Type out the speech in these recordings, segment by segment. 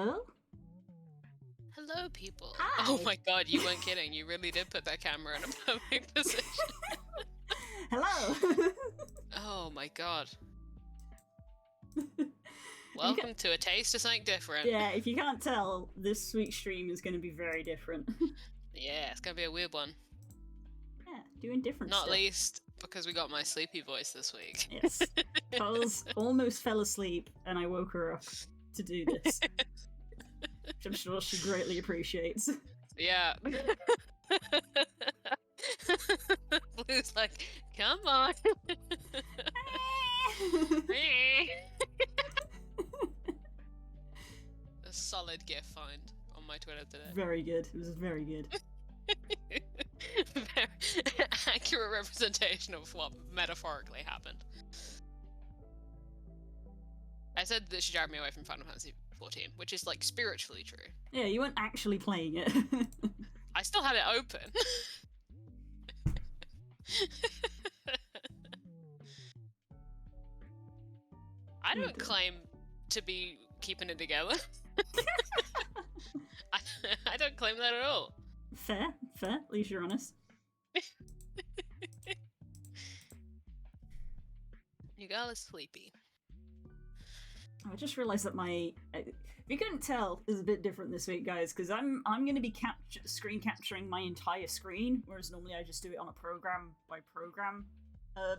Hello? Hello, people. Hi. Oh my god, you weren't kidding. You really did put that camera in a perfect position. Hello. Oh my god. Welcome to A Taste of Something Different. Yeah, if you can't tell, this week's stream is going to be very different. Yeah, it's gonna be a weird one. Yeah, doing different Not stuff. least because we got my sleepy voice this week. Yes. Coles almost fell asleep, and I woke her up to do this. Which I'm sure she greatly appreciates. Yeah. Blue's like, come on. A solid GIF find on my Twitter today. Very good. It was very good. Very accurate representation of what metaphorically happened. I said that she dragged me away from Final Fantasy XIV, which is like spiritually true. Yeah, you weren't actually playing it. I still had it open. I don't claim to be keeping it together. I don't claim that at all. Fair. At least you're honest. Your girl is sleepy. I just realised that my, if you couldn't tell, is a bit different this week, guys, because I'm going to be screen capturing my entire screen, whereas normally I just do it on a program by program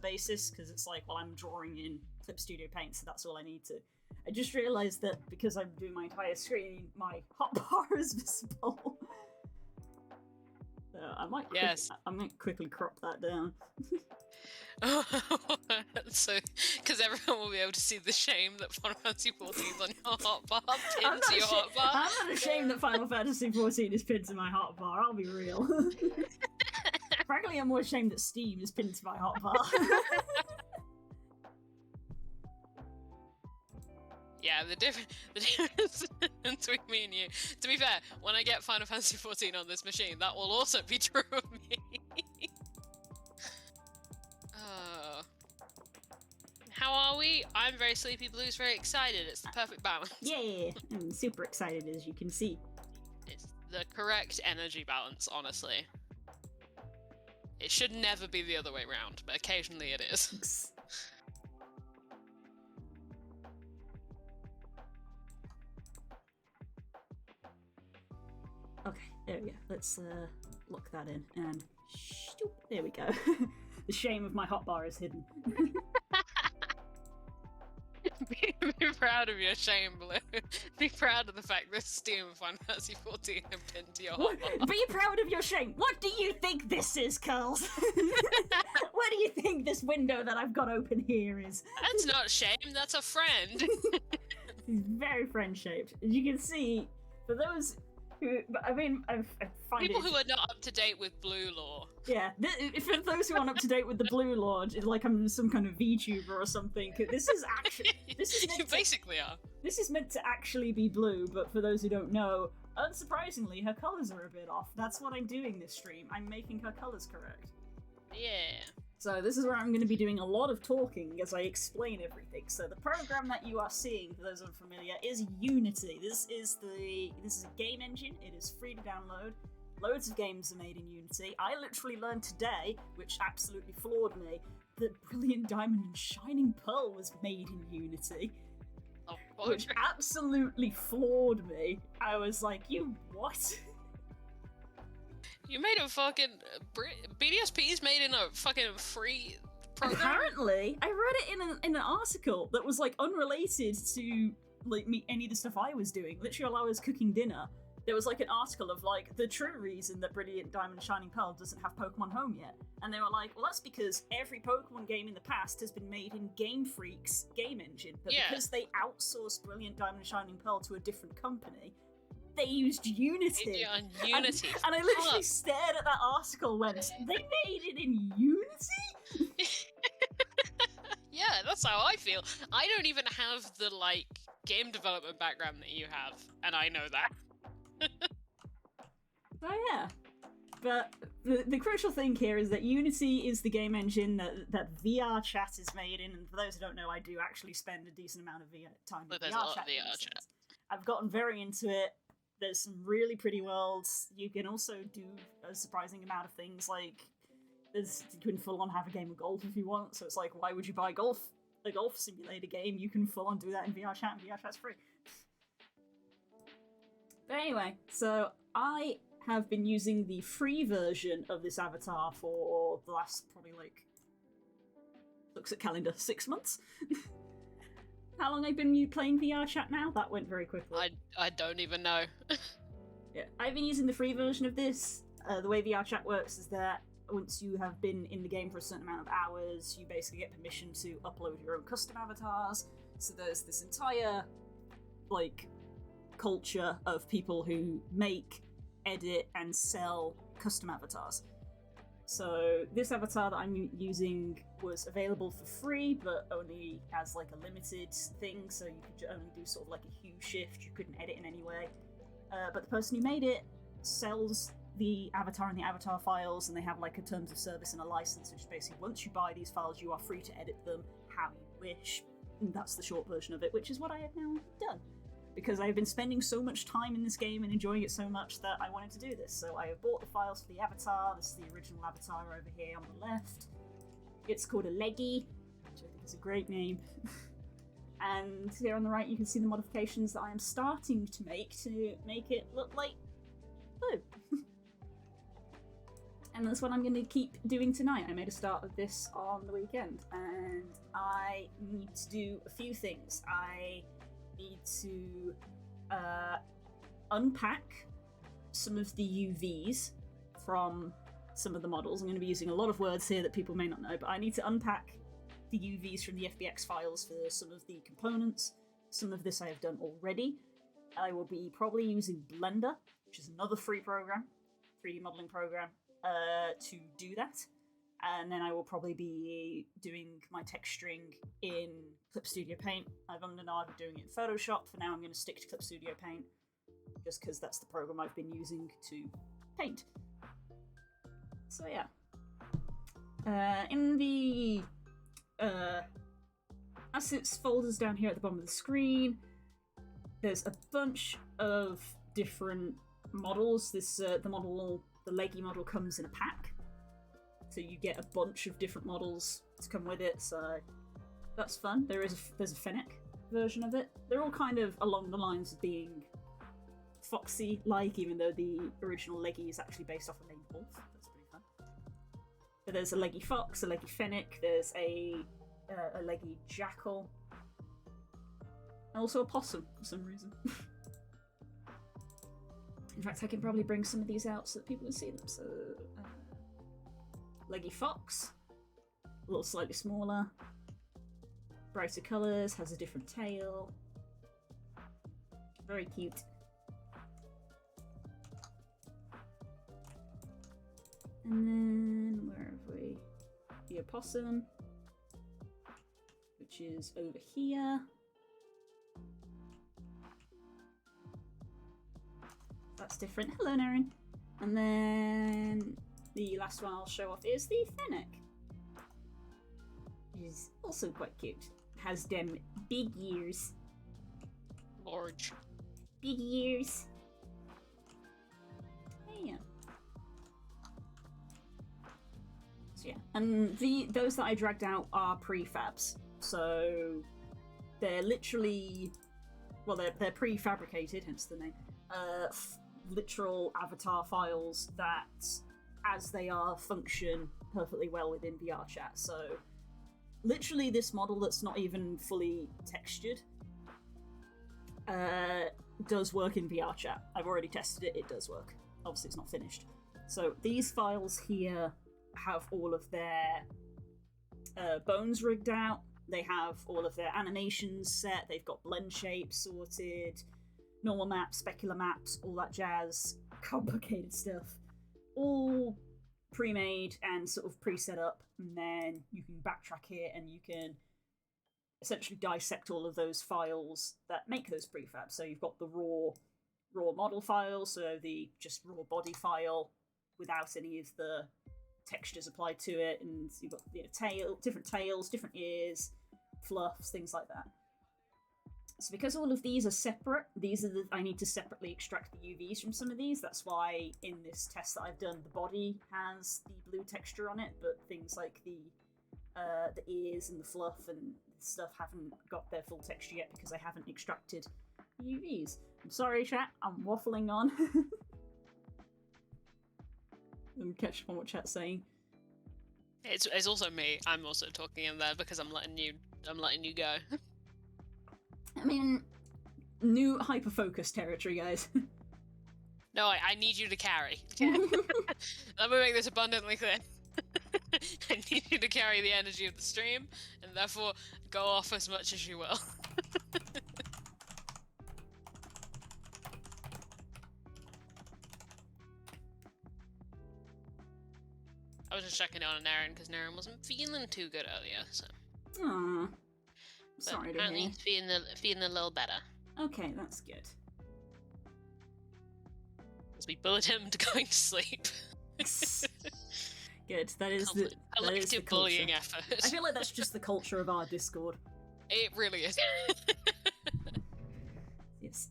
basis, because it's like, well, I'm drawing in Clip Studio Paint, so that's all I need to. I just realised that because I'm doing my entire screen, my hotbar is visible. So I might quickly crop that down. So, because everyone will be able to see the shame that Final Fantasy XIV is on your hotbar, pinned to your hotbar. I'm not ashamed that Final Fantasy XIV is pinned to my hotbar, I'll be real. Frankly, I'm more ashamed that Steam is pinned to my hotbar. Yeah, the difference between me and you. To be fair, when I get Final Fantasy XIV on this machine, that will also be true of me. How are we? I'm very sleepy. Blue's very excited. It's the perfect balance. Yeah, I'm super excited, as you can see. It's the correct energy balance, honestly. It should never be the other way around, but occasionally it is. Okay, there we go. Let's lock that in, and there we go. The shame of my hotbar is hidden. Be proud of your shame, Blue. Be proud of the fact that Steam and Final Fantasy XIV have pinned to your hotbar. Be proud of your shame. What do you think this is, Curls? What do you think this window that I've got open here is? That's not shame, that's a friend. It's very friend-shaped. As you can see, for those who, I find people who are not up to date with Blue lore. Yeah, for those who aren't up to date with the Blue Lord, like I'm some kind of VTuber or something. This is You basically are. This is meant to actually be blue, but for those who don't know, unsurprisingly, her colours are a bit off. That's what I'm doing this stream. I'm making her colours correct. Yeah. So this is where I'm going to be doing a lot of talking as I explain everything. So the program that you are seeing, for those who are familiar, is Unity. This is a game engine. It is free to download. Loads of games are made in Unity. I literally learned today, which absolutely floored me, that Brilliant Diamond and Shining Pearl was made in Unity. Oh, which absolutely floored me. I was like, you what? You made a fucking... BDSP's made in a fucking free program? Apparently, I read it in an article that was like unrelated to like any of the stuff I was doing. Literally, while I was cooking dinner, there was like an article of like the true reason that Brilliant Diamond and Shining Pearl doesn't have Pokemon Home yet. And they were like, well, that's because every Pokemon game in the past has been made in Game Freak's game engine. But because they outsourced Brilliant Diamond and Shining Pearl to a different company, they used Unity. On Unity. And I literally stared at that article and went, they made it in Unity? Yeah, that's how I feel. I don't even have the, like, game development background that you have, and I know that. Oh yeah. But the crucial thing here is that Unity is the game engine that VR chat is made in, and for those who don't know, I do actually spend a decent amount of VR time with But there's VR a lot chat. of VR chat. I've gotten very into it. There's some really pretty worlds. You can also do a surprising amount of things, like you can full on have a game of golf if you want. So it's like, why would you buy a golf simulator game? You can full on do that in VR chat, and VR chat's free. But anyway, so I have been using the free version of this avatar for the last probably looks at calendar, 6 months. How long I've been playing VR chat now? That went very quickly. I don't even know. Yeah, I've been using the free version of this. The way VR chat works is that once you have been in the game for a certain amount of hours, you basically get permission to upload your own custom avatars. So there's this entire, culture of people who make, edit, and sell custom avatars. So this avatar that I'm using was available for free, but only as a limited thing, so you could only do sort of a hue shift, you couldn't edit in any way. But the person who made it sells the avatar and the avatar files, and they have a terms of service and a license, which is basically once you buy these files, you are free to edit them how you wish. And that's the short version of it, which is what I have now done. Because I've been spending so much time in this game and enjoying it so much that I wanted to do this. So I have bought the files for the avatar. This is the original avatar over here on the left. It's called a Leggy, which I think is a great name. And here on the right you can see the modifications that I am starting to make it look like blue. And that's what I'm going to keep doing tonight. I made a start of this on the weekend, and I need to do a few things. I need to unpack some of the UVs from some of the models. I'm going to be using a lot of words here that people may not know, but I need to unpack the UVs from the FBX files for some of the components. Some of this I have done already. I will be probably using Blender, which is another free program, 3D modeling program, to do that. And then I will probably be doing my texturing in Clip Studio Paint. I've under now been doing it in Photoshop. For now I'm going to stick to Clip Studio Paint, just because that's the program I've been using to paint. So yeah. In the assets folders down here at the bottom of the screen, there's a bunch of different models. The Leggy model comes in a pack. So you get a bunch of different models to come with it, so that's fun. There's a Fennec version of it. They're all kind of along the lines of being Foxy-like, even though the original Leggy is actually based off a named wolf. That's pretty fun. But there's a Leggy Fox, a Leggy Fennec, there's a Leggy Jackal, and also a possum for some reason. In fact, I can probably bring some of these out so that people can see them. So, Leggy Fox, a little slightly smaller, brighter colours, has a different tail, very cute. And then, where have we? The opossum, which is over here. That's different. Hello, Naren. And then the last one I'll show off is the Fennec, which is also quite cute. Has them big ears. Large. Big ears. Yeah. So yeah, and those that I dragged out are prefabs. So they're literally, well, they're prefabricated, hence the name. Literal avatar files that, as they are, function perfectly well within VR chat. So literally this model that's not even fully textured does work in VR chat. I've already tested it, it does work. Obviously it's not finished. So these files here have all of their bones rigged out, they have all of their animations set, they've got blend shapes sorted, normal maps, specular maps, all that jazz, complicated stuff, all pre-made and sort of pre-set up, and then you can backtrack it and you can essentially dissect all of those files that make those prefabs. So you've got the raw model file, so the just raw body file without any of the textures applied to it, and you've got different tails, different ears, fluffs, things like that. So because all of these are separate, I need to separately extract the UVs from some of these. That's why in this test that I've done, the body has the blue texture on it, but things like the ears and the fluff and stuff haven't got their full texture yet because I haven't extracted the UVs. I'm sorry, chat. I'm waffling on. I'm catching up on what chat's saying. It's also me. I'm also talking in there because I'm letting you go. I mean, new hyper-focus territory, guys. No, I need you to carry. Let me make this abundantly clear. I need you to carry the energy of the stream, and therefore go off as much as you will. I was just checking on Naren because Naren wasn't feeling too good earlier, so. Aww. Sorry to hear. Feeling a little better. Okay, that's good. As we bullet him to going to sleep. Good. That is the collective bullying effort. I feel like that's just the culture of our Discord. It really is. Yes.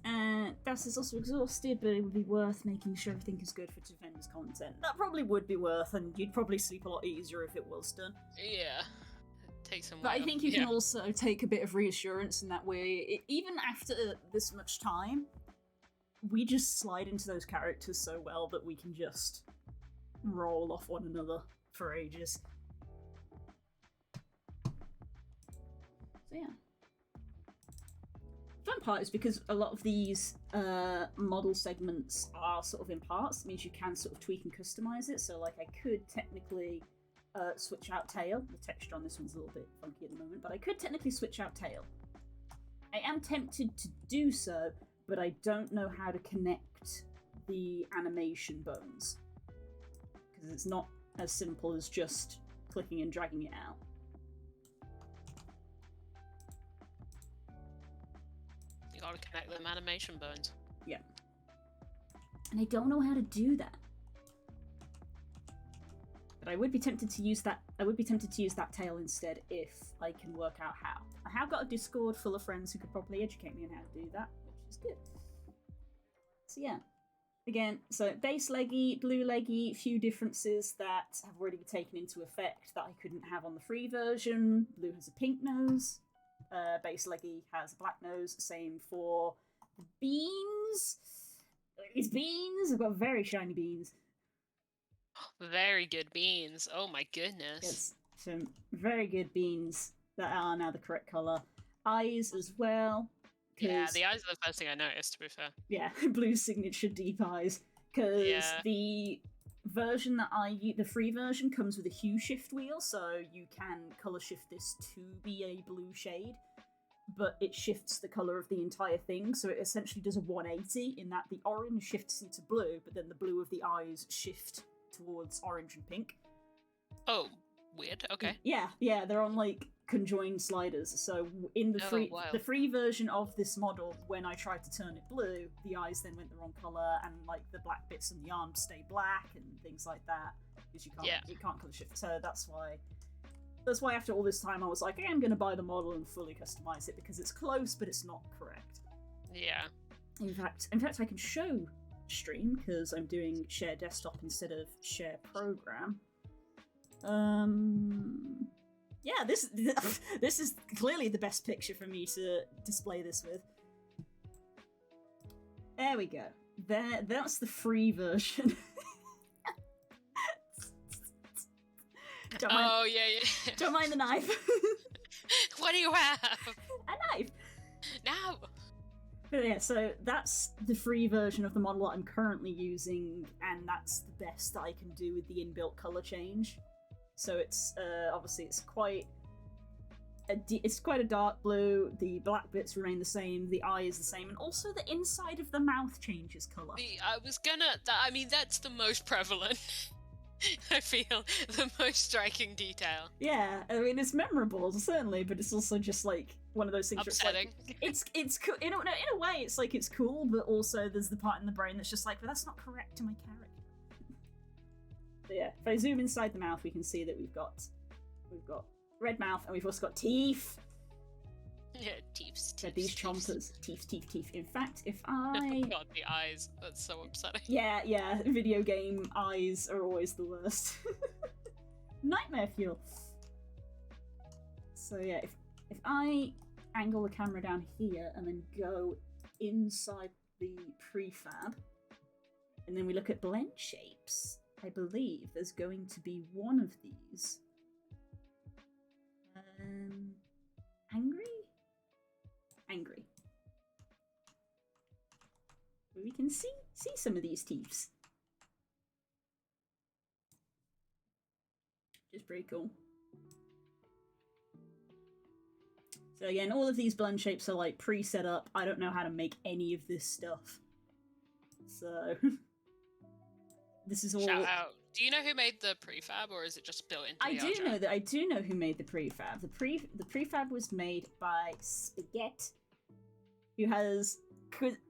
Das is also exhausted, but it would be worth making sure everything is good for Defenders content. That probably would be worth, and you'd probably sleep a lot easier if it was done. Yeah. Take some. But I think you can also take a bit of reassurance in that way. Even after this much time, we just slide into those characters so well that we can just roll off one another for ages. So yeah. Fun part is because a lot of these model segments are sort of in parts, it means you can sort of tweak and customize it. So like I could technically switch out tail. The texture on this one's a little bit funky at the moment, but I could technically switch out tail. I am tempted to do so, but I don't know how to connect the animation bones. Because it's not as simple as just clicking and dragging it out. You gotta connect them animation bones. Yeah. And I don't know how to do that. But I would be tempted to use that. I would be tempted to use that tail instead if I can work out how. I have got a Discord full of friends who could probably educate me on how to do that, which is good. So yeah. Again, so base leggy, blue leggy, few differences that have already been taken into effect that I couldn't have on the free version. Blue has a pink nose. Base leggy has a black nose. Same for the beans. These beans. I've got very shiny beans. Very good beans. Oh my goodness. Yes, some very good beans that are now the correct colour. Eyes as well. Yeah, the eyes are the first thing I noticed, to be fair. Yeah, blue signature deep eyes. Because the version that I use, the free version, comes with a hue shift wheel, so you can colour shift this to be a blue shade, but it shifts the colour of the entire thing, so it essentially does a 180 in that the orange shifts into blue, but then the blue of the eyes shift towards orange and pink. Oh, weird. Okay. Yeah, they're on like conjoined sliders. So in the free version of this model, when I tried to turn it blue, the eyes then went the wrong color, and like the black bits and the arms stay black and things like that because you can't color shift. So that's why after all this time I was like, I'm gonna buy the model and fully customize it because it's close, but it's not correct. Yeah. In fact, I can show stream because I'm doing share desktop instead of share program. Yeah, this is clearly the best picture for me to display this with. There we go. That's the free version. Yeah. Don't mind the knife. What do you have? A knife. No. But yeah, so that's the free version of the model that I'm currently using, and that's the best that I can do with the inbuilt color change. So it's obviously it's quite a dark blue. The black bits remain the same. The eye is the same, and also the inside of the mouth changes color. That's the most prevalent. I feel the most striking detail. Yeah, I mean it's memorable certainly, but it's also just like one of those things. Upsetting. It's cool in a way. It's like it's cool, but also there's the part in the brain that's just like, but that's not correct to my character. But yeah, if I zoom inside the mouth, we can see that we've got red mouth, and we've also got teeth. Yeah, teeths, They're teeths, these teeths. chompers. Teeth, teeth, teeth. In fact, if Oh I... god, the eyes. That's so upsetting. Yeah, video game eyes are always the worst. Nightmare fuel. So yeah, if I angle the camera down here and then go inside the prefab, and then we look at blend shapes, I believe there's going to be one of these. Angry? Angry. We can see some of these teeths. Which is pretty cool. So again, all of these blend shapes are like pre-set up. I don't know how to make any of this stuff. So this is all. Shout out. Do you know who made the prefab, or is it just built into I the do Archer? know that. I do know who made the prefab. The prefab was made by Spaghetti, who has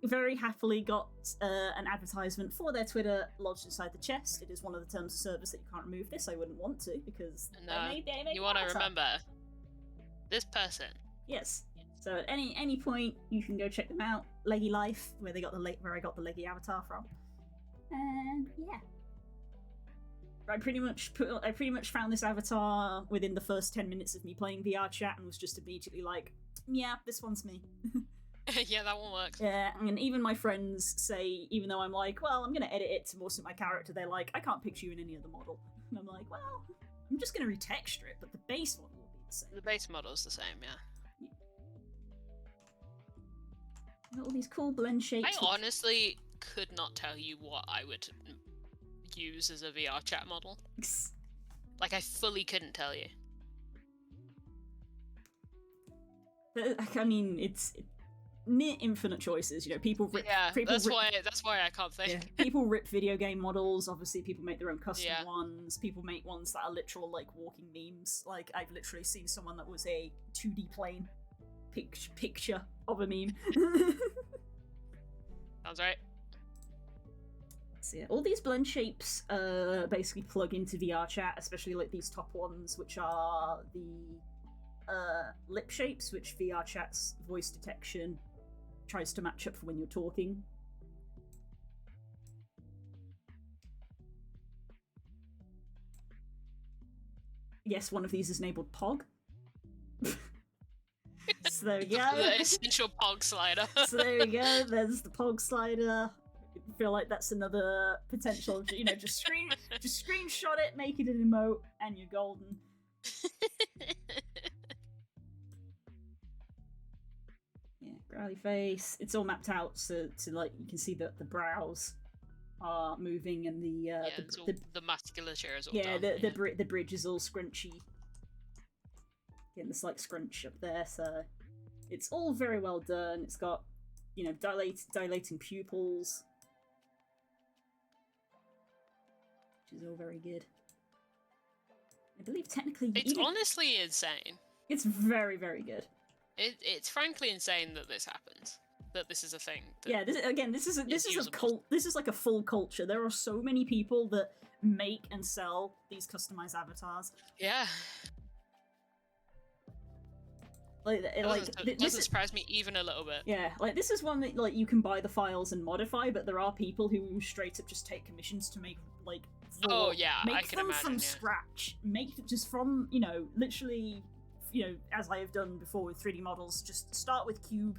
very happily got an advertisement for their Twitter lodged inside the chest. It is one of the terms of service that you can't remove this. I wouldn't want to, because No, they made you want to avatar. remember this person. Yes. So at any point you can go check them out. Leggy Life, where where I got the Leggy avatar from. And yeah. I pretty much found this avatar within the first 10 minutes of me playing VR chat and was just immediately like, yeah, this one's me. Yeah, that one works. Yeah, and even my friends say, even though I'm like, well, I'm gonna edit it to more suit my character, they're like, I can't picture you in any other model. And I'm like, well, I'm just gonna retexture it, but the base one will be the same. The base model's the same, yeah. All these cool blend shapes. I honestly could not tell you what I would use as a VR chat model. Like, I fully couldn't tell you. I mean, it's near infinite choices. You know, people rip. Yeah, people that's rip, why I can't think. yeah, people rip video game models. Obviously, people make their own custom Yeah. ones. People make ones that are literal, like, walking memes. Like, I've literally seen someone that was a 2D plane picture of a meme. Sounds right. So yeah, all these blend shapes basically plug into VR chat, especially like these top ones, which are the lip shapes, which VR chat's voice detection tries to match up for when you're talking. Yes, one of these is enabled POG. So there we go. The essential POG slider. So there we go. There's the POG slider. I feel like that's another potential. You know, just screenshot it, make it an emote, and you're golden. Yeah, growly face. It's all mapped out so to like you can see that the brows are moving and the it's all, the musculature is all yeah done. the bridge is all scrunchy. Getting the slight scrunch up there, so it's all very well done. It's got, you know, dilating pupils, which is all very good. I believe technically It's honestly insane. it's very, very good. It's frankly insane that this happens. That this is a thing. Yeah, this is a usable. cult. This is like a full culture. There are so many people that make and sell these customized avatars. Yeah. Doesn't surprise me even a little bit. Yeah, like this is one that like you can buy the files and modify, but there are people who straight up just take commissions to make like Oh yeah, make I can them imagine. from Yeah. scratch. Make it just from, you know, literally, you know, as I have done before with 3D models, just start with cube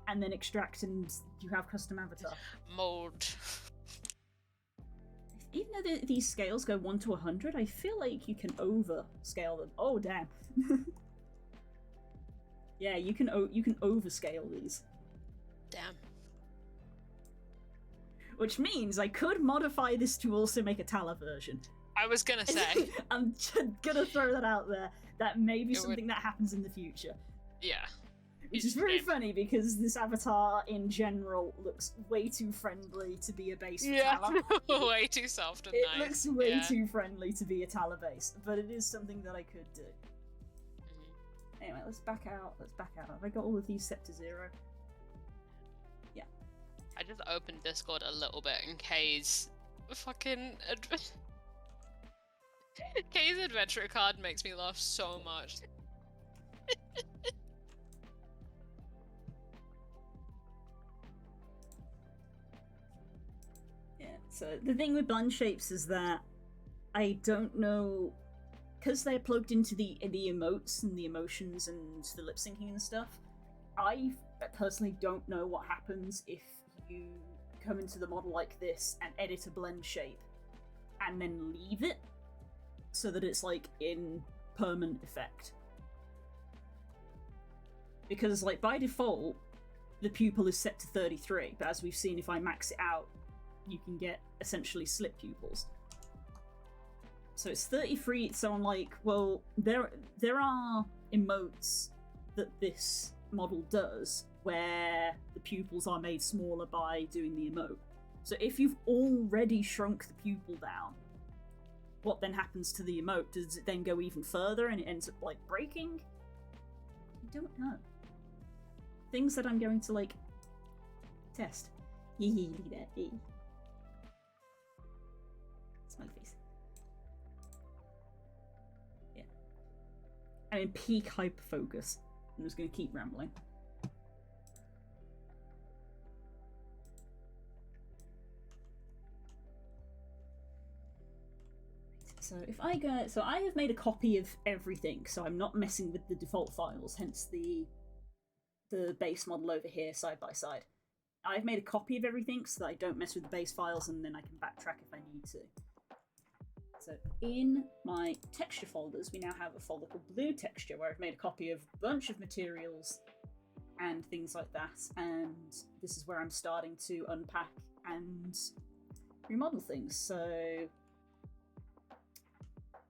and then extract and you have custom avatar. Mold. Even though these scales go 1 to 100, I feel like you can overscale them. Oh damn. Yeah, you can overscale these. Damn. Which means I could modify this to also make a Tala version. I was gonna say. I'm just gonna throw that out there. That may be It something that happens in the future. Yeah. Which is very funny because this avatar in general looks way too friendly to be a base for Yeah. Tala. Way too soft and It nice. looks way Yeah. too friendly to be a Tala base, but it is something that I could do. Mhm. Anyway, let's back out. Have I got all of these set to 0? I just opened Discord a little bit and Kay's fucking Kay's adventure card makes me laugh so much. So the thing with blend shapes is that I don't know, because they're plugged into the emotes and the emotions and the lip syncing and stuff. I personally don't know what happens if you come into the model like this and edit a blend shape and then leave it so that it's like in permanent effect. Because like by default the pupil is set to 33, but as we've seen, if I max it out you can get essentially slip pupils. So it's 33, so I'm like, well, there are emotes that this model does where the pupils are made smaller by doing the emote. So if you've already shrunk the pupil down, what then happens to the emote? Does it then go even further and it ends up like breaking? I don't know. Things that I'm going to like test. Look at that. Smiley face. Yeah. I'm in peak hyper focus. I'm just going to keep rambling. So if I go, so I have made a copy of everything, so I'm not messing with the default files, hence the base model over here side by side. I've made a copy of everything so that I don't mess with the base files and then I can backtrack if I need to. So in my texture folders, we now have a folder called blue texture where I've made a copy of a bunch of materials and things like that, and this is where I'm starting to unpack and remodel things. So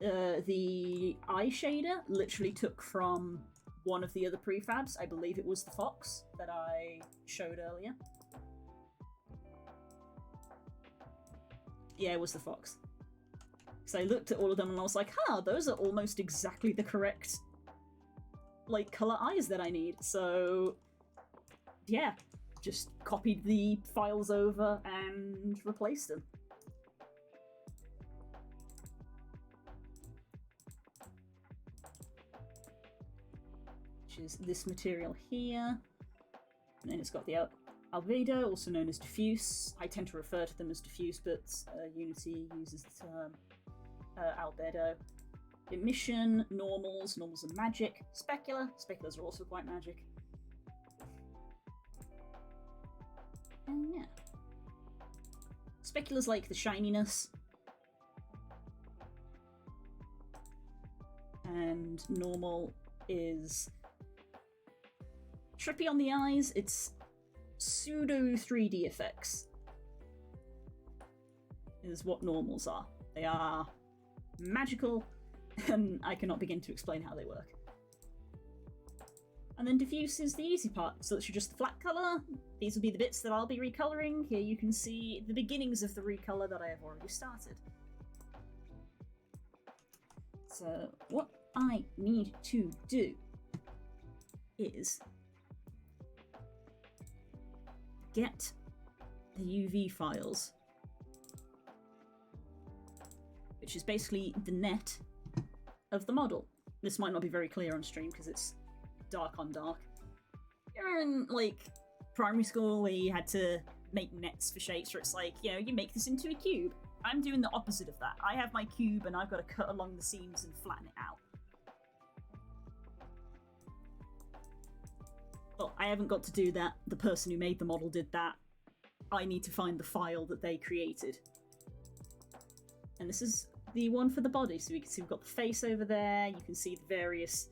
the eye shader literally took from one of the other prefabs. I believe it was the fox that I showed earlier. Yeah, it was the fox. So I looked at all of them and I was like, huh, those are almost exactly the correct like color eyes that I need. So yeah, just copied the files over and replaced them. Which is this material here. And then it's got the albedo, also known as diffuse. I tend to refer to them as diffuse, but Unity uses the term albedo. Emission, normals are magic. Specular, are also quite magic. And yeah. Specular's like the shininess. And normal is trippy on the eyes. It's pseudo 3D effects is what normals are. They are magical, and I cannot begin to explain how they work. And then diffuse is the easy part, so it's just the flat colour. These will be the bits that I'll be recoloring. Here you can see the beginnings of the recolor that I have already started. So what I need to do is get the UV files, which is basically the net of the model. This might not be very clear on stream because it's dark on dark. You're in like primary school where you had to make nets for shapes, where it's like, you know, you make this into a cube. I'm doing the opposite of that. I have my cube and I've got to cut along the seams and flatten it out. Well, I haven't got to do that. The person who made the model did that. I need to find the file that they created. And this is the one for the body. So we can see we've got the face over there. You can see the various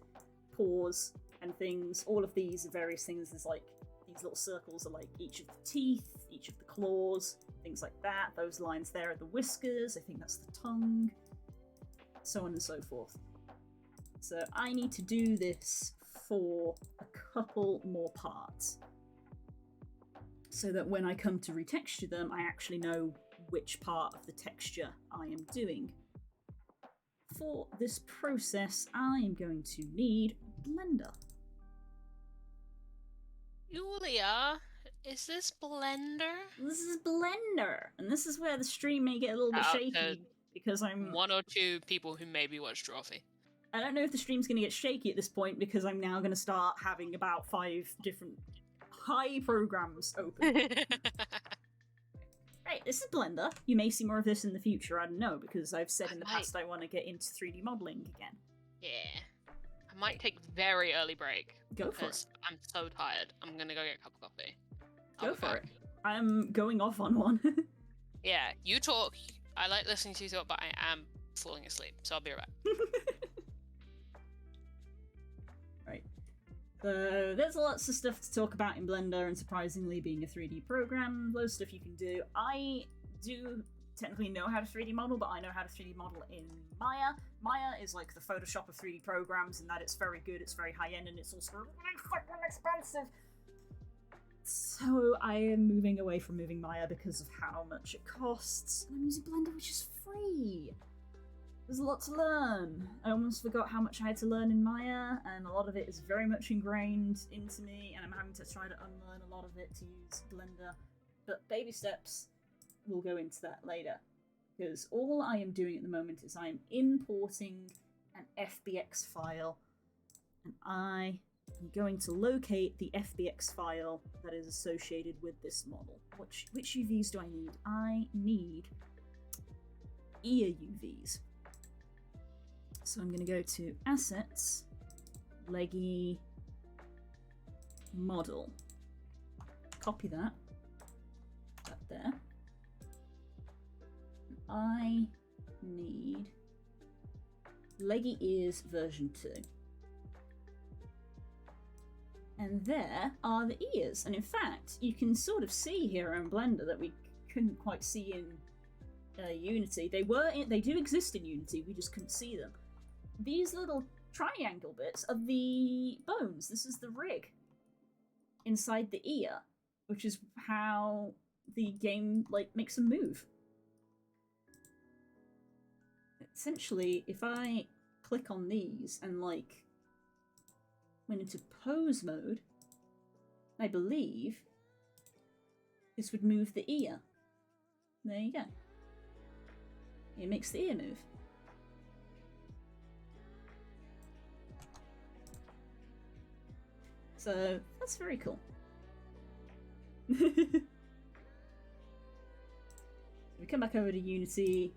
pores and things. All of these are various things. There's like these little circles are like each of the teeth, each of the claws, things like that. Those lines there are the whiskers. I think that's the tongue. So on and so forth. So I need to do this for a couple more parts so that when I come to retexture them, I actually know which part of the texture I am doing. For this process, I am going to need Blender. Julia, is this Blender? This is Blender, and this is where the stream may get a little bit shaky because I'm one or two people who maybe watch Drawfee. I don't know if the stream's going to get shaky at this point because I'm now going to start having about 5 different high programs open. Right, this is Blender. You may see more of this in the future, I don't know, because I've said I in the might. past I want to get into 3D modeling again. Yeah. I might take a very early break. Go for it. Because I'm so tired. I'm gonna go get a cup of coffee. Go for it. I'm going off on one. Yeah, you talk. I like listening to you talk, but I am falling asleep, so I'll be right back. Right. So there's lots of stuff to talk about in Blender, and surprisingly, being a 3D program, loads of stuff you can do. I do technically know how to 3D model, but I know how to 3D model in Maya. Maya is like the Photoshop of 3D programs in that it's very good, it's very high-end, and it's also really fucking expensive. So I am moving away from moving Maya because of how much it costs. And I'm using Blender, which is free. There's a lot to learn. I almost forgot how much I had to learn in Maya, and a lot of it is very much ingrained into me, and I'm having to try to unlearn a lot of it to use Blender. But baby steps, we'll go into that later. Because all I am doing at the moment is I am importing an FBX file, and I I'm going to locate the FBX file that is associated with this model. Which UVs do I need? I need ear UVs. So I'm going to go to Assets, Leggy, Model. Copy that. That there. I need Leggy Ears version 2. And there are the ears. And in fact, you can sort of see here in Blender that we couldn't quite see in Unity. They do exist in Unity, we just couldn't see them. These little triangle bits are the bones. This is the rig inside the ear, which is how the game makes them move. Essentially, if I click on these and went into pose mode, I believe this would move the ear. There you go. It makes the ear move. So that's very cool. We come back over to Unity.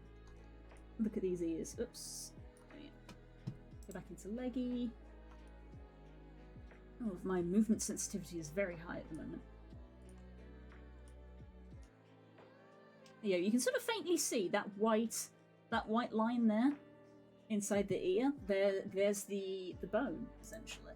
Look at these ears. Oops. Oh, yeah. Go back into Leggy. Oh, my movement sensitivity is very high at the moment. Yeah, you can sort of faintly see that white line there inside the ear. There's the bone, essentially.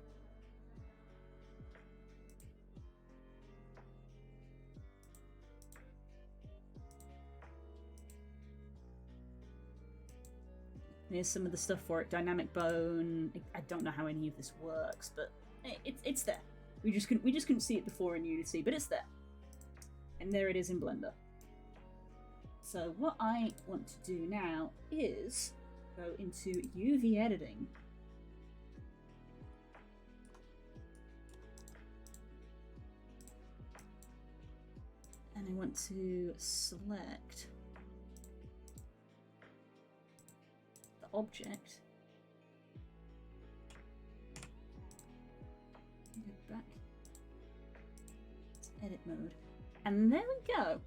Here's some of the stuff for it. Dynamic bone. I don't know how any of this works, but it's there. We just couldn't see it before in Unity, but it's there. And there it is in Blender. So what I want to do now is go into UV editing. And I want to select the object. Go back. It's edit mode. And there we go.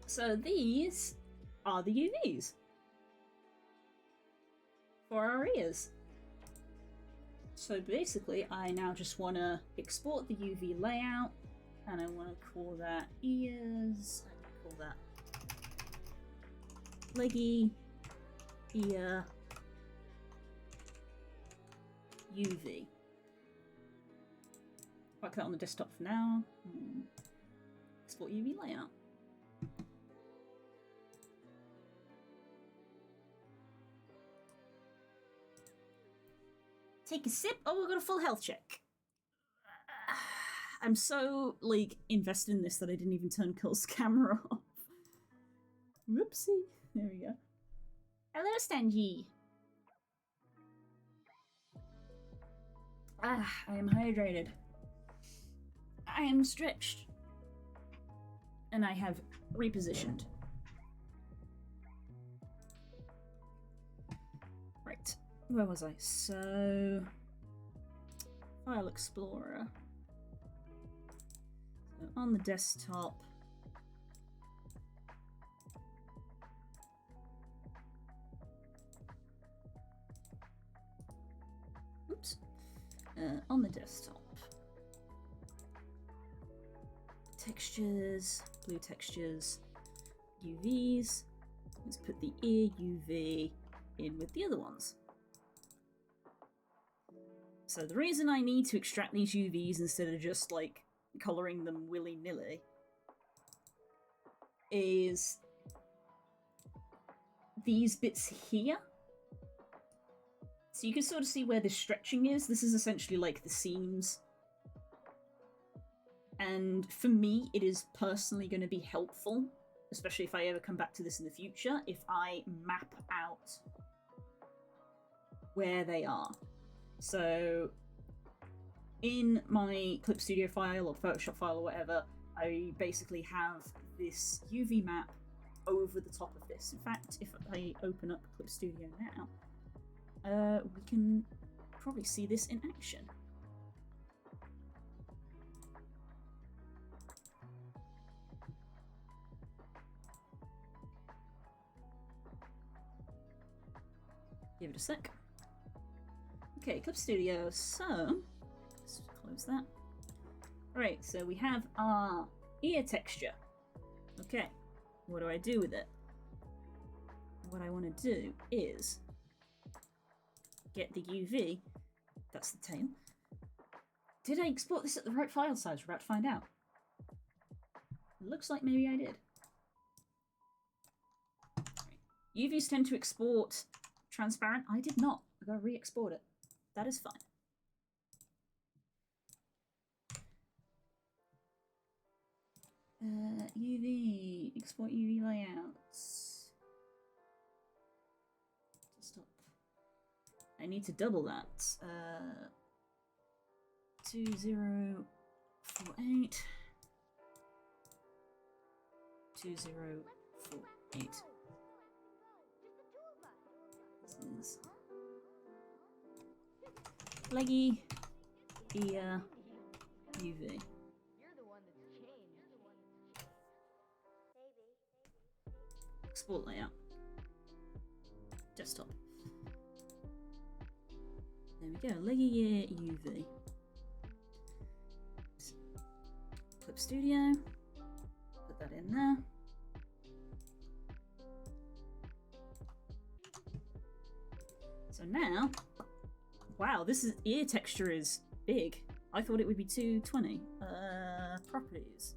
So these are the UVs for our ears. So basically, I now just want to export the UV layout, and I want to call that ears. I call that Leggy ear UV. Work that on the desktop for now. Export UV layout. Take a sip. Oh, we've got a full health check. I'm so, invested in this that I didn't even turn Cole's camera off. Whoopsie. There we go. Hello, Stanji. I am hydrated. I am stretched. And I have repositioned. Right. Where was I? So, File Explorer. So on the desktop, Oops. On the desktop. Textures, blue textures, UVs. Let's put the ear UV in with the other ones. So the reason I need to extract these UVs instead of just like colouring them willy-nilly is these bits here. So you can sort of see where this stretching is. This is essentially like the seams. And for me, it is personally going to be helpful, especially if I ever come back to this in the future, if I map out where they are. So in my Clip Studio file or Photoshop file or whatever, I basically have this UV map over the top of this. In fact, if I open up Clip Studio now, we can probably see this in action. Give it a sec. Okay, Clip Studio, so let's close that. Right, so we have our ear texture. Okay, what do I do with it? What I want to do is get the UV, that's the tail. Did I export this at the right file size? We're about to find out. Looks like maybe I did. UVs tend to export transparent. I did not. I gotta re-export it. That is fine. UV, export UV layouts. Stop. I need to double that. 2048. 2048. This is leggy ear UV. Export layout. Desktop. There we go. Leggy ear UV. Clip Studio. Put that in there. So now, wow, this is ear texture is big. I thought it would be 220. Properties.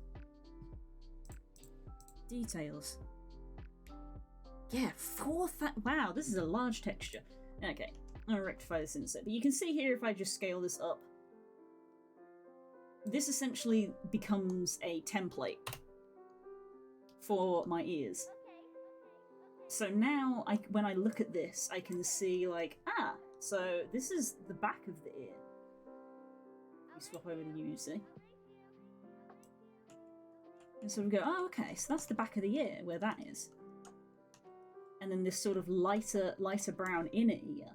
Details. Yeah, 4,000. Wow, this is a large texture. Okay, I'll rectify this in a sec. But you can see here if I just scale this up, this essentially becomes a template for my ears. So now, when I look at this, I can see like, so this is the back of the ear. You swap over to UC. And sort of go, oh, okay, so that's the back of the ear, where that is. And then this sort of lighter brown inner ear,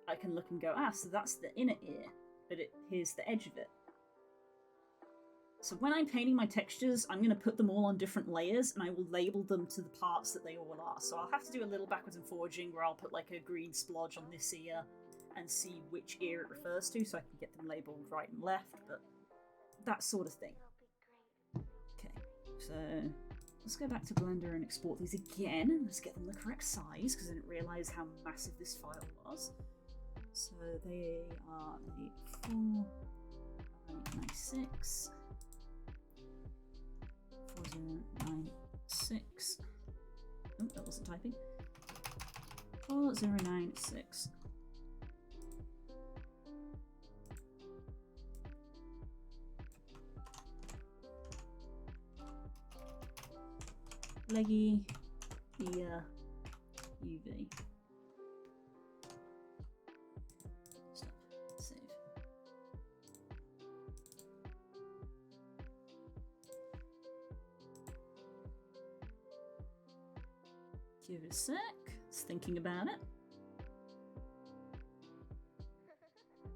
I can look and go, so that's the inner ear, but here's the edge of it. So when I'm painting my textures, I'm going to put them all on different layers, and I will label them to the parts that they all are. So I'll have to do a little backwards and forwarding where I'll put like a green splodge on this ear and see which ear it refers to, so I can get them labeled right and left, but that sort of thing. Okay, so let's go back to Blender and export these again. Let's get them the correct size, because I didn't realise how massive this file was. So they are a 4996. 4096. Oh, that wasn't typing. 4096. Leggy ear UV. Stop. Save. Give it a sec. It's thinking about it.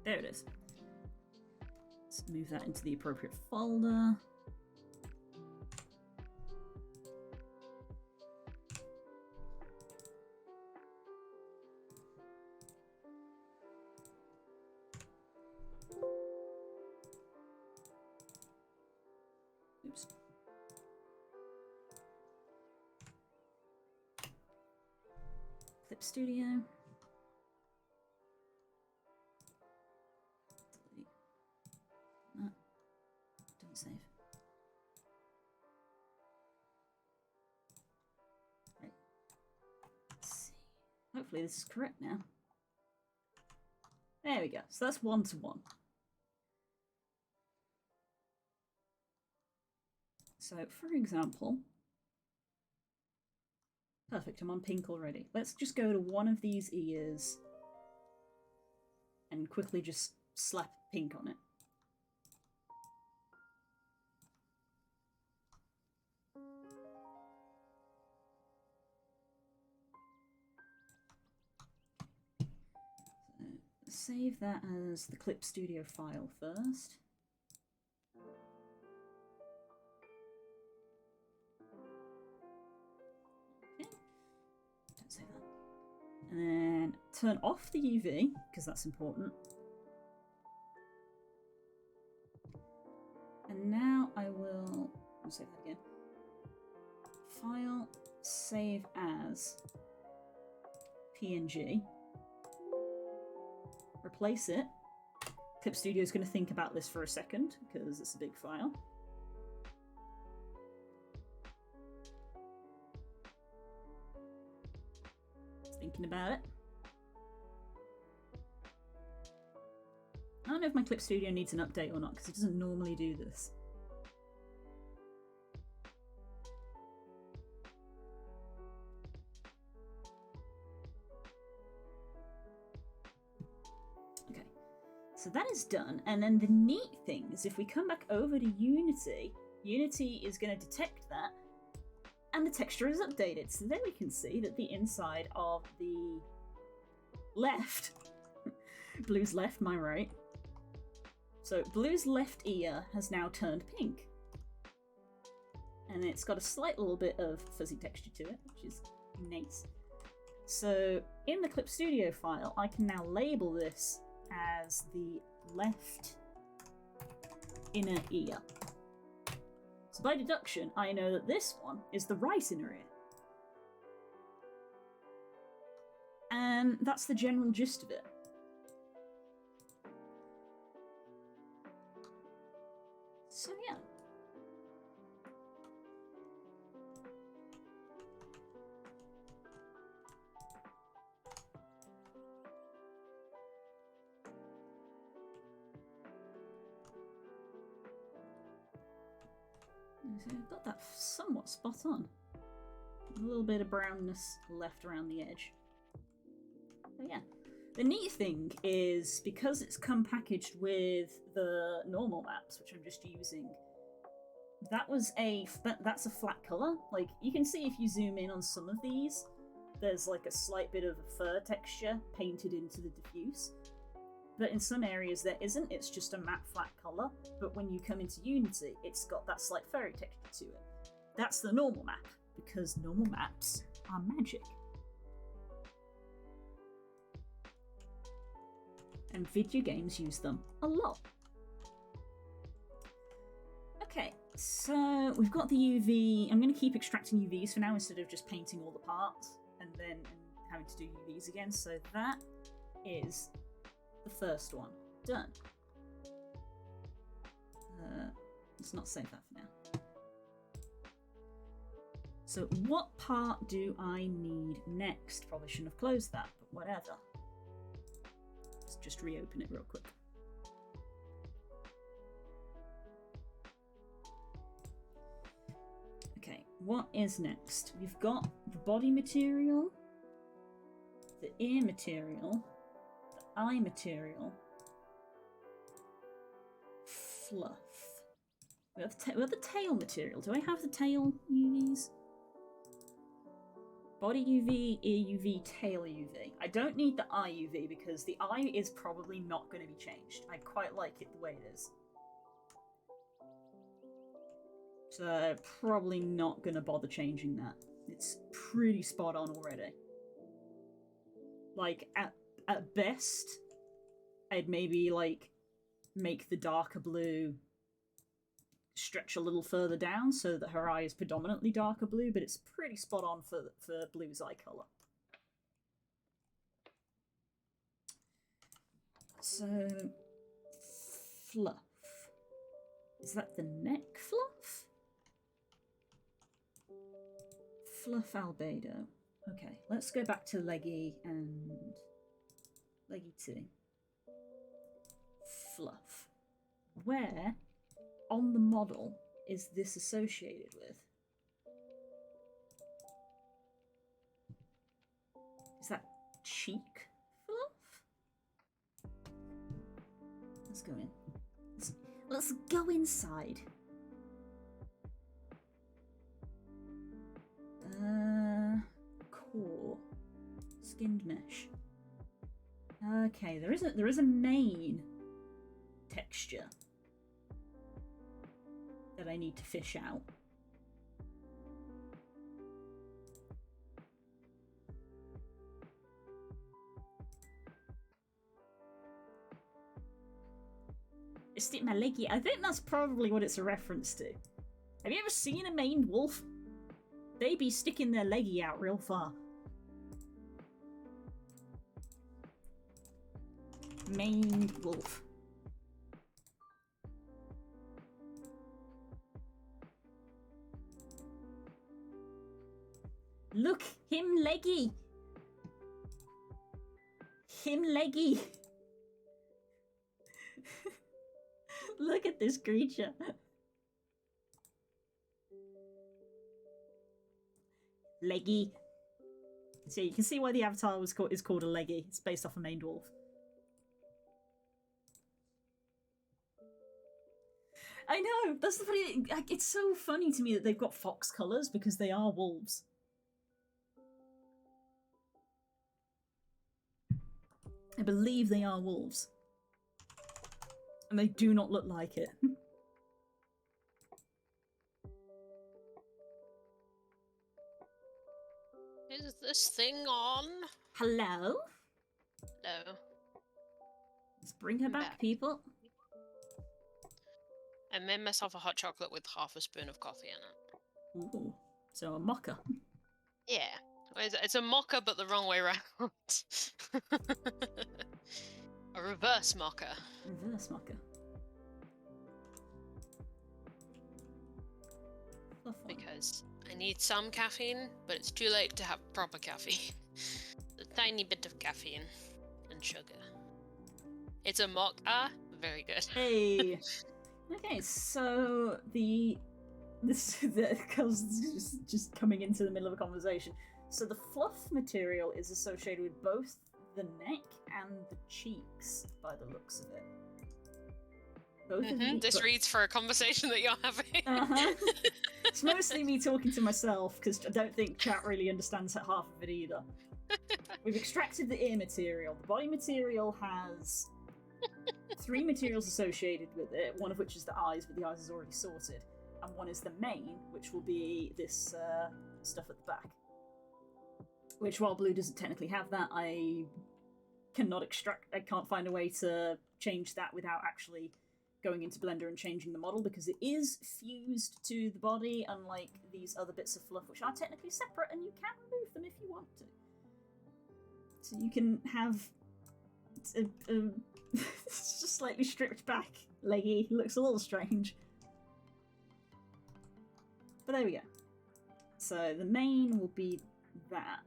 There it is. Let's move that into the appropriate folder. Clip Studio. Delete. No. Don't save. Right. Let's see. Hopefully this is correct now. There we go. So that's 1-to-1. So, for example, perfect, I'm on pink already. Let's just go to one of these ears and quickly just slap pink on it. So, save that as the Clip Studio file first. And then turn off the UV, because that's important. And now I will save that again. File, save as PNG. Replace it. Clip Studio is going to think about this for a second, because it's a big file. Thinking about it. I don't know if my Clip Studio needs an update or not, because it doesn't normally do this. Okay, so that is done, and then the neat thing is if we come back over to Unity, Unity is going to detect that, and the texture is updated. So then we can see that the inside of the left, Blue's left, my right. So Blue's left ear has now turned pink. And it's got a slight little bit of fuzzy texture to it, which is nice. So in the Clip Studio file, I can now label this as the left inner ear. So by deduction, I know that this one is the right inner ear. And that's the general gist of it. So yeah. So I've got that somewhat spot on. A little bit of brownness left around the edge. But yeah. The neat thing is, because it's come packaged with the normal maps, which I'm just using, that's a flat colour. Like, you can see if you zoom in on some of these, there's like a slight bit of fur texture painted into the diffuse. But in some areas there isn't, it's just a matte flat colour. But when you come into Unity, it's got that slight furry texture to it. That's the normal map, because normal maps are magic. And video games use them a lot. Okay, so we've got the UV. I'm going to keep extracting UVs for now instead of just painting all the parts and then having to do UVs again. So that is the first one done. Let's not save that for now. So what part do I need next? Probably shouldn't have closed that, but whatever. Let's just reopen it real quick. Okay, what is next? We've got the body material, the ear material, the eye material, fluff. We have the tail material. Do I have the tail UVs? Body UV, ear UV, tail UV. I don't need the eye UV because the eye is probably not going to be changed. I quite like it the way it is. So probably not going to bother changing that. It's pretty spot on already. Like, at best, I'd maybe, like, make the darker blue stretch a little further down so that her eye is predominantly darker blue, but it's pretty spot on for Blue's eye colour. So, fluff. Is that the neck fluff? Fluff albedo. Okay, let's go back to leggy and leggy 2. Fluff. Where on the model is this associated with? Is that cheek fluff? Let's go in. Let's go inside. Core. Skinned mesh. Okay, there is a main texture that I need to fish out. Stick my leggy. I think that's probably what it's a reference to. Have you ever seen a maned wolf? They be sticking their leggy out real far. Maned wolf. Look, him leggy. Him leggy. Look at this creature. Leggy. So you can see why the avatar is called a leggy. It's based off a maned wolf. I know, that's the funny thing. Like, it's so funny to me that they've got fox colours because they are wolves. I believe they are wolves. And they do not look like it. Is this thing on? Hello? No. Let's bring her back, people. I made myself a hot chocolate with half a spoon of coffee in it. Ooh, so a mocha. Yeah. It's a mocha, but the wrong way around. A reverse mocha. Reverse mocha. Because I need some caffeine, but it's too late to have proper caffeine. A tiny bit of caffeine and sugar. It's a mocha. Very good. Hey. Okay, so this just coming into the middle of a conversation. So the fluff material is associated with both the neck and the cheeks, by the looks of it. Both of you, this reads for a conversation that you're having. It's mostly me talking to myself, because I don't think chat really understands half of it either. We've extracted the ear material. The body material has 3 materials associated with it, one of which is the eyes, but the eyes is already sorted. And one is the mane, which will be this stuff at the back. Which, while blue doesn't technically have that, I can't find a way to change that without actually going into Blender and changing the model, because it is fused to the body, unlike these other bits of fluff, which are technically separate, and you can remove them if you want to. So you can have it's just slightly stripped back leggy. Looks a little strange. But there we go. So the mane will be that.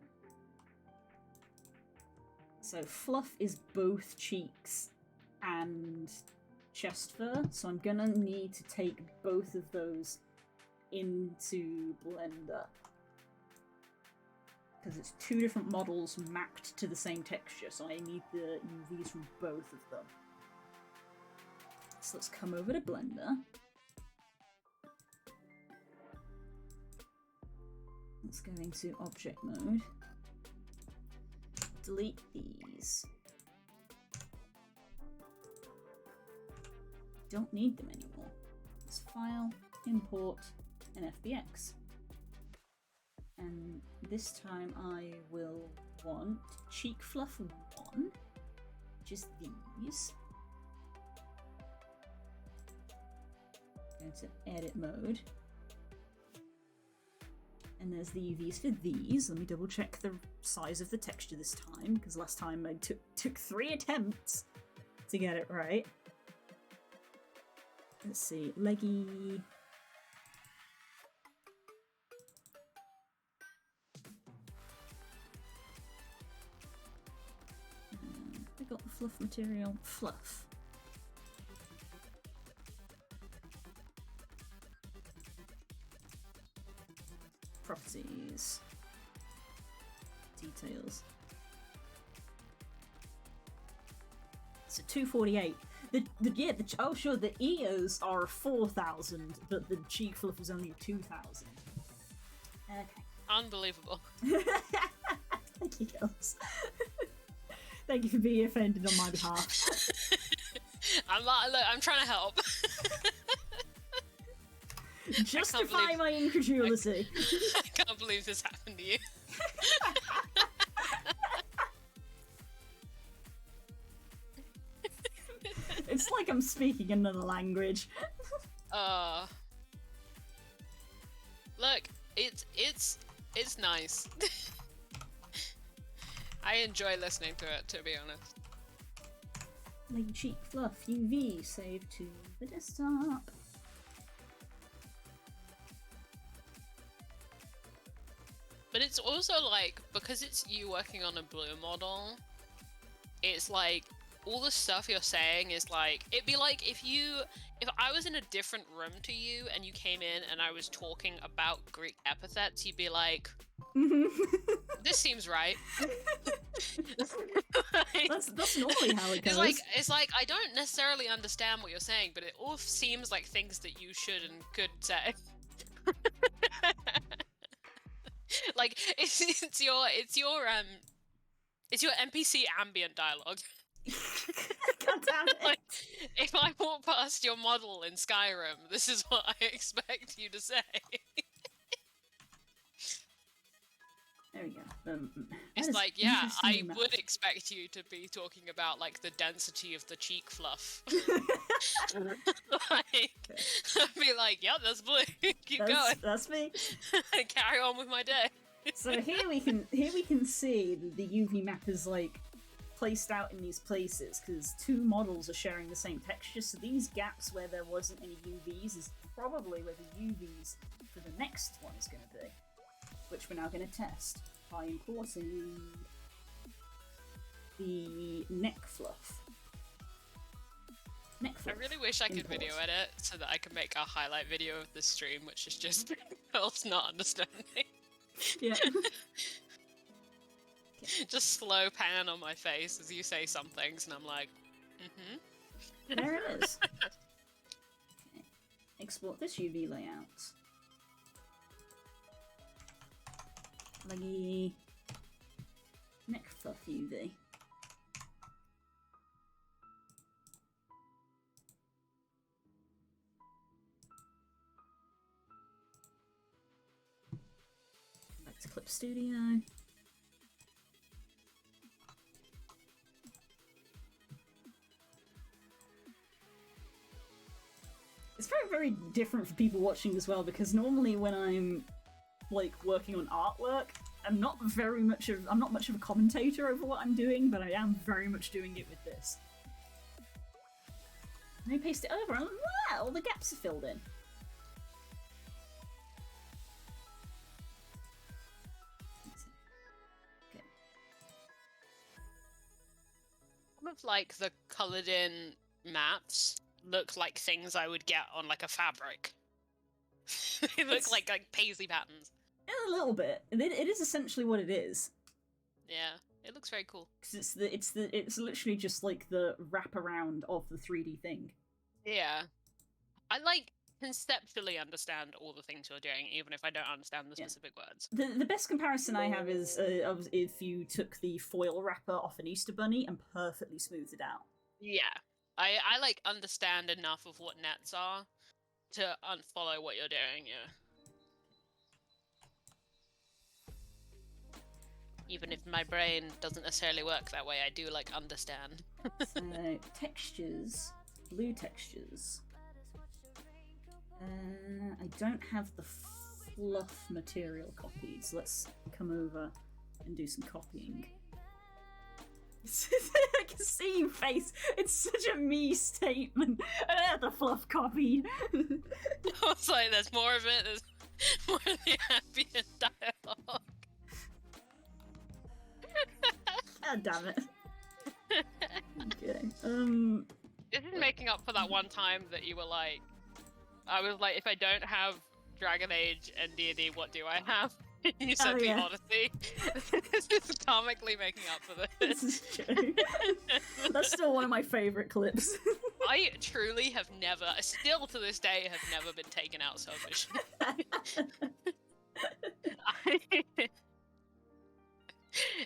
So fluff is both cheeks and chest fur, so I'm gonna need to take both of those into Blender. Because it's 2 different models mapped to the same texture, so I need the UVs from both of them. So let's come over to Blender. Let's go into object mode. Delete these. Don't need them anymore. Let's file, import, and FBX. And this time I will want cheek fluff 1, which is these. Go to edit mode. And there's the UVs for these. Let me double check the size of the texture this time, because last time I took 3 attempts to get it right. Let's see, leggy. I got the fluff material. Fluff. Properties. Details. So 248. Oh sure, the ears are 4,000, but the cheek fluff is only 2,000. Okay. Unbelievable. Thank you, girls. Thank you for being offended on my behalf. I'm trying to help. Justify my incredulity. I can't believe this happened to you. It's like I'm speaking another language. Look, it's nice. I enjoy listening to it, to be honest. Like cheek fluff, UV, save to the desktop. But it's also like, because it's you working on a blue model, it's like, all the stuff you're saying is like, it'd be like if I was in a different room to you and you came in and I was talking about Greek epithets, you'd be like, this seems right. That's normally how it goes. It's like I don't necessarily understand what you're saying, but it all seems like things that you should and could say. Like it's your NPC ambient dialogue. God damn it. Like, if I walk past your model in Skyrim, this is what I expect you to say. There we go. It's like, yeah, I would expect you to be talking about like the density of the cheek fluff. Like, I'd be like, yeah, that's blue. Keep going. That's me. Carry on with my day. So here we can see that the UV map is like placed out in these places because two models are sharing the same texture. So these gaps where there wasn't any UVs is probably where the UVs for the next one is going to be, which we're now going to test by importing the neck fluff. I really wish I could video edit so that I could make a highlight video of this stream, which is just girls not understanding. Yeah. Just slow pan on my face as you say some things, and I'm like, There it is. Okay. Export this UV layout. Leggy neck fluff UV. Back to Clip Studio. It's very, very different for people watching as well, because normally when I'm like working on artwork, I'm not much of a commentator over what I'm doing, but I am very much doing it with this. And I paste it over, and wow, all the gaps are filled in. Okay. some of like the coloured in maps look like things I would get on like a fabric. They look like paisley patterns. A little bit. It is essentially what it is. Yeah, it looks very cool. Because it's literally just like the wraparound of the 3D thing. Yeah, I like conceptually understand all the things you're doing, even if I don't understand the specific words. The best comparison I have is if you took the foil wrapper off an Easter bunny and perfectly smoothed it out. Yeah, I like understand enough of what nets are to unfollow what you're doing. Yeah. Even if my brain doesn't necessarily work that way, I do like understand. So textures, blue textures. I don't have the fluff material copied, so let's come over and do some copying. I can see you face. It's such a me statement. The fluff copied. I was like, there's more of it. There's more of the ambient dialogue. God damn it. Okay. This is making up for that one time that you were like, I was like, if I don't have Dragon Age and D&D, what do I have? You said the Odyssey. This is comically making up for this. This is true. That's still one of my favourite clips. I truly have never, still to this day, have never been taken out selfish.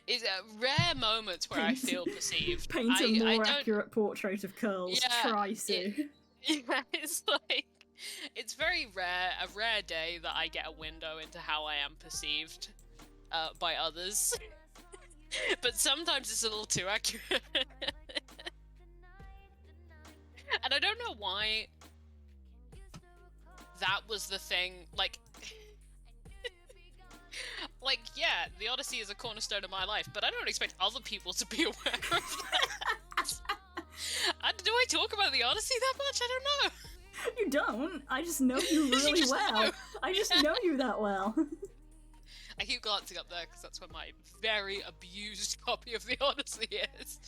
It's rare moments where I feel perceived. Paint a more accurate portrait of curls. Yeah, Try to. Yeah, it's like, it's very rare, a rare day that I get a window into how I am perceived by others. But sometimes it's a little too accurate. And I don't know why that was the thing, like, yeah, the Odyssey is a cornerstone of my life, but I don't expect other people to be aware of that. Do I talk about the Odyssey that much? I don't know. You don't. I just know you really well. I just know you that well. I keep glancing up there because that's where my very abused copy of the Odyssey is.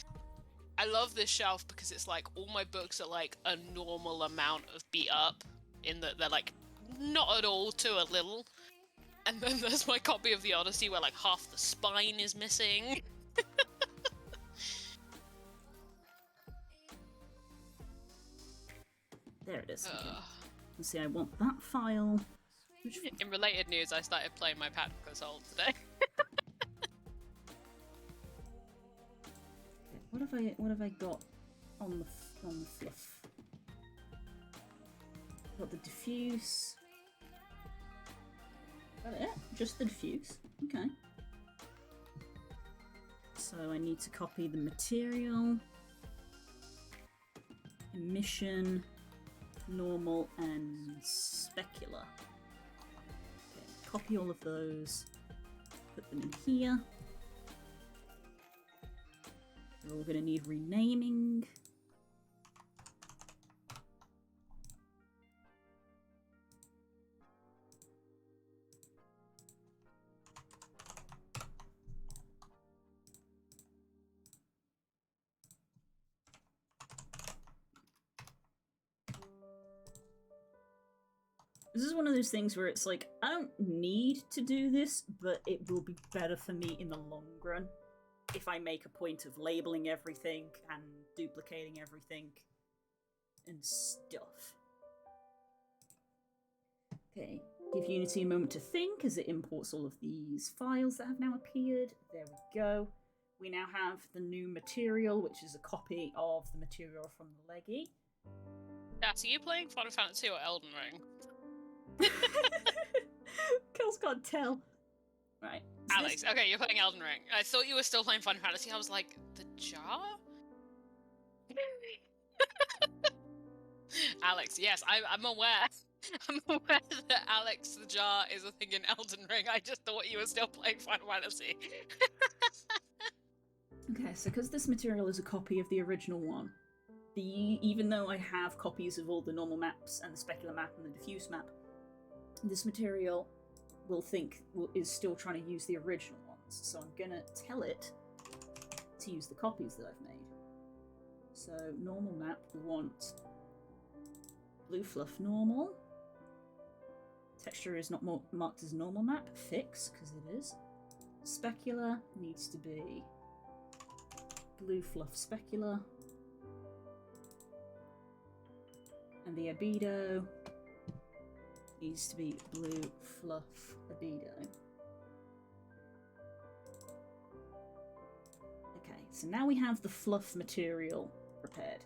I love this shelf because it's like all my books are like a normal amount of beat up, in that they're like not at all to a little. And then there's my copy of the Odyssey where like half the spine is missing. There it is. Okay. Let's see, I want that file. In related news, I started playing my Patrick Assault today. Okay, what have I got on the fluff? Got the diffuse. Is that it? Just the diffuse. Okay. So I need to copy the material, emission, normal, and specular. Okay, copy all of those, put them in here. We're all going to need renaming. This is one of those things where it's like, I don't need to do this, but it will be better for me in the long run if I make a point of labeling everything and duplicating everything and stuff. Okay, give Unity a moment to think as it imports all of these files that have now appeared. There we go. We now have the new material, which is a copy of the material from the Leggy. Are you playing Final Fantasy or Elden Ring? Kills can't tell. Right. Alex, okay, you're playing Elden Ring. I thought you were still playing Final Fantasy. I was like, the jar? Alex, yes, I'm aware. I'm aware that Alex the Jar is a thing in Elden Ring. I just thought you were still playing Final Fantasy. Okay, so because this material is a copy of the original one, even though I have copies of all the normal maps and the specular map and the diffuse map, this material is still trying to use the original ones. So I'm gonna tell it to use the copies that I've made. So normal map, we want blue fluff normal. Texture is not marked as normal map, fix, because it is. Specular needs to be blue fluff specular. And the albedo needs to be blue fluff albedo. Okay, so now we have the fluff material prepared.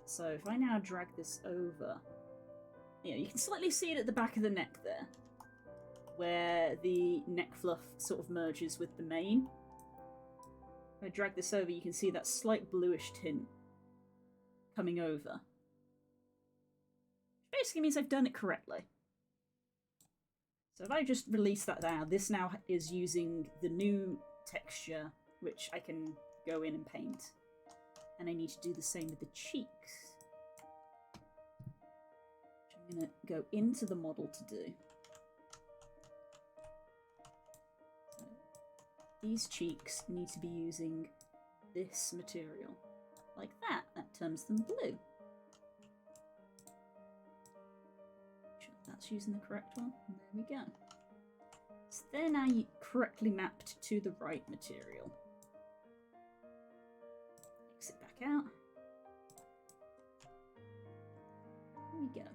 So if I now drag this over, you can slightly see it at the back of the neck there, where the neck fluff sort of merges with the mane. If I drag this over, you can see that slight bluish tint coming over. Basically means I've done it correctly. So if I just release that now, this now is using the new texture, which I can go in and paint. And I need to do the same with the cheeks. Which I'm going to go into the model to do. So these cheeks need to be using this material. Like that. That turns them blue. Sure that's using the correct one. And there we go. So they're now correctly mapped to the right material. Exit back out. There we go.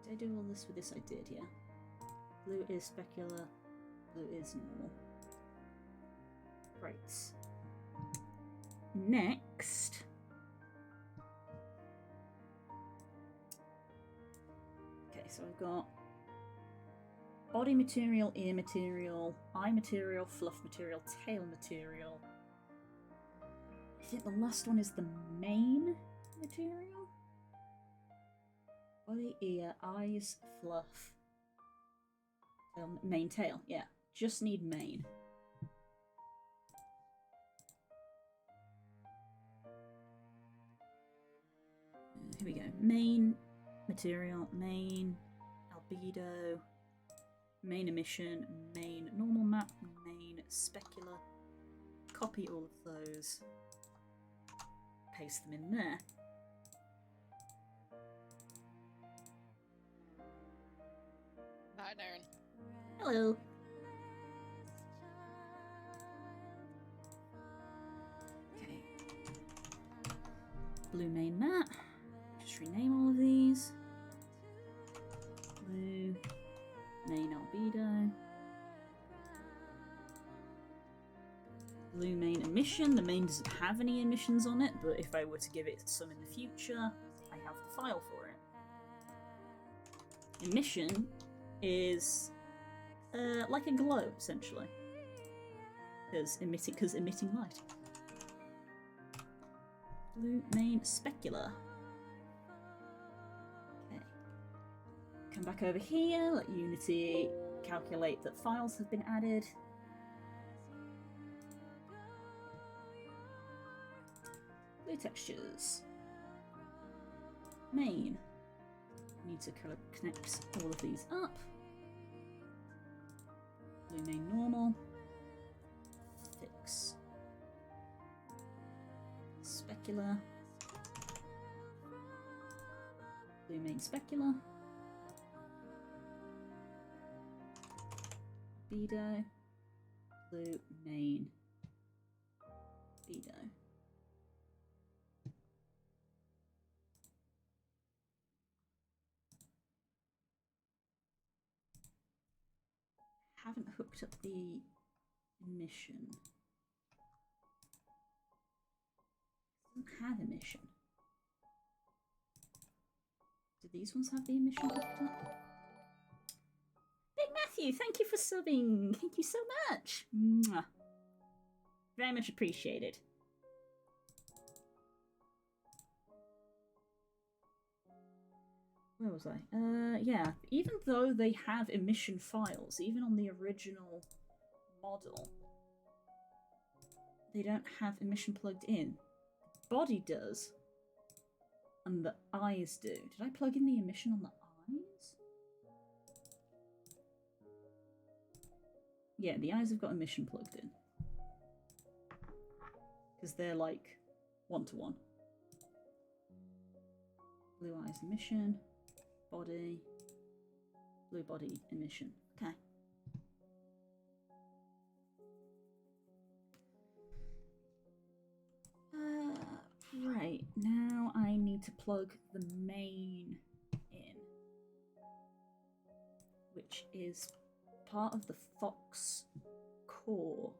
Did I do all this with this? I did, yeah. Blue is specular, blue is normal. Right. Next. Okay, so I've got body material, ear material, eye material, fluff material, tail material. I think the last one is the main material. Body, ear, eyes, fluff, tail, mane, tail. Yeah, just need mane. Here we go. Main material, main albedo, main emission, main normal map, main specular. Copy all of those. Paste them in there. Hi, Darren. Hello. Okay. Blue main map. Just rename all of these. Blue main albedo. Blue main emission. The main doesn't have any emissions on it, but if I were to give it some in the future, I have the file for it. Emission is like a glow, essentially. Because emitting light. Blue main specular. Okay. Come back over here, let Unity calculate that files have been added. Blue textures. Main. Need to kind of connect all of these up. Blue main normal. Fix. Specular. Blue main specular. Bedo. Blue main Bedo. Haven't hooked up the emission. Doesn't have emission. Do these ones have the emission hooked up? Big Matthew, thank you for subbing. Thank you so much. Mwah. Very much appreciated. Where was I? Yeah, even though they have emission files, even on the original model, they don't have emission plugged in. Body does, and the eyes do. Did I plug in the emission on the eyes? Yeah, the eyes have got emission plugged in. Because they're like one-to-one. Blue eyes emission. Body, blue body emission. Okay. Right, now I need to plug the main in, which is part of the Fox core.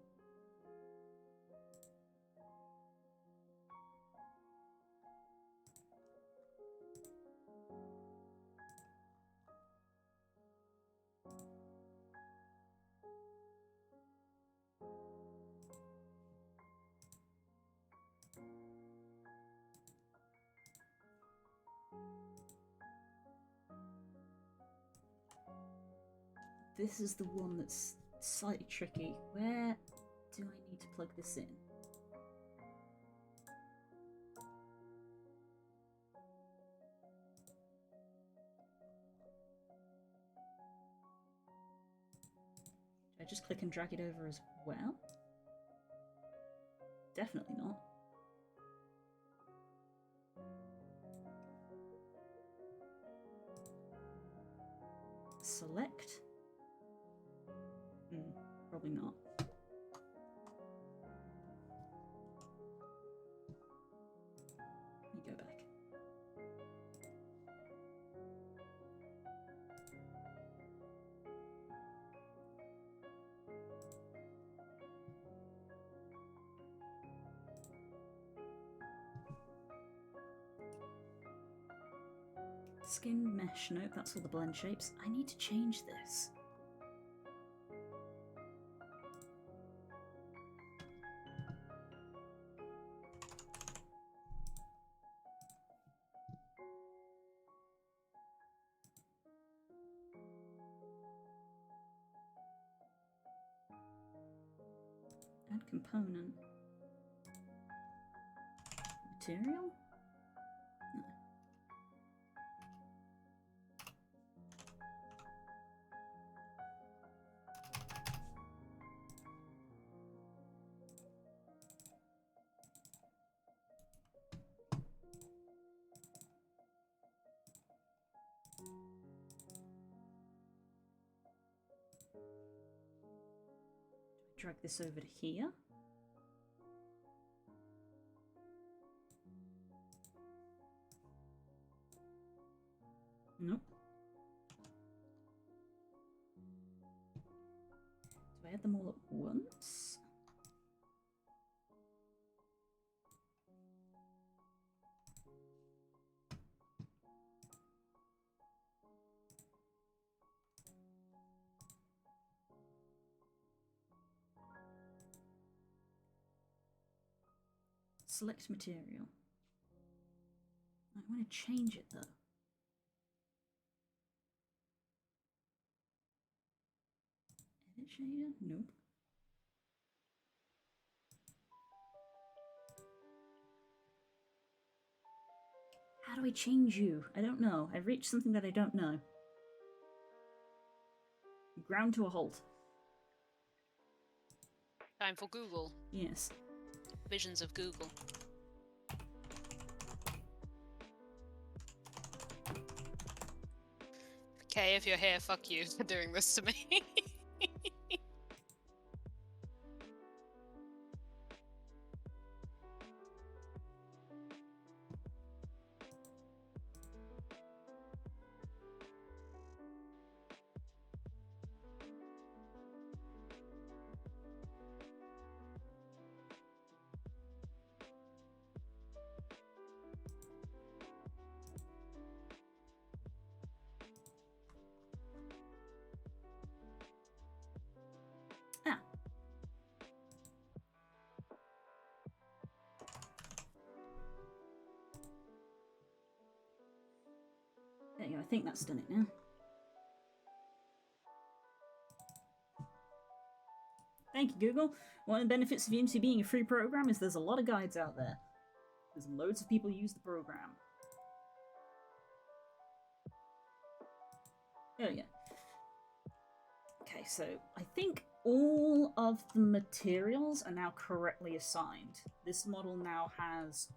this is the one that's slightly tricky. Where do I need to plug this in? Do I just click and drag it over as well? Definitely not. Select? Probably not. Let me go back. Skin mesh, nope, that's all the blend shapes. I need to change this. Add component. Material? No. Drag this over to here. Nope. Do I add them all at once? Select material. I want to change it though. Edit shader? Nope. How do I change you? I don't know. I've reached something that I don't know. Ground to a halt. Time for Google. Yes. Visions of Google. Okay, if you're here, fuck you for doing this to me. There you go, I think that's done it now. Thank you, Google. One of the benefits of Unity being a free program is there's a lot of guides out there. There's loads of people who use the program. There we go. Okay, so I think all of the materials are now correctly assigned. This model now has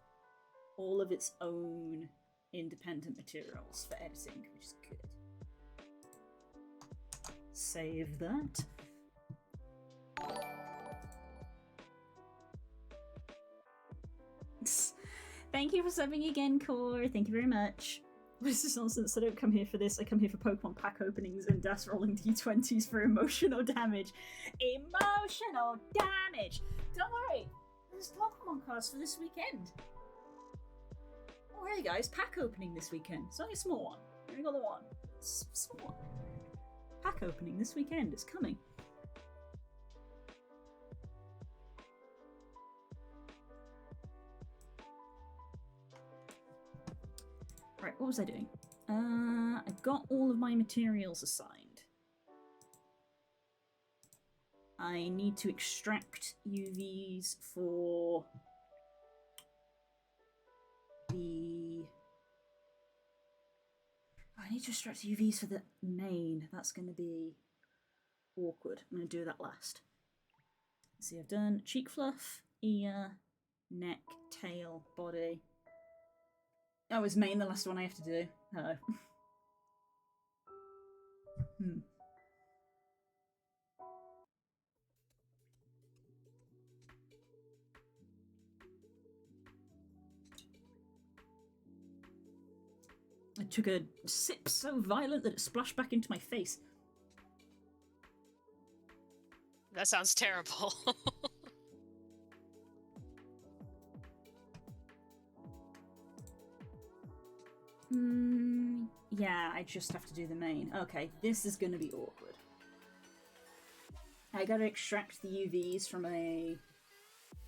all of its own independent materials for editing, which is good. Save that. Thank you for subbing again, Core. Thank you very much. This is nonsense. I don't come here for this. I come here for Pokemon pack openings and DAS rolling D20s for emotional damage. Emotional damage! Don't worry. There's Pokemon cards for this weekend. Oh, hey guys, pack opening this weekend. It's only a small one. Only got the one. It's small one. Pack opening this weekend. It's coming. Right, what was I doing? I've got all of my materials assigned. I need to extract UVs for the... I need to extract UVs for the mane. That's going to be awkward. I'm going to do that last. Let's see, I've done cheek fluff, ear, neck, tail, body. Oh, is mane the last one I have to do? No. I took a sip so violent that it splashed back into my face. That sounds terrible. Yeah, I just have to do the mane. Okay, this is going to be awkward. I gotta extract the UVs from a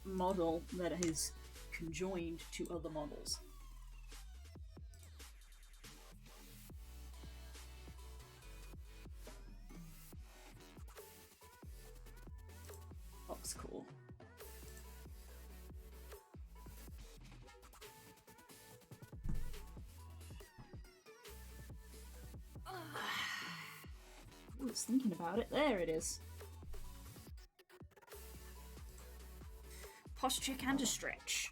model that is conjoined to other models. That's cool. I was thinking about it. There it is. Posture and a stretch.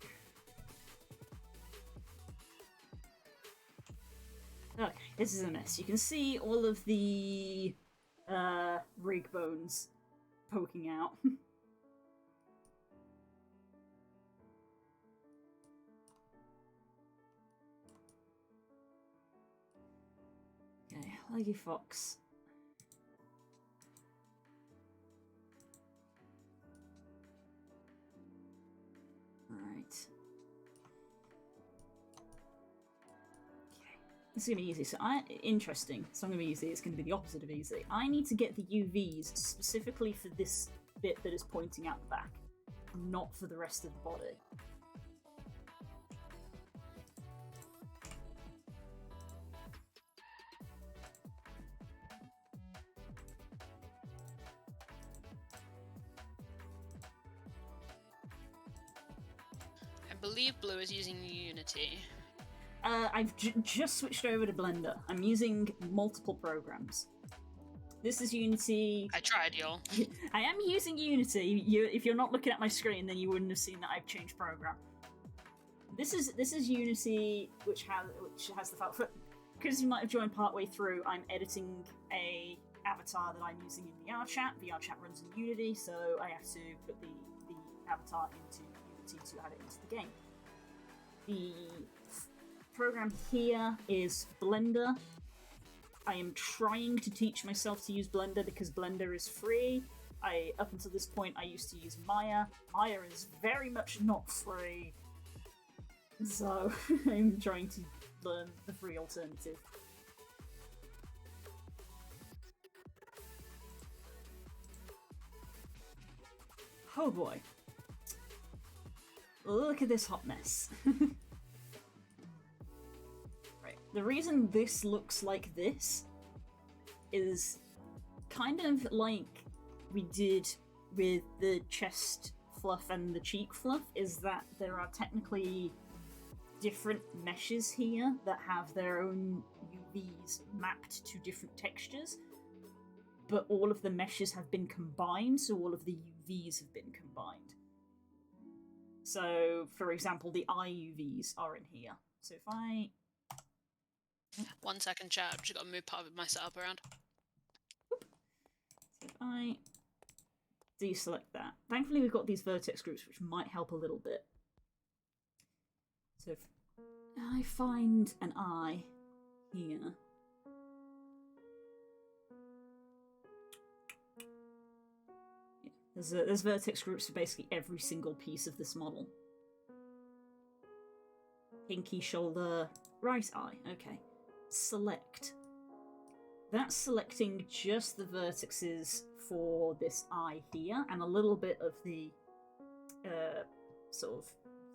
Okay, this is a mess. You can see all of the rig bones poking out. Okay, Leggy Fox. Alright. Okay. This is gonna be easy. So interesting. It's not gonna be easy, it's gonna be the opposite of easy. I need to get the UVs specifically for this bit that is pointing out the back, not for the rest of the body. I believe Blue is using Unity. I've just switched over to Blender. I'm using multiple programs. This is Unity. I tried, y'all. I am using Unity. If you're not looking at my screen, then you wouldn't have seen that I've changed program. This is Unity, which has the file. Because you might have joined partway through, I'm editing a avatar that I'm using in VRChat. VRChat runs in Unity, so I have to put the avatar into Unity to add it into the game. The program here is Blender. I am trying to teach myself to use Blender because Blender is free. Up until this point, I used to use Maya. Maya is very much not free. So I'm trying to learn the free alternative. Oh boy. Look at this hot mess. Right. The reason this looks like this is kind of like we did with the chest fluff and the cheek fluff, is that there are technically different meshes here that have their own UVs mapped to different textures, but all of the meshes have been combined, so all of the UVs have been combined. So, for example, the eye UVs are in here. So if I... 1 second, chat. I've just got to move part of my setup around. So if I deselect that. Thankfully, we've got these vertex groups, which might help a little bit. So if I find an eye here... There's vertex groups for basically every single piece of this model. Pinky, shoulder, right eye. Okay. Select. That's selecting just the vertexes for this eye here, and a little bit of the sort of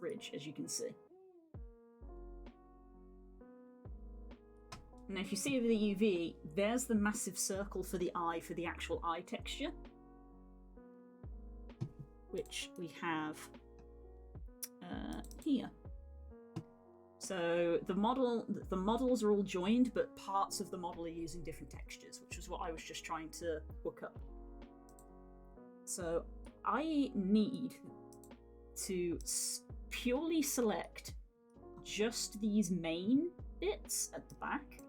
ridge, as you can see. Now, if you see over the UV, there's the massive circle for the eye, for the actual eye texture. which we have here. So the models are all joined, but parts of the model are using different textures, which is what I was just trying to hook up. So I need to purely select just these main bits at the back,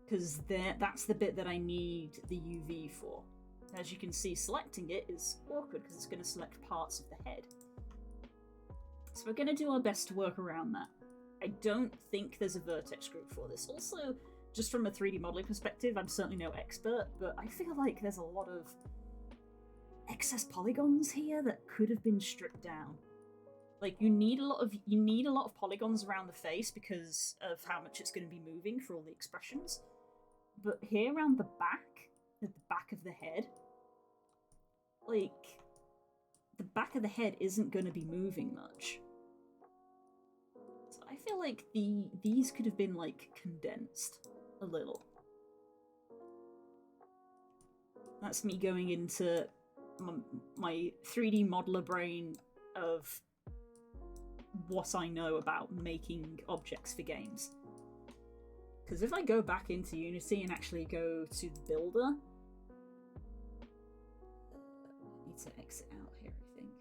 because that's the bit that I need the UV for. As you can see, selecting it is awkward because it's going to select parts of the head. So we're going to do our best to work around that. I don't think there's a vertex group for this. Also, just from a 3D modeling perspective, I'm certainly no expert, but I feel like there's a lot of excess polygons here that could have been stripped down. Like, you need a lot of polygons around the face because of how much it's going to be moving for all the expressions. But here around the back, at the back of the head, like, the back of the head isn't going to be moving much. So I feel like these could have been, like, condensed a little. That's me going into my 3D modeler brain of what I know about making objects for games. Because if I go back into Unity and actually go to the builder, I need to exit out here, I think.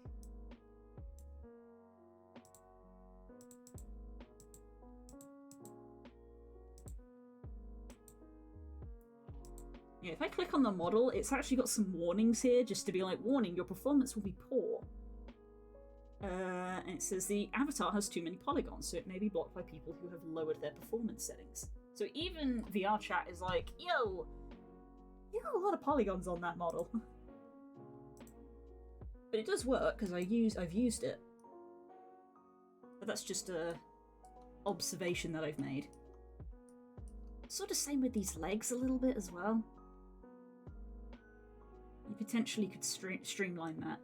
Yeah, if I click on the model, it's actually got some warnings here, just to be like, warning, your performance will be poor. And it says the avatar has too many polygons, so it may be blocked by people who have lowered their performance settings. So even VR chat is like, yo, you got a lot of polygons on that model. But it does work, because I've used it. But that's just a observation that I've made. Sort of same with these legs a little bit as well. You potentially could streamline that.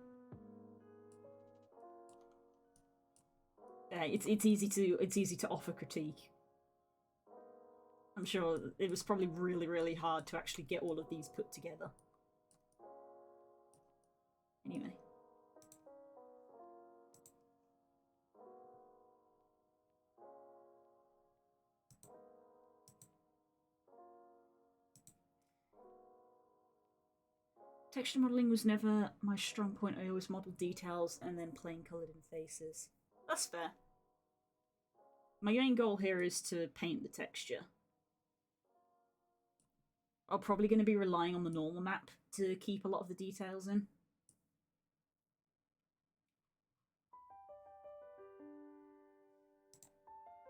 It's easy to offer critique. I'm sure it was probably really, really hard to actually get all of these put together. Anyway. Texture modeling was never my strong point. I always modeled details and then plain colored in faces. That's fair. My main goal here is to paint the texture. I'm probably going to be relying on the normal map to keep a lot of the details in.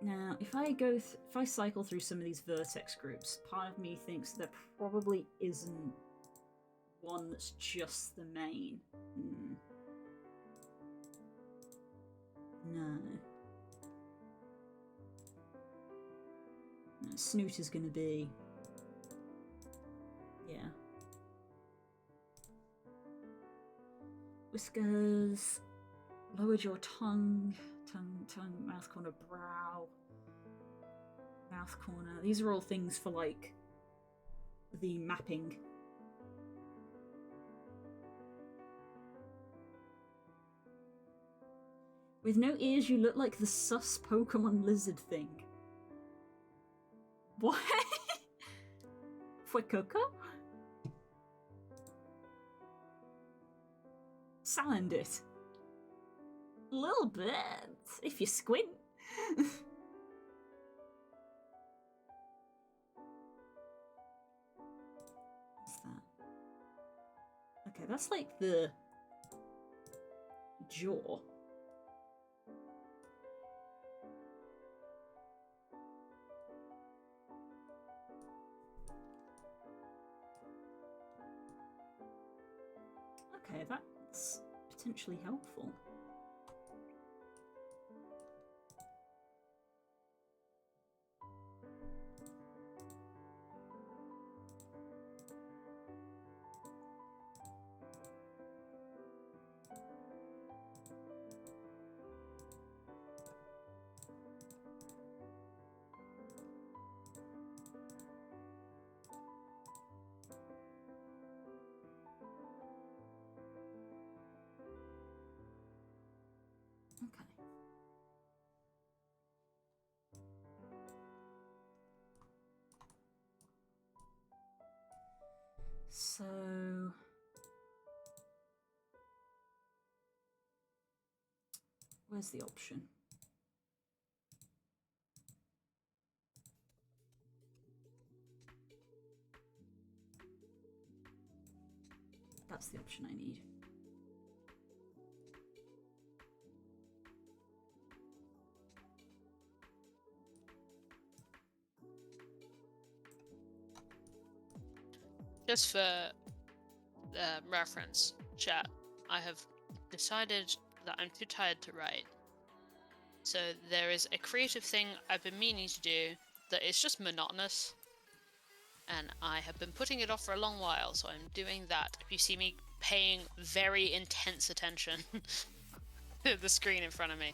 Now, if I cycle through some of these vertex groups, part of me thinks there probably isn't one that's just the main. No. Snoot is going to be... yeah. Whiskers, lower jaw, tongue, mouth corner, brow, mouth corner. These are all things for, like, the mapping. With no ears, you look like the sus Pokemon lizard thing. What? Fuecoco? Salandit. A little bit, if you squint. What's that? Okay, that's like the jaw. Okay, that's potentially helpful. Okay. So... where's the option? That's the option I need. Just for reference, chat, I have decided that I'm too tired to write. So there is a creative thing I've been meaning to do that is just monotonous. And I have been putting it off for a long while, so I'm doing that. If you see me paying very intense attention to the screen in front of me,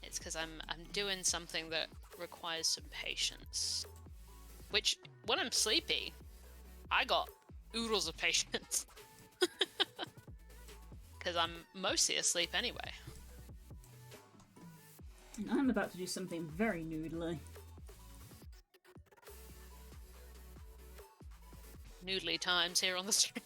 it's because I'm doing something that requires some patience. Which, when I'm sleepy, I got oodles of patience. Because I'm mostly asleep anyway. And I'm about to do something very noodly. Noodly times here on the stream.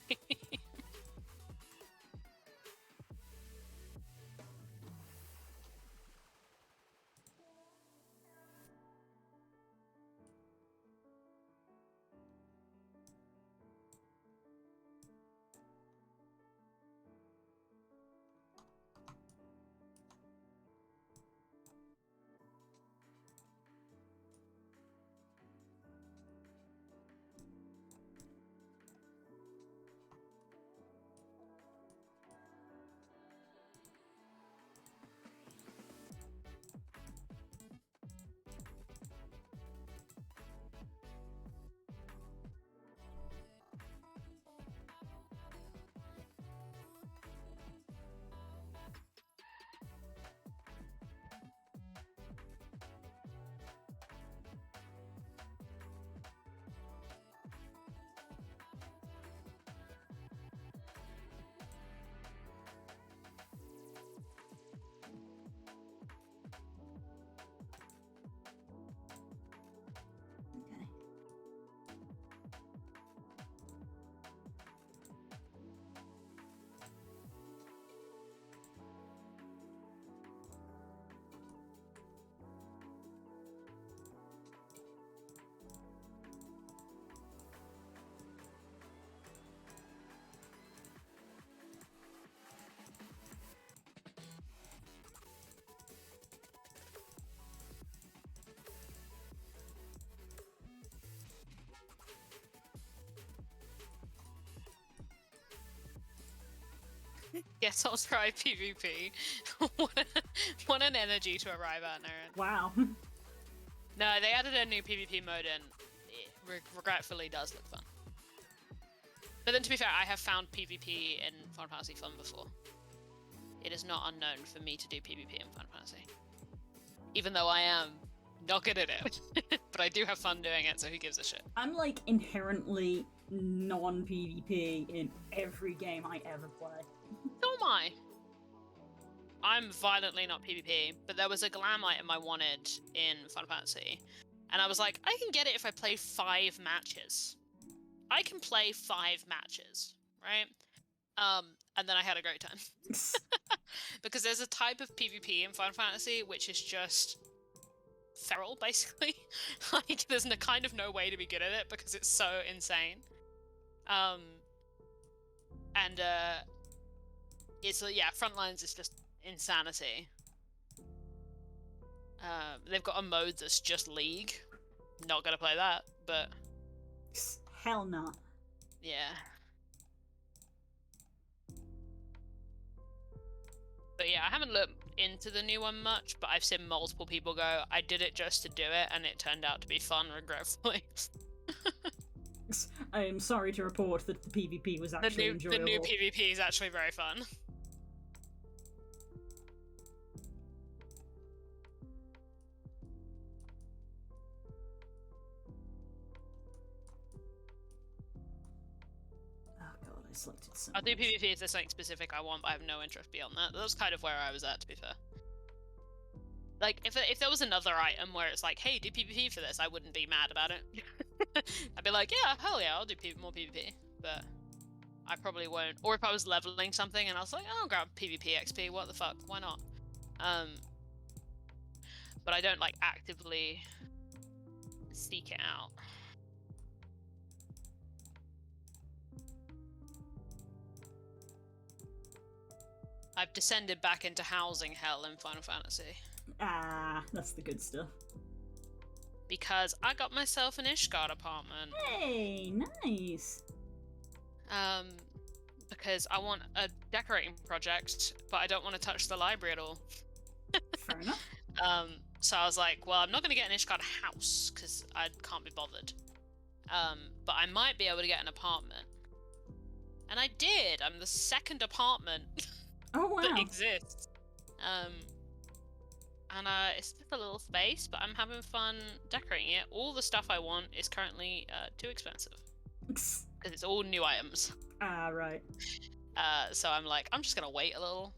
Okay. Yes, I'll try PvP. What an energy to arrive at, Naren. Wow. No, they added a new PvP mode and it regretfully does look fun. But then to be fair, I have found PvP in Final Fantasy fun before. It is not unknown for me to do PvP in Final Fantasy. Even though I am not good at it. But I do have fun doing it, so who gives a shit? I'm like inherently non-PvP in every game I ever play. So am I. I'm violently not PvP, but there was a glam item I wanted in Final Fantasy, and I was like, I can get it if I play 5 matches. I can play 5 matches, right? And then I had a great time. Because there's a type of PvP in Final Fantasy which is just feral, basically. Like, there's kind of no way to be good at it because it's so insane. It's yeah, Frontlines is just insanity. They've got a mode that's just League. Not gonna play that, but Hell not. yeah. But yeah, I haven't looked into the new one much, but I've seen multiple people go, I did it just to do it, and it turned out to be fun, regretfully. I am sorry to report that the PvP was actually enjoyable. The new PvP is actually very fun. I selected some. I'll do PvP if there's something specific I want, but I have no interest beyond that. That's kind of where I was at, to be fair. Like, if there was another item where it's like, hey, do PvP for this, I wouldn't be mad about it. I'd be like, yeah, hell yeah, I'll do more PvP. But I probably won't. Or if I was leveling something and I was like, oh, I'll grab PvP XP, what the fuck, why not? But I don't, like, actively seek it out. I've descended back into housing hell in Final Fantasy. Ah, that's the good stuff. Because I got myself an Ishgard apartment. Hey, nice. Because I want a decorating project, but I don't want to touch the library at all. Fair enough. So I was like, well, I'm not going to get an Ishgard house, because I can't be bothered. But I might be able to get an apartment. And I did! I'm the second apartment Oh, wow. that exists. And it's just a little space, but I'm having fun decorating it. All the stuff I want is currently too expensive. Because it's all new items. Ah, right. So I'm like, I'm just gonna wait a little.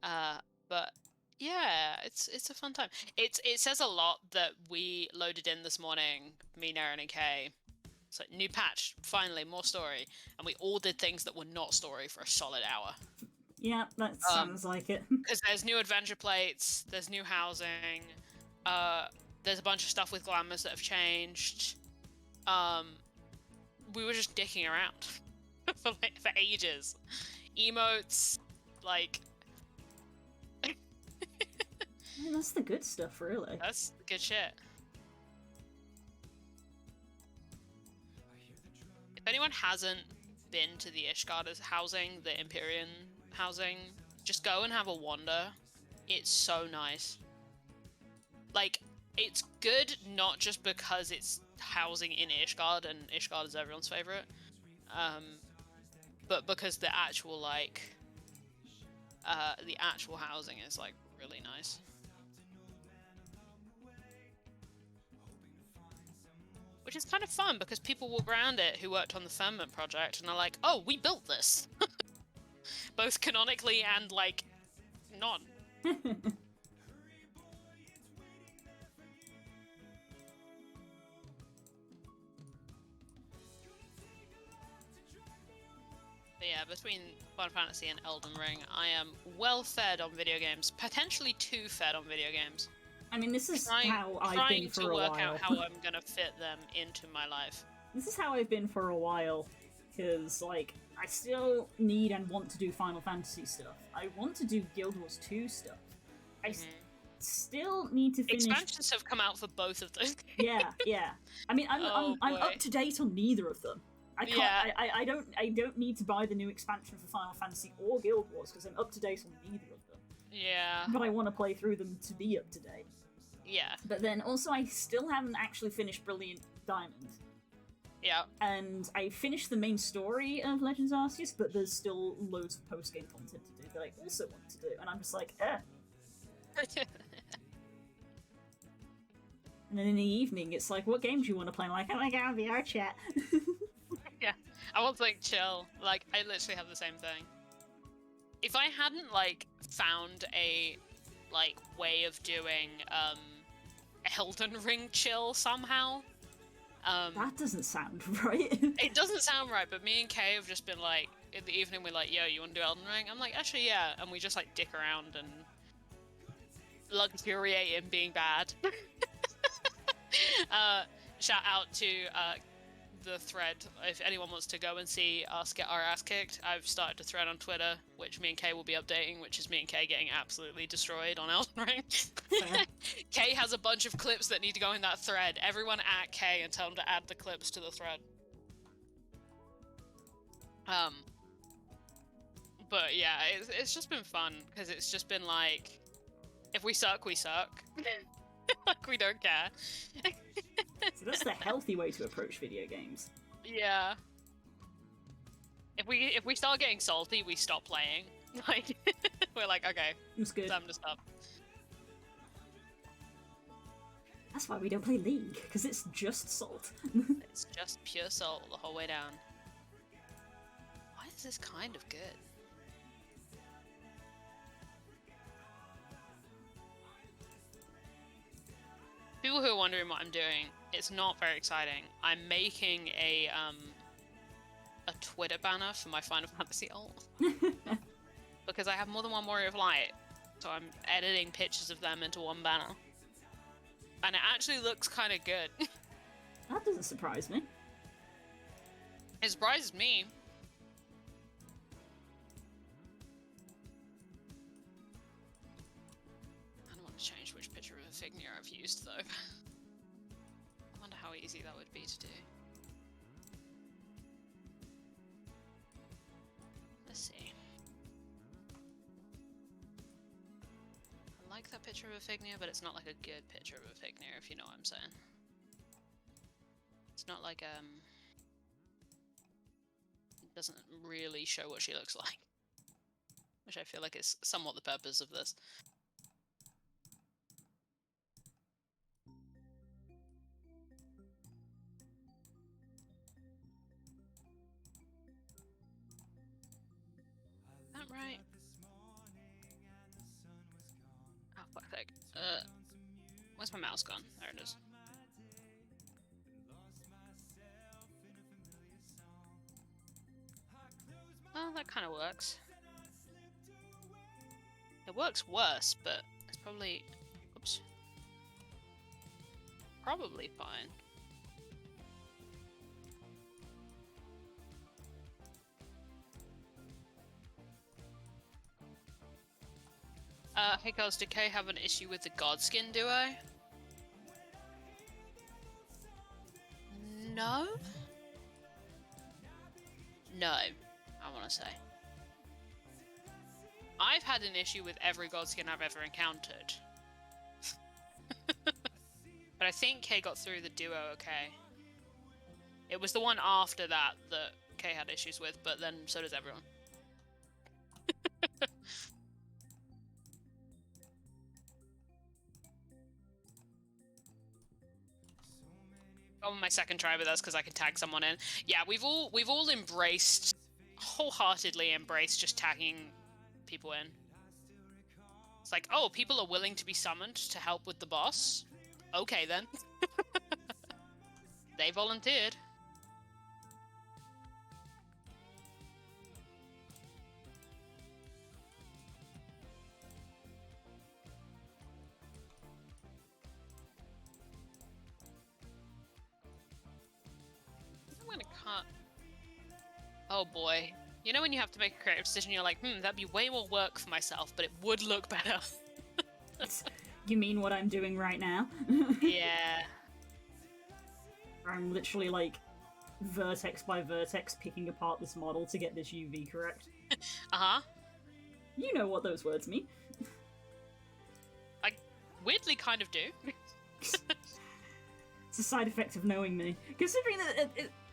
But yeah, it's a fun time. It says a lot that we loaded in this morning, me, Naren, and Kay. It's like, new patch, finally, more story. And we all did things that were not story for a solid hour. Yeah, that sounds like it. Because there's new adventure plates, there's new housing, there's a bunch of stuff with glamours that have changed. We were just dicking around for ages. Emotes, like... Yeah, that's the good stuff, really. That's good shit. If anyone hasn't been to the Ishgard housing, the Empyrean housing, just go and have a wander. It's so nice. Like, it's good not just because it's housing in Ishgard, and Ishgard is everyone's favorite, but because the actual, like, the actual housing is, like, really nice. Which is kind of fun, because people walk around it who worked on the Firmament project and are like, oh, we built this! Both canonically and, like, not. But yeah, between Final Fantasy and Elden Ring, I am well fed on video games. Potentially too fed on video games. I mean, this is how I've been for a while. Trying to work out how I'm gonna fit them into my life. This is how I've been for a while, because, like, I still need and want to do Final Fantasy stuff. I want to do Guild Wars 2 stuff. I still need to finish... Expansions have come out for both of those. Yeah. I mean, I'm up to date on neither of them. I can't. Yeah. I don't need to buy the new expansion for Final Fantasy or Guild Wars because I'm up to date on neither of them. Yeah. But I want to play through them to be up to date. Yeah. But then also, I still haven't actually finished Brilliant Diamond. Yeah. And I finished the main story of Legends Arceus, but there's still loads of post-game content to do that I also want to do, and I'm just like, And then in the evening, it's like, what game do you want to play? I'm like, oh my god, VR chat. Yeah, I want to, like, chill. Like, I literally have the same thing. If I hadn't, like, found a, like, way of doing, Elden Ring chill somehow, that doesn't sound right. It doesn't sound right, but me and Kay have just been like, in the evening we're like, yo, you want to do Elden Ring? I'm like, actually, yeah. And we just, like, dick around and luxuriate in being bad. Shout out to the thread. If anyone wants to go and see us get our ass kicked, I've started a thread on Twitter, which me and Kay will be updating, which is me and Kay getting absolutely destroyed on Elden Ring. Kay has a bunch of clips that need to go in that thread. Everyone at Kay and tell him to add the clips to the thread. But yeah, it's just been fun, because it's just been like, if we suck, we suck. Like, we don't care. So that's the healthy way to approach video games. Yeah. If we start getting salty, we stop playing. Like, we're like, okay, it's good. Time to stop. That's why we don't play League, because it's just salt. It's just pure salt the whole way down. Why is this kind of good? people who are wondering what I'm doing, it's not very exciting. I'm making a Twitter banner for my Final Fantasy alt. Because I have more than one Warrior of Light. So I'm editing pictures of them into one banner. And it actually looks kind of good. That doesn't surprise me. It surprises me. I don't want to change which picture of Fignia I've used, though. I wonder how easy that would be to do. Let's see. I like that picture of Fignia, but it's not like a good picture of Fignia, if you know what I'm saying. It's not like, it doesn't really show what she looks like. Which I feel like is somewhat the purpose of this. Is that right? Oh, fuck sake. Where's my mouse gone? There it is. Oh, that kind of works. It works worse, but it's probably... Oops. Probably fine. Hey guys, did Kay have an issue with the Godskin duo? No? No, I want to say. I've had an issue with every Godskin I've ever encountered. But I think Kay got through the duo okay. It was the one after that that Kay had issues with, but then so does everyone. On my second try, but that's because I can tag someone in. Yeah, we've all embraced, wholeheartedly embraced just tagging people in. It's like, oh, people are willing to be summoned to help with the boss? Okay then. They volunteered. I'm gonna cut. Oh boy. You know when you have to make a creative decision, you're like, that'd be way more work for myself, but it would look better. You mean what I'm doing right now? Yeah. I'm literally like vertex by vertex picking apart this model to get this UV correct. Uh-huh. You know what those words mean. I weirdly kind of do. It's a side effect of knowing me. Considering that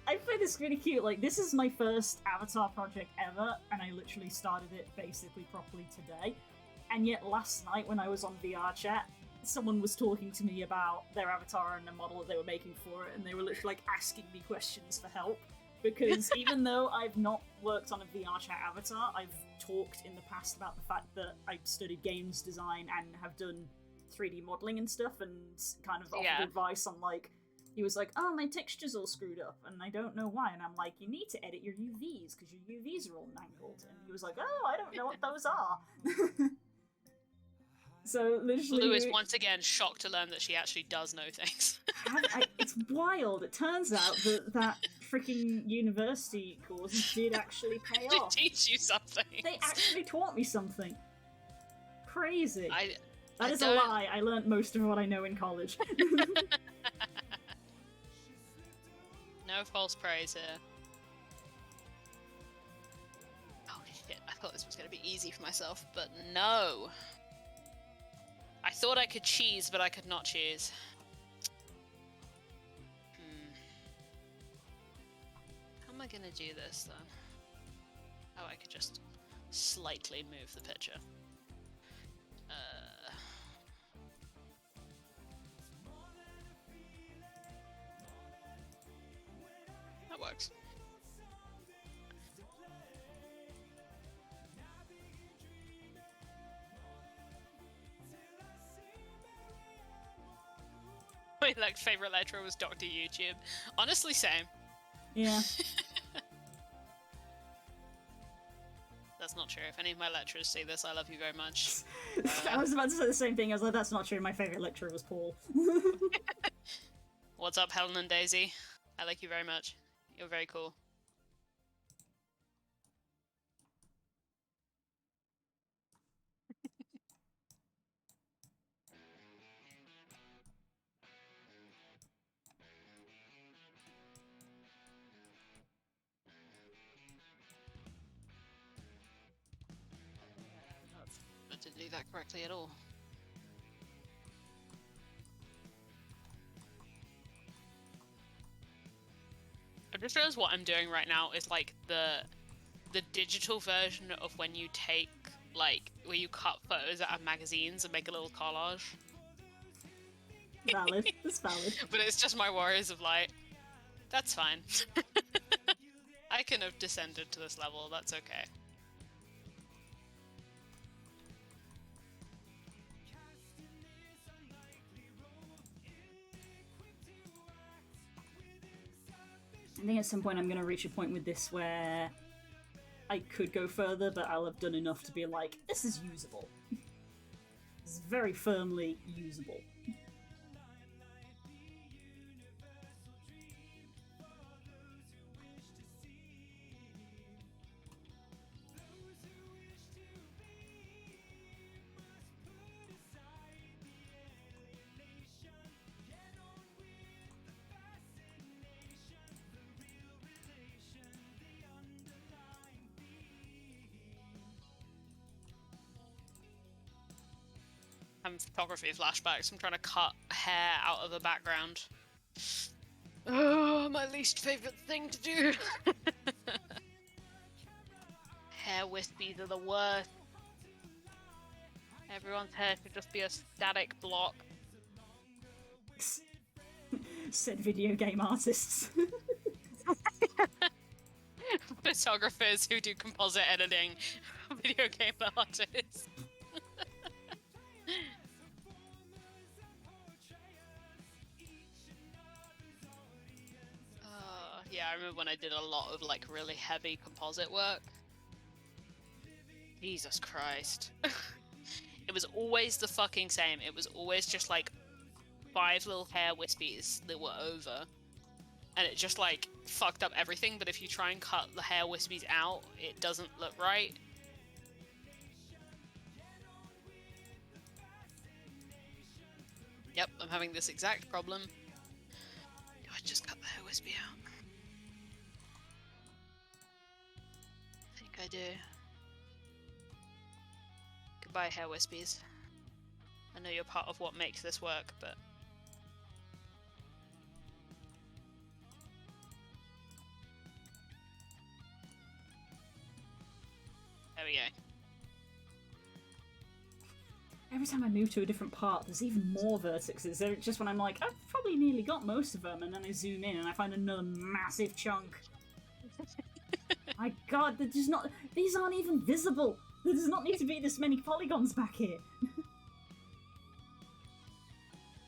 I find this really cute. Like, this is my first Avatar project ever, and I literally started it basically properly today. And yet last night when I was on VR chat, someone was talking to me about their avatar and the model that they were making for it, and they were literally like asking me questions for help. Because even though I've not worked on a VR chat avatar, I've talked in the past about the fact that I've studied games design and have done 3D modeling and stuff, and kind of offered advice on like, he was like, oh, my texture's all screwed up, and I don't know why. And I'm like, you need to edit your UVs, because your UVs are all mangled. And he was like, oh, I don't know what those are. So, literally... Lou is once again shocked to learn that she actually does know things. It's wild. It turns out that freaking university course did actually pay off. They teach you something. They actually taught me something. Crazy. That is don't... a lie. I learnt most of what I know in college. No false praise here. Oh shit, I thought this was going to be easy for myself, but no. I thought I could cheese, but I could not cheese. How am I going to do this, then? Oh, I could just slightly move the picture. That works. My like favorite lecturer was Dr. YouTube. Honestly, same. Yeah. That's not true. If any of my lecturers see this, I love you very much. I was about to say the same thing. I was like, that's not true. My favorite lecturer was Paul. What's up, Helen and Daisy? I like you very much. You're very cool. I didn't do that correctly at all. I just realized what I'm doing right now is like the digital version of when you take like where you cut photos out of magazines and make a little collage. Valid. That's valid. But it's just my Warriors of Light. That's fine. I can have descended to this level, that's okay. I think at some point I'm going to reach a point with this where I could go further, but I'll have done enough to be like, this is usable. This is very firmly usable. I'm photography flashbacks. I'm trying to cut hair out of the background. Oh, my least favorite thing to do. Hair wispies are the worst. Everyone's hair should just be a static block. Said video game artists. Photographers who do composite editing. Video game artists. Yeah, I remember when I did a lot of like really heavy composite work. Jesus Christ. It was always the fucking same. It was always just like 5 little hair wispies that were over. And it just like fucked up everything, but if you try and cut the hair wispies out, it doesn't look right. Yep, I'm having this exact problem. Do I just cut the hair wispy out? I think I do. Goodbye, hair wispies. I know you're part of what makes this work, but... There we go. Every time I move to a different part, there's even more vertexes. They're just when I'm like, I've probably nearly got most of them, and then I zoom in and I find another massive chunk. My god, they're just not. These aren't even visible. There does not need to be this many polygons back here.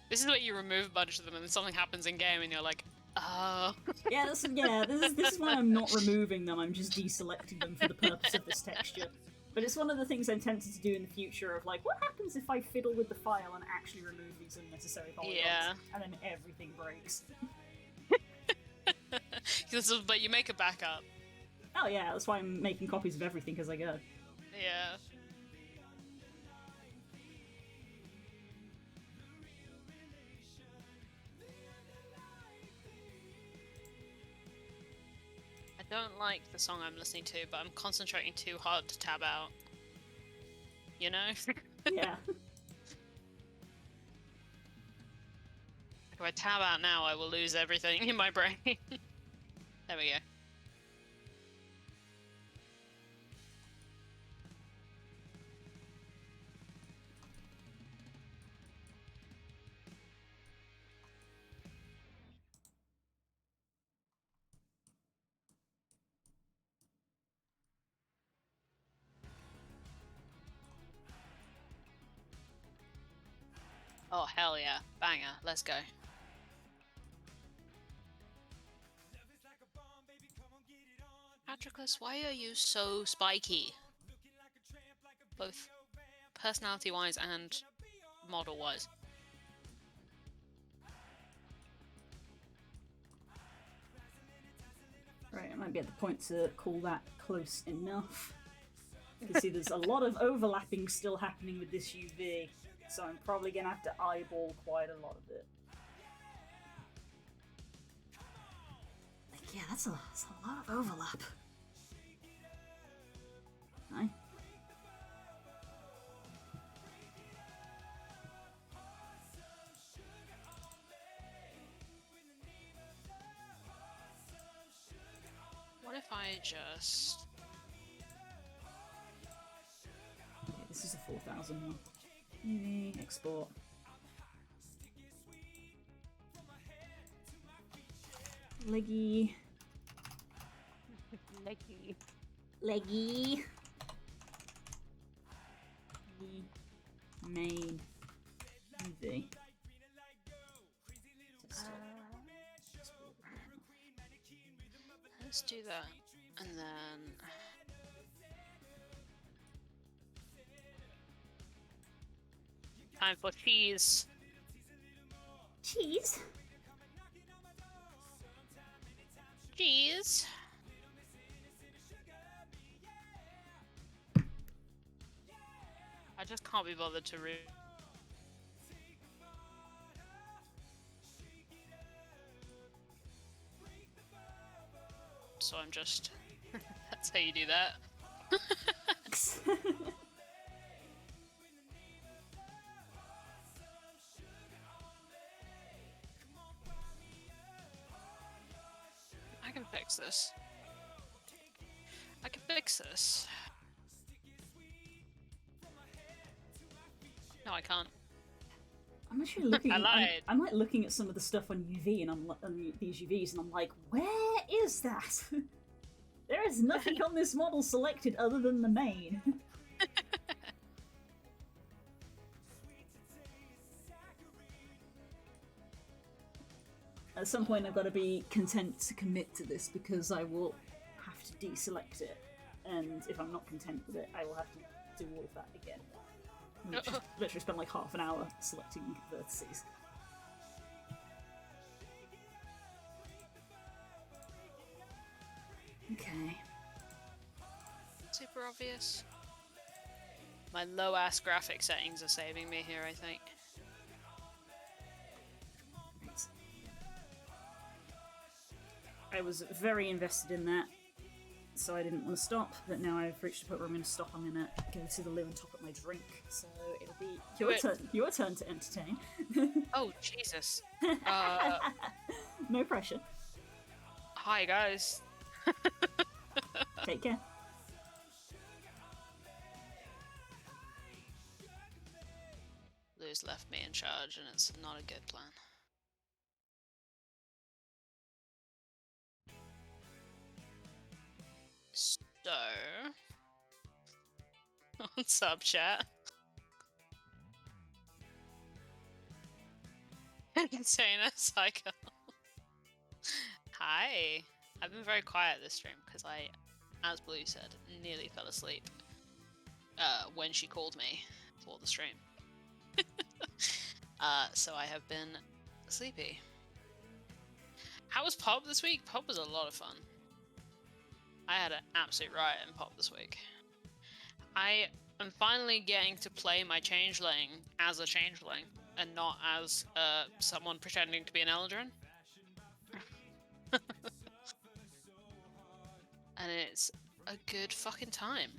This is where you remove a bunch of them and then something happens in game and you're like, oh. Yeah, this is why I'm not removing them, I'm just deselecting them for the purpose of this texture. But it's one of the things I'm tempted to do in the future of like, what happens if I fiddle with the file and actually remove these unnecessary polygons? Yeah. And then everything breaks. But you make a backup. Oh yeah, that's why I'm making copies of everything as I go. Yeah. I don't like the song I'm listening to, but I'm concentrating too hard to tab out. You know? Yeah. If I tab out now, I will lose everything in my brain. There we go. Oh, hell yeah. Banger. Let's go. Marcus, why are you so spiky? Both personality-wise and model-wise. Right, I might be at the point to call that close enough. You can see there's a lot of overlapping still happening with this UV, so I'm probably gonna have to eyeball quite a lot of it. Like, yeah, that's a lot of overlap. Hi. What if I just... Okay, this is a 4,000 one. UV, export. Leggy. Leggy. Leggy. Main. UV. Let's do that. And then... time for cheese. Cheese. Cheese. I just can't be bothered to read. So I'm just... that's how you do that. I can fix this. I can fix this. No, I can't. I'm actually looking. I lied. I'm like looking at some of the stuff on UV, and on these UVs, and I'm like, where is that? There is nothing on this model selected other than the main. At some point, I've got to be content to commit to this because I will have to deselect it, and if I'm not content with it, I will have to do all of that again. Literally spend like half an hour selecting vertices. Okay. Super obvious. My low-ass graphic settings are saving me here, I think. Right. I was very invested in that, so I didn't want to stop, but now I've reached a point where I'm going to stop. I'm going to go to the loo and top up my drink, so it'll be your turn to entertain. Oh, Jesus. No pressure. Hi, guys. Take care. Lou's left me in charge, and it's not a good plan. So... what's up, chat? Insane cycle. Hi. I've been very quiet this stream because I, as Blue said, nearly fell asleep when she called me for the stream. So I have been sleepy. How was Pop this week? Pop was a lot of fun. I had an absolute riot in Pop this week. I am finally getting to play my changeling as a changeling and not as someone pretending to be an Eldrin. And it's a good fucking time.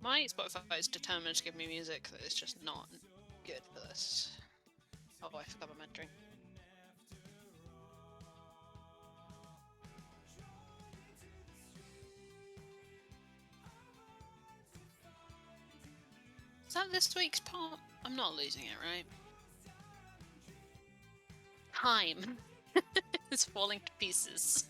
My Spotify is determined to give me music that is just not good for this. Oh, I forgot about my drink. Is that this week's part? I'm not losing it, right? Time. It's falling to pieces.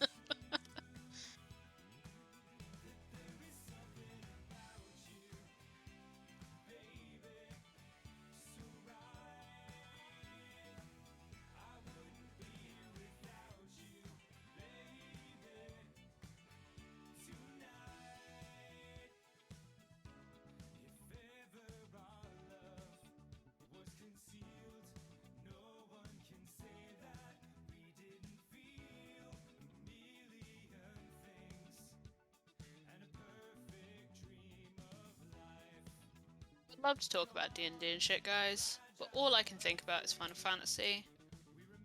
love to talk about D&D and shit, guys, but all I can think about is Final Fantasy.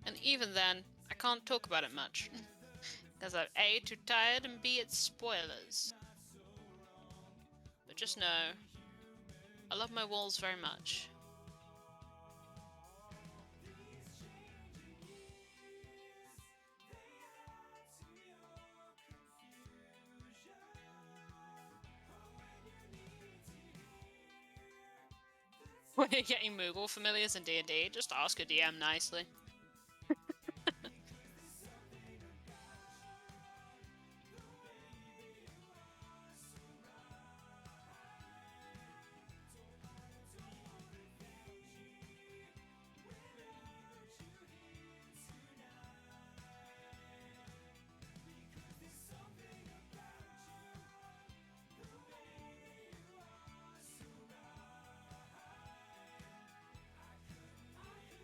And even then, I can't talk about it much. Because I'm A, too tired, and B, it's spoilers. But just know, I love my walls very much. When you're getting Moogle familiars in D&D, just ask a DM nicely.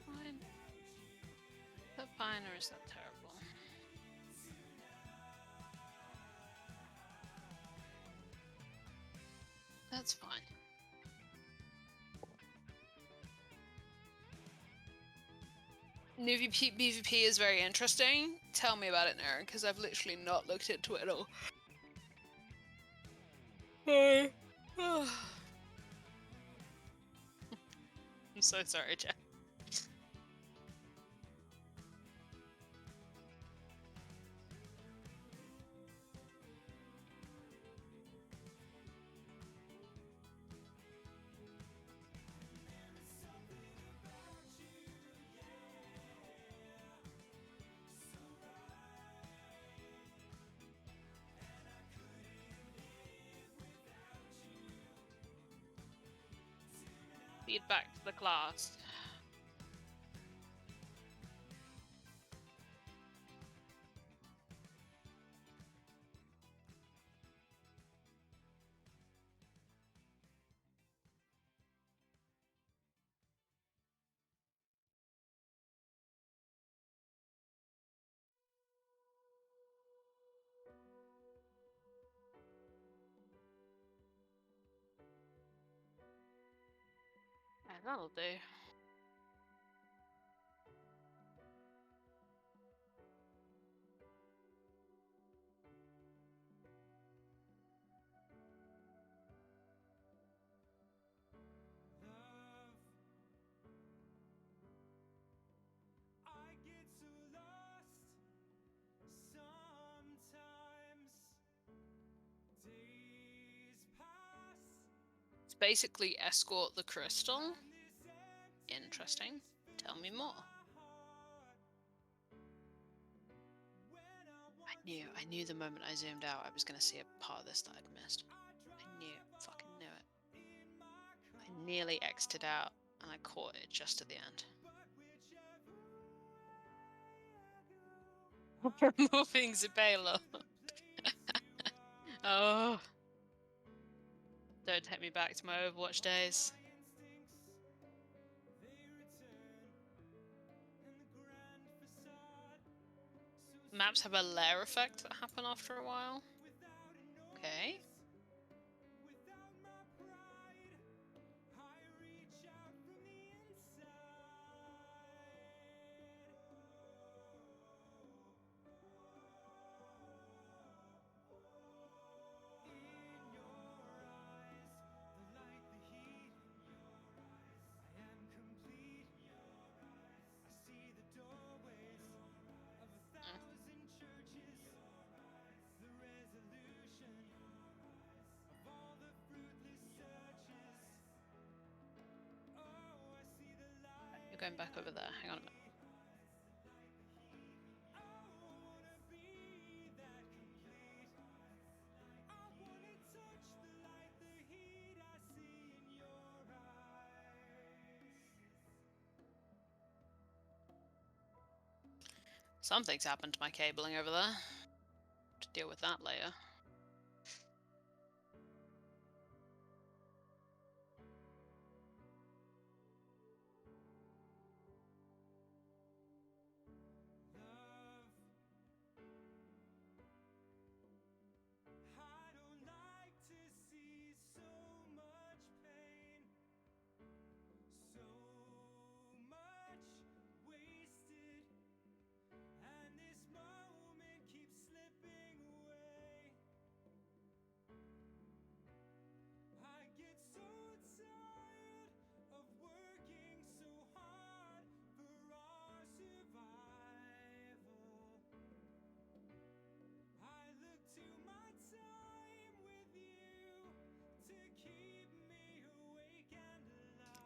Fine. That fine, or is that terrible? That's fine. New BVP is very interesting. Tell me about it, Naren, because I've literally not looked into it at all. I'm so sorry, Jack. Feedback to the class. Yeah, that'll do. It's basically escort the crystal. Interesting. Tell me more. I knew the moment I zoomed out I was going to see a part of this that I'd missed. I fucking knew it. I nearly exited out and I caught it just at the end. Removing the payload. Oh. Don't take me back to my Overwatch days. Maps have a lair effect that happen after a while. Okay. You're going back over there. Hang on a minute. Something's happened to my cabling over there. To deal with that later.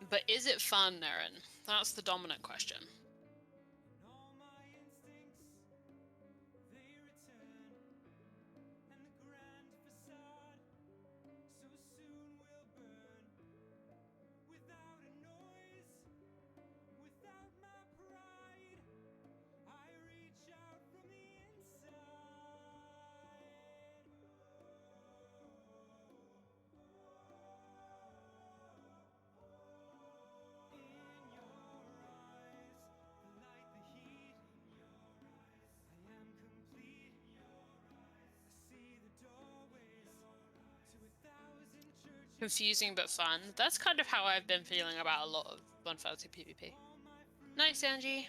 But is it fun, Erin? That's the dominant question. Confusing but fun. That's kind of how I've been feeling about a lot of Final Fantasy PvP. Nice, Angie.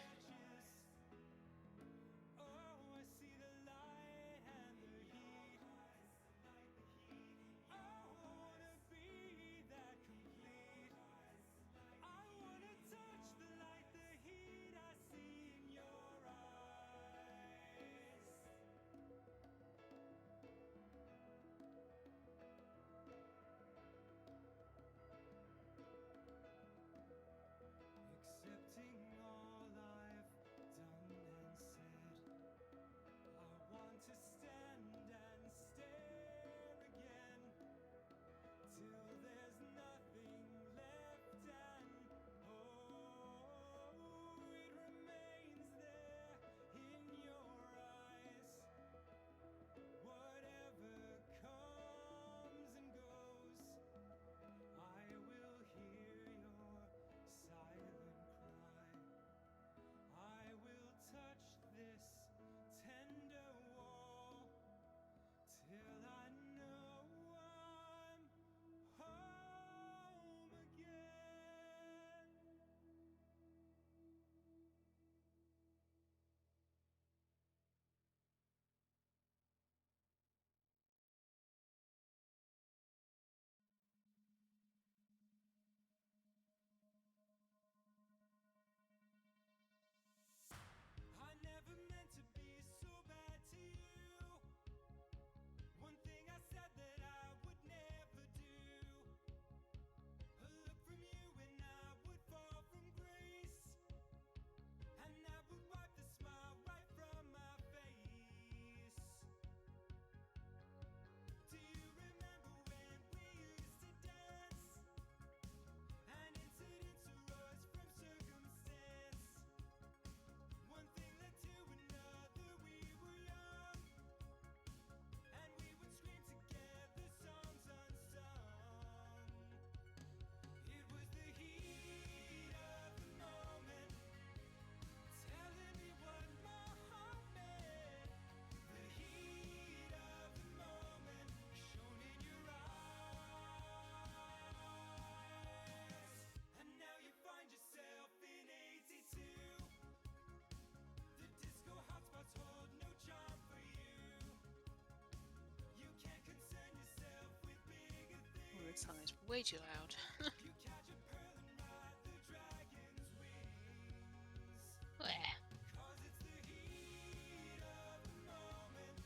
This song is way too loud.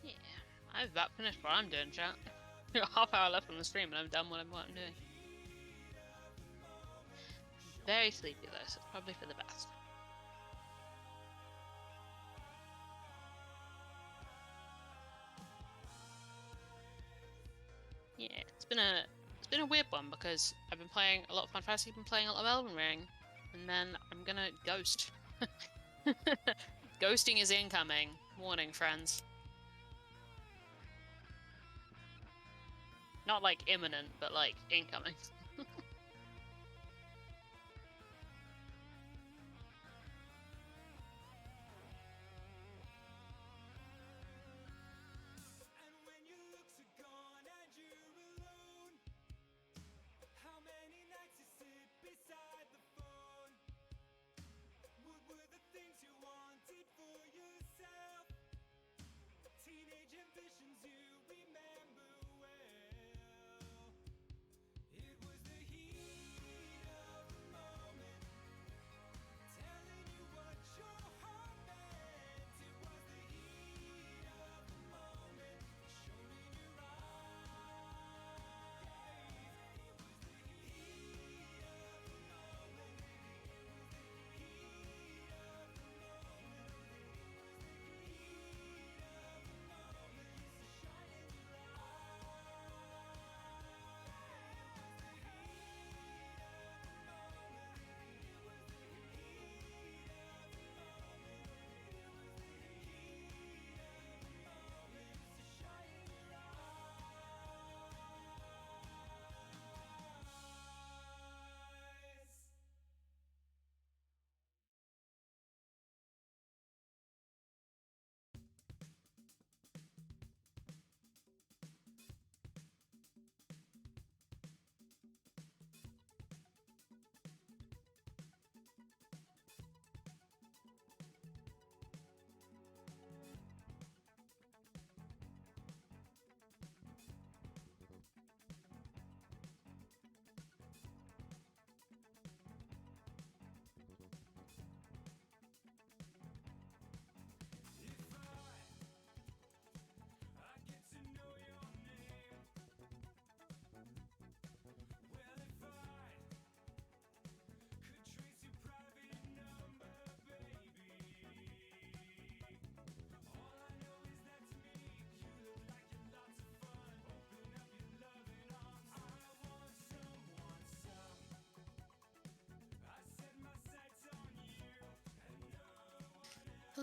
Yeah, I've about finished what I'm doing, chat. Got half hour left on the stream and I'm done what I'm doing. Very sleepy though, so it's probably for the best. Yeah, it's been a weird one because I've been playing a lot of Final Fantasy, been playing a lot of Elden Ring, and then I'm gonna ghost. Ghosting is incoming. Warning, friends. Not like imminent, but like incoming.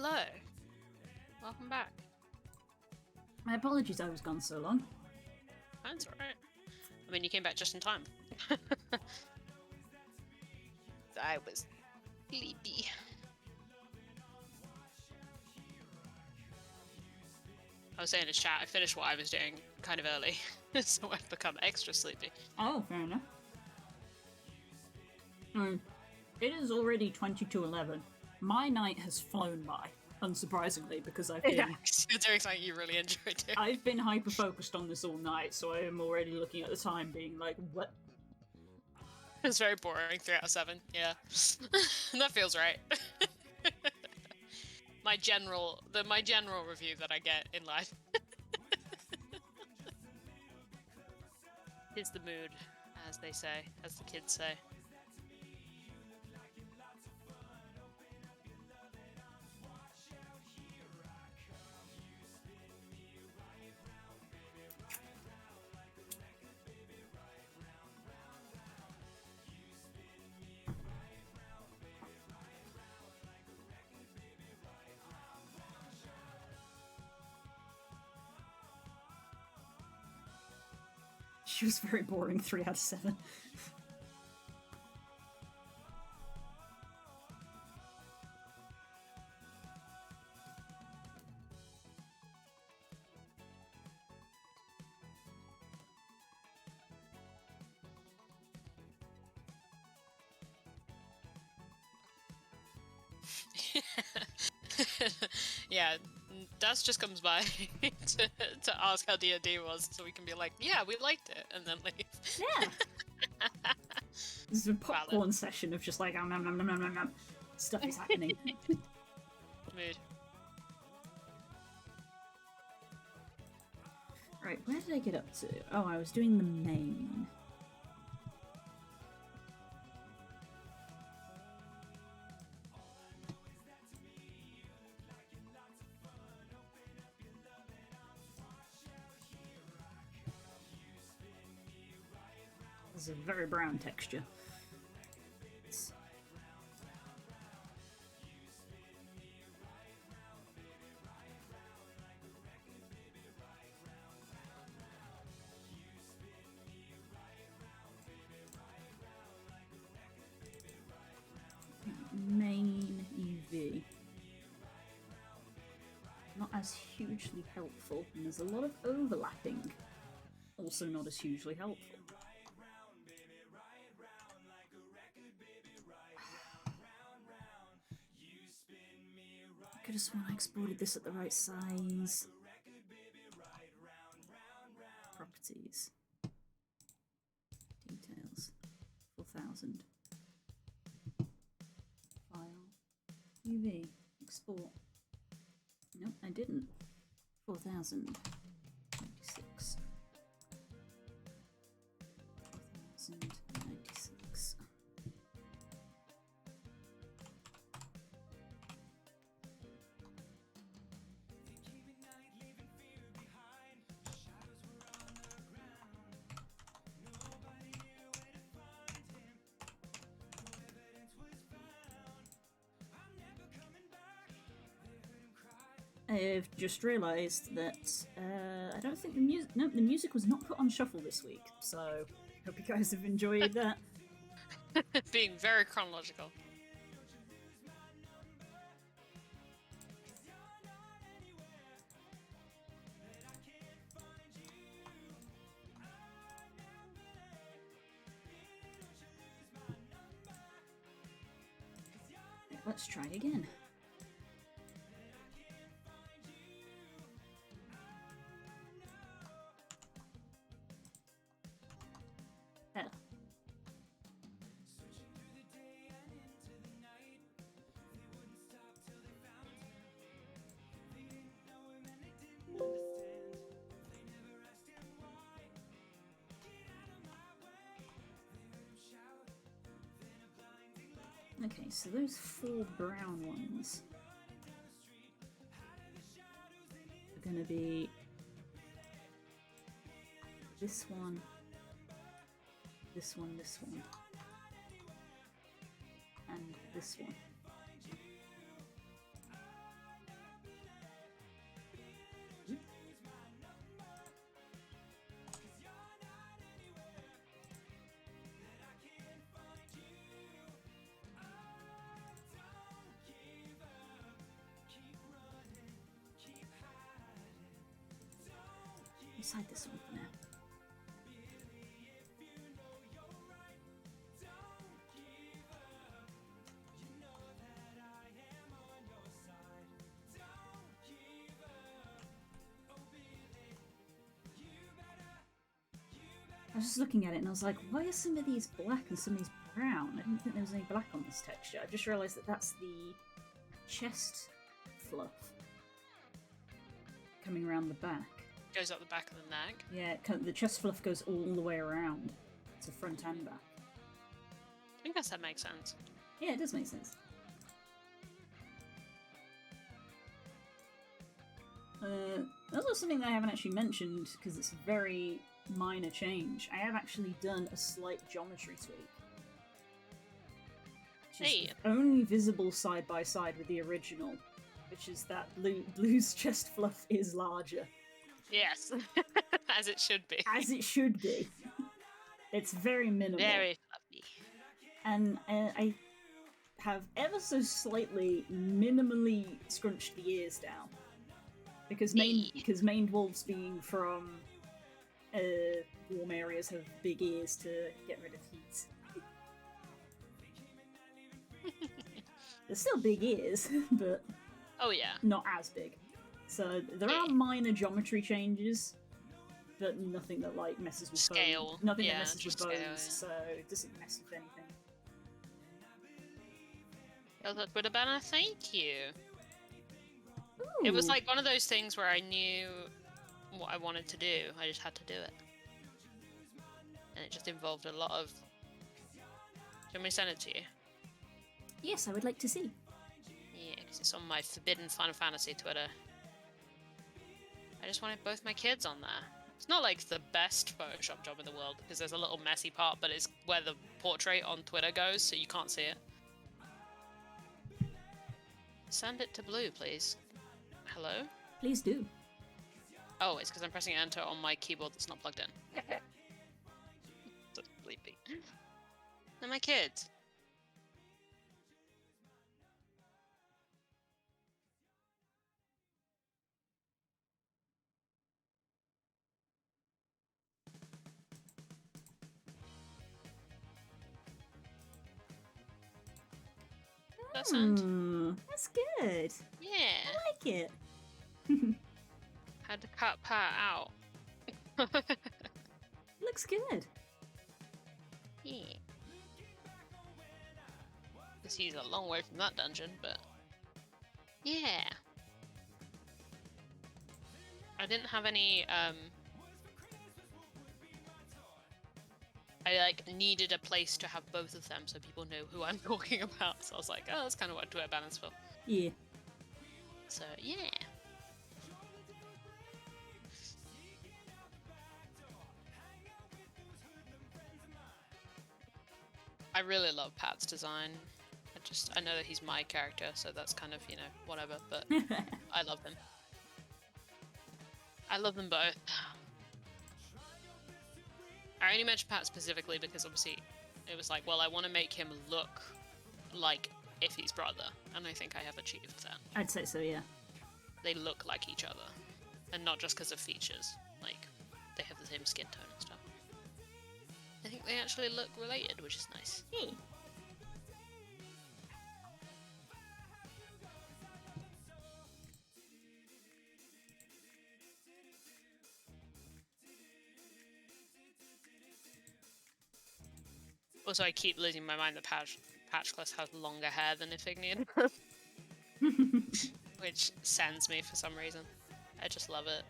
hello. Welcome back. My apologies I was gone so long. That's alright. I mean, you came back just in time. I was sleepy. I was saying in chat, I finished what I was doing kind of early, so I've become extra sleepy. Oh, fair enough. It is already 20 to 11. My night has flown by, unsurprisingly, because I've been... You're doing something you really enjoy doing. I've been hyper-focused on this all night, so I am already looking at the time being like, what? It's very boring, 3 out of 7, yeah. That feels right. my general review that I get in life. Is the mood, as they say, as the kids say. She was very boring, 3 out of 7. Yeah, Daz just comes by to ask how D&D was, so we can be like, yeah, we liked it, and then leave. Yeah! This is a popcorn session of just like, stuff is happening. Mood. Right, where did I get up to? Oh, I was doing the main. This is a very brown texture. Main UV. Not as hugely helpful, and there's a lot of overlapping. Also not as hugely helpful. I could have sworn I exported this at the right size. Properties. Details. 4,000. File. UV. Export. Nope, I didn't. 4,000. 96. 4,096. I've just realised that I don't think the music. No, the music was not put on shuffle this week. So hope you guys have enjoyed that. Being very chronological. Let's try again. Better. Okay, so those 4 brown ones are going to be this one, this one, this one, and this one. Let's hide this one for now. I was just looking at it and I was like, why are some of these black and some of these brown? I didn't think there was any black on this texture. I just realised that that's the chest fluff coming around the back. Goes up the back of the neck. Yeah, the chest fluff goes all the way around to front and back. I guess that makes sense. Yeah, it does make sense. That's also something that I haven't actually mentioned because it's a very minor change. I have actually done a slight geometry tweak. Which is only visible side by side with the original, which is that Blue's chest fluff is larger. Yes, as it should be. As it should be. It's very minimal. Very fluffy. And I have ever so slightly minimally scrunched the ears down. Because maned wolves being from warm areas have big ears to get rid of heat. They're still big ears, but oh yeah, not as big. So there are minor geometry changes, but nothing that like messes with scale. Bones. Nothing that messes with bones, yeah. so it doesn't mess with anything. Oh, that would have been a thank you. Ooh. It was like one of those things where I knew what I wanted to do. I just had to do it. And it just involved a lot of... Do you want me to send it to you? Yes, I would like to see. Yeah, because it's on my Forbidden Final Fantasy Twitter. I just wanted both my kids on there. It's not like the best Photoshop job in the world, because there's a little messy part, but it's where the portrait on Twitter goes, so you can't see it. Send it to Blue, please. Hello? Please do. Oh, it's because I'm pressing enter on my keyboard that's not plugged in. So sleepy. They're my kids. That sound? That's good. Yeah. I like it. Had to cut Pat out. Looks good. Yeah. Because he's a long way from that dungeon, but... Yeah. I didn't have any, I, like, needed a place to have both of them so people know who I'm talking about. So I was like, oh, that's kind of what Twitter banners for. Yeah. So, yeah. I really love Pat's design. I know that he's my character, so that's kind of, you know, whatever, but I love him. I love them both. I only mentioned Pat specifically because obviously it was like, well, I want to make him look like Iffy's brother, and I think I have achieved that. I'd say so, yeah. They look like each other, and not just because of features. Like, they have the same skin tone and stuff. I think they actually look related, which is nice. Hey. Also, I keep losing my mind that Patchclus has longer hair than Iphignian. Which sends me for some reason. I just love it.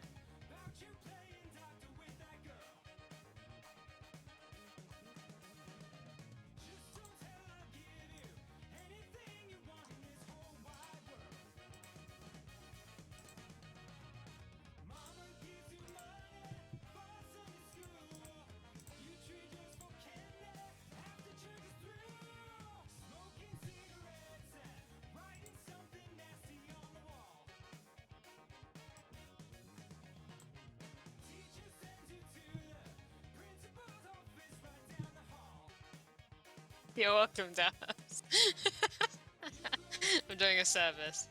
You're welcome, Dallas. I'm doing a service.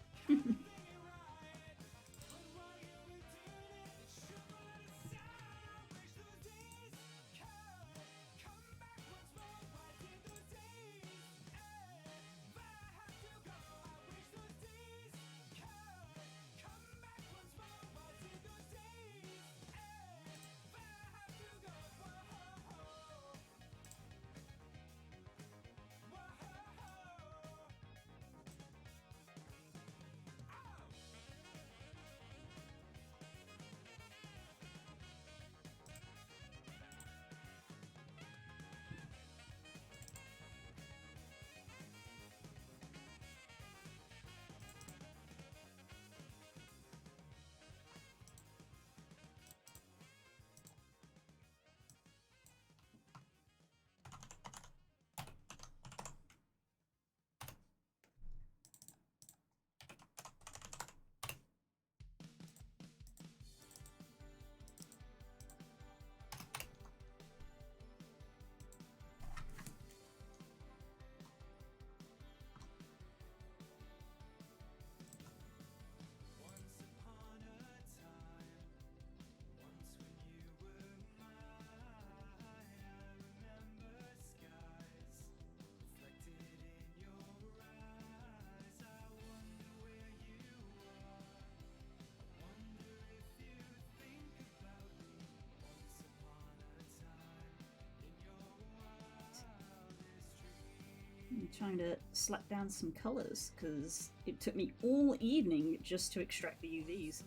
trying to slap down some colors because it took me all evening just to extract the UVs.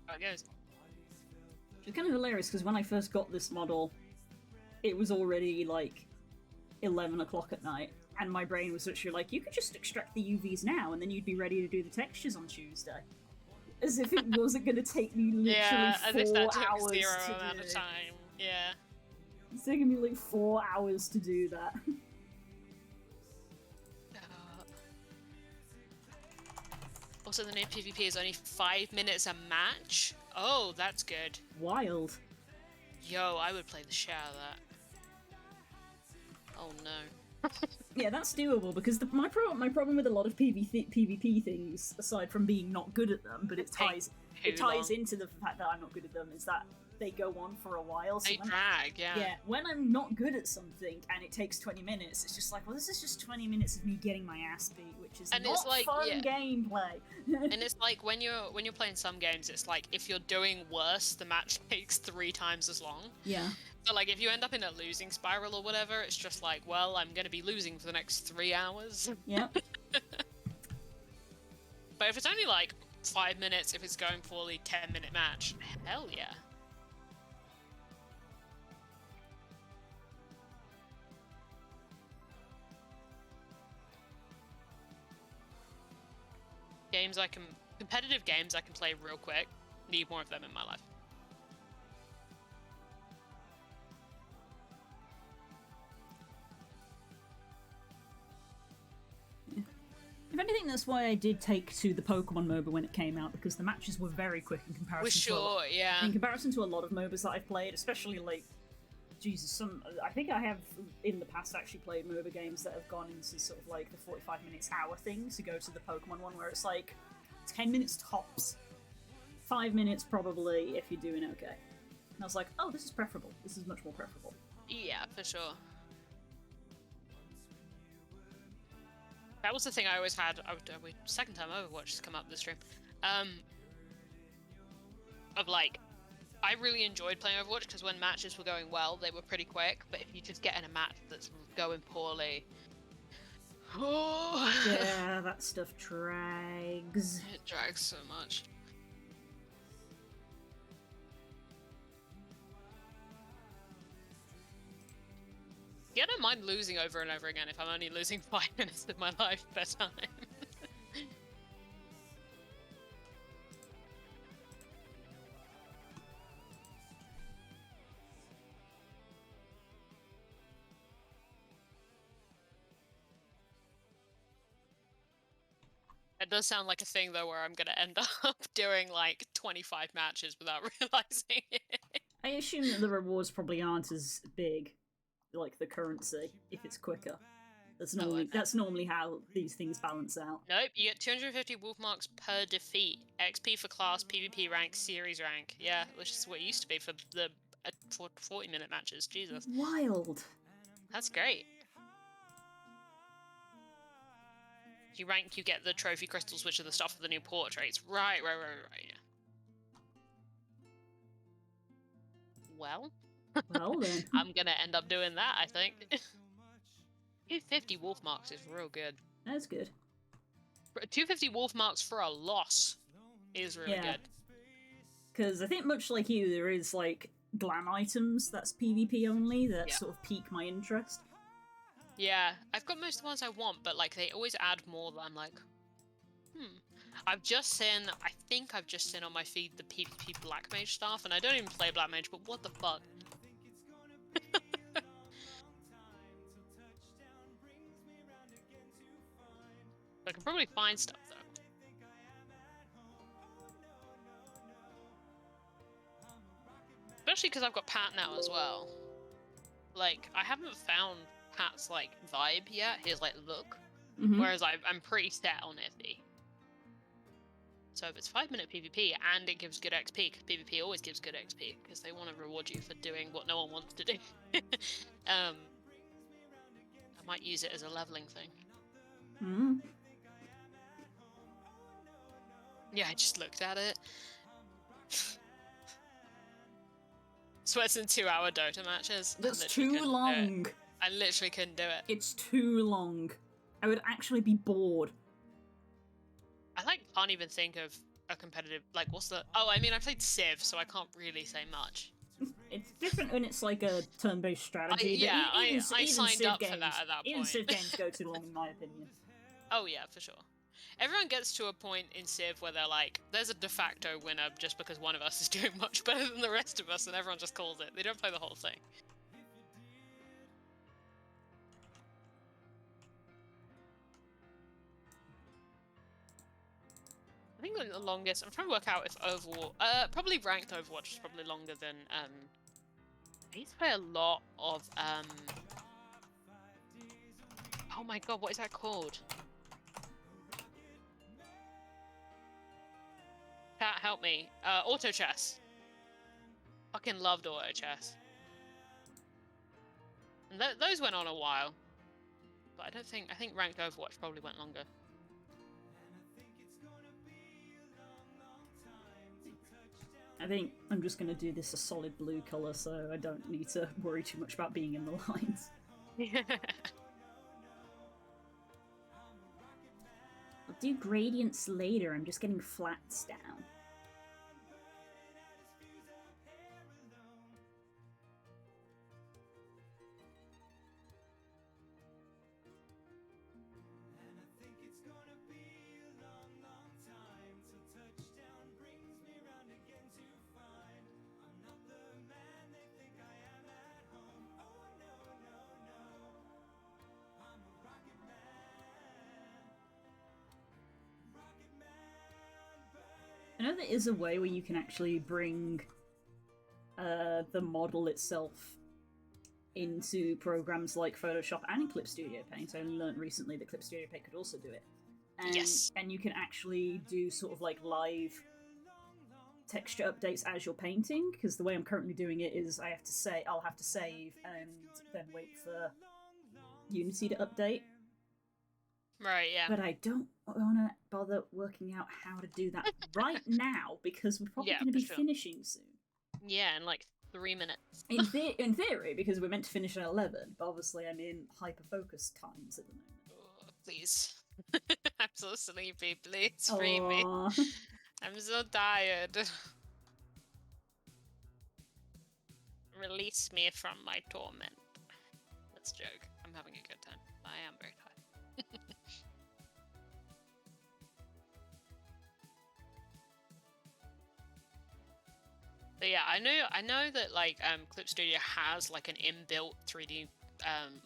How it goes. Which is kind of hilarious because when I first got this model, it was already like 11 o'clock at night, and my brain was literally like, you could just extract the UVs now and then you'd be ready to do the textures on Tuesday. As if it wasn't going to take me literally 4 hours zero to amount do. of time. Yeah. It's taking me like 4 hours to do that. Also, the new PvP is only 5 minutes a match. Oh, that's good. Wild. Yo, I would play the shit out of that. Oh no. Yeah, that's doable because my problem with a lot of PvP things, aside from being not good at them, but it ties into the fact that I'm not good at them, is that they go on for a while. So they drag, yeah. Yeah, when I'm not good at something and it takes 20 minutes, it's just like, well, this is just 20 minutes of me getting my ass beat, which is not like, fun gameplay. And it's like when you're playing some games, it's like if you're doing worse, the match takes 3 times as long. Yeah. So like if you end up in a losing spiral or whatever, it's just like, well, I'm gonna be losing for the next 3 hours. Yep. But if it's only like 5 minutes, if it's going poorly, 10-minute match, hell yeah. Competitive games I can play real quick. Need more of them in my life. Yeah. If anything, that's why I did take to the Pokemon MOBA when it came out, because the matches were very quick in comparison in comparison to a lot of MOBAs that I've played, especially like Jesus, I think I have in the past actually played MOBA games that have gone into sort of like the 45 minutes hour thing to go to the Pokemon one where it's like 10 minutes tops. 5 minutes probably if you're doing okay. And I was like, oh, this is preferable. This is much more preferable. Yeah, for sure. That was the thing I always had. Second time Overwatch has come up this stream. Of like, I really enjoyed playing Overwatch because when matches were going well, they were pretty quick. But if you just get in a match that's going poorly, yeah, that stuff drags. It drags so much. Yeah, I don't mind losing over and over again if I'm only losing 5 minutes of my life per time. It does sound like a thing, though, where I'm going to end up doing, like, 25 matches without realizing it. I assume that the rewards probably aren't as big, like the currency, if it's quicker. That's normally how these things balance out. Nope, you get 250 wolf marks per defeat. XP for class, PvP rank, series rank. Yeah, which is what it used to be for the 40-minute matches. Jesus. Wild. That's great. You rank, you get the trophy crystals, which are the stuff for the new portraits. Right, yeah. Well, then. I'm gonna end up doing that, I think. 250 wolf marks is real good. That's good. 250 wolf marks for a loss is really good. Because I think much like you, there is like glam items that's PvP only that sort of pique my interest. Yeah, I've got most of the ones I want, but like they always add more that I'm like, I think I've just seen on my feed the PvP Black Mage stuff, and I don't even play Black Mage, but what the fuck? I can probably find stuff though. Especially because I've got Pat now as well. Like, I haven't found Pat's like vibe yet, his like look. Whereas I'm pretty set on Iffy. So if it's 5-minute PvP and it gives good XP, because PvP always gives good XP, because they want to reward you for doing what no one wants to do. I might use it as a leveling thing. Yeah, I just looked at it. Sweats in 2-hour Dota matches. That's too long. I literally couldn't do it. It's too long. I would actually be bored. I can't even think of a competitive what's the I mean I played Civ, so I can't really say much. It's different when it's like a turn-based strategy. I even signed Civ up games, for that at that even point. Civ games go too long in my opinion. Oh yeah, for sure. Everyone gets to a point in Civ where they're like, there's a de facto winner just because one of us is doing much better than the rest of us, and everyone just calls it. They don't play the whole thing. I think the longest, I'm trying to work out if Overwatch, probably ranked Overwatch is probably longer than, I used to play a lot of, oh my god, what is that called? Cat, help me. Auto chess. Fucking loved auto chess. And those went on a while. But I think ranked Overwatch probably went longer. I think I'm just going to do this a solid blue colour, so I don't need to worry too much about being in the lines. I'll do gradients later, I'm just getting flats down. I know there is a way where you can actually bring the model itself into programs like Photoshop and Clip Studio Paint. I only learned recently that Clip Studio Paint could also do it. And, yes. And you can actually do sort of like live texture updates as you're painting, because the way I'm currently doing it is I'll have to save and then wait for Unity to update. Right, yeah. But I don't want to bother working out how to do that right now, because we're probably going to be finishing soon. Yeah, in like 3 minutes. In theory, because we're meant to finish at 11, but obviously I'm in hyper-focus times at the moment. Oh, please. I'm so sleepy, please free me. I'm so tired. Release me from my torment. Let's joke. I'm having a good time. I am very tired. But yeah, I know that like Clip Studio has like an inbuilt 3D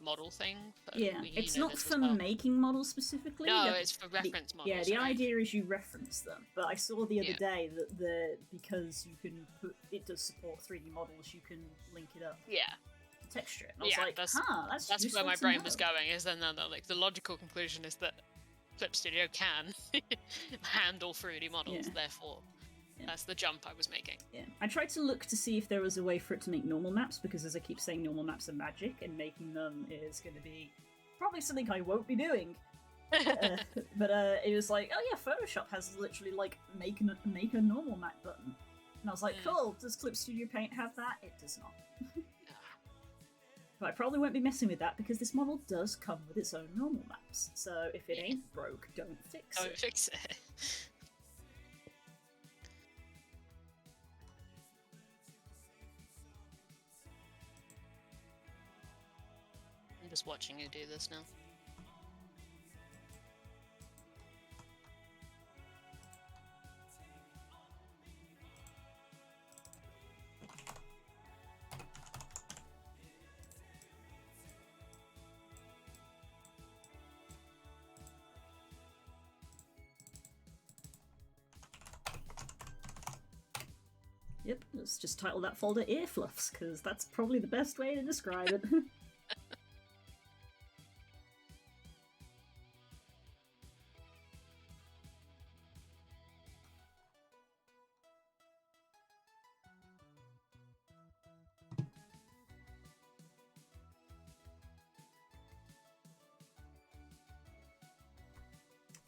model thing. Yeah, it's not for making models specifically. No, it's for reference models. Yeah, the idea is you reference them. But I saw the other day that because you can it does support 3D models, you can link it up. Yeah. Texture it. And I was like, that's where my brain was going. Is then like the logical conclusion is that Clip Studio can handle 3D models, therefore. Yeah. That's the jump I was making. Yeah, I tried to look to see if there was a way for it to make normal maps, because as I keep saying, normal maps are magic, and making them is going to be probably something I won't be doing. But it was like, oh yeah, Photoshop has literally like make a normal map button, and I was like, cool. Does Clip Studio Paint have that? It does not. But I probably won't be messing with that because this model does come with its own normal maps. So if it ain't broke, don't fix it. Don't fix it. I'm just watching you do this now. Yep, let's just title that folder Ear Fluffs, because that's probably the best way to describe it.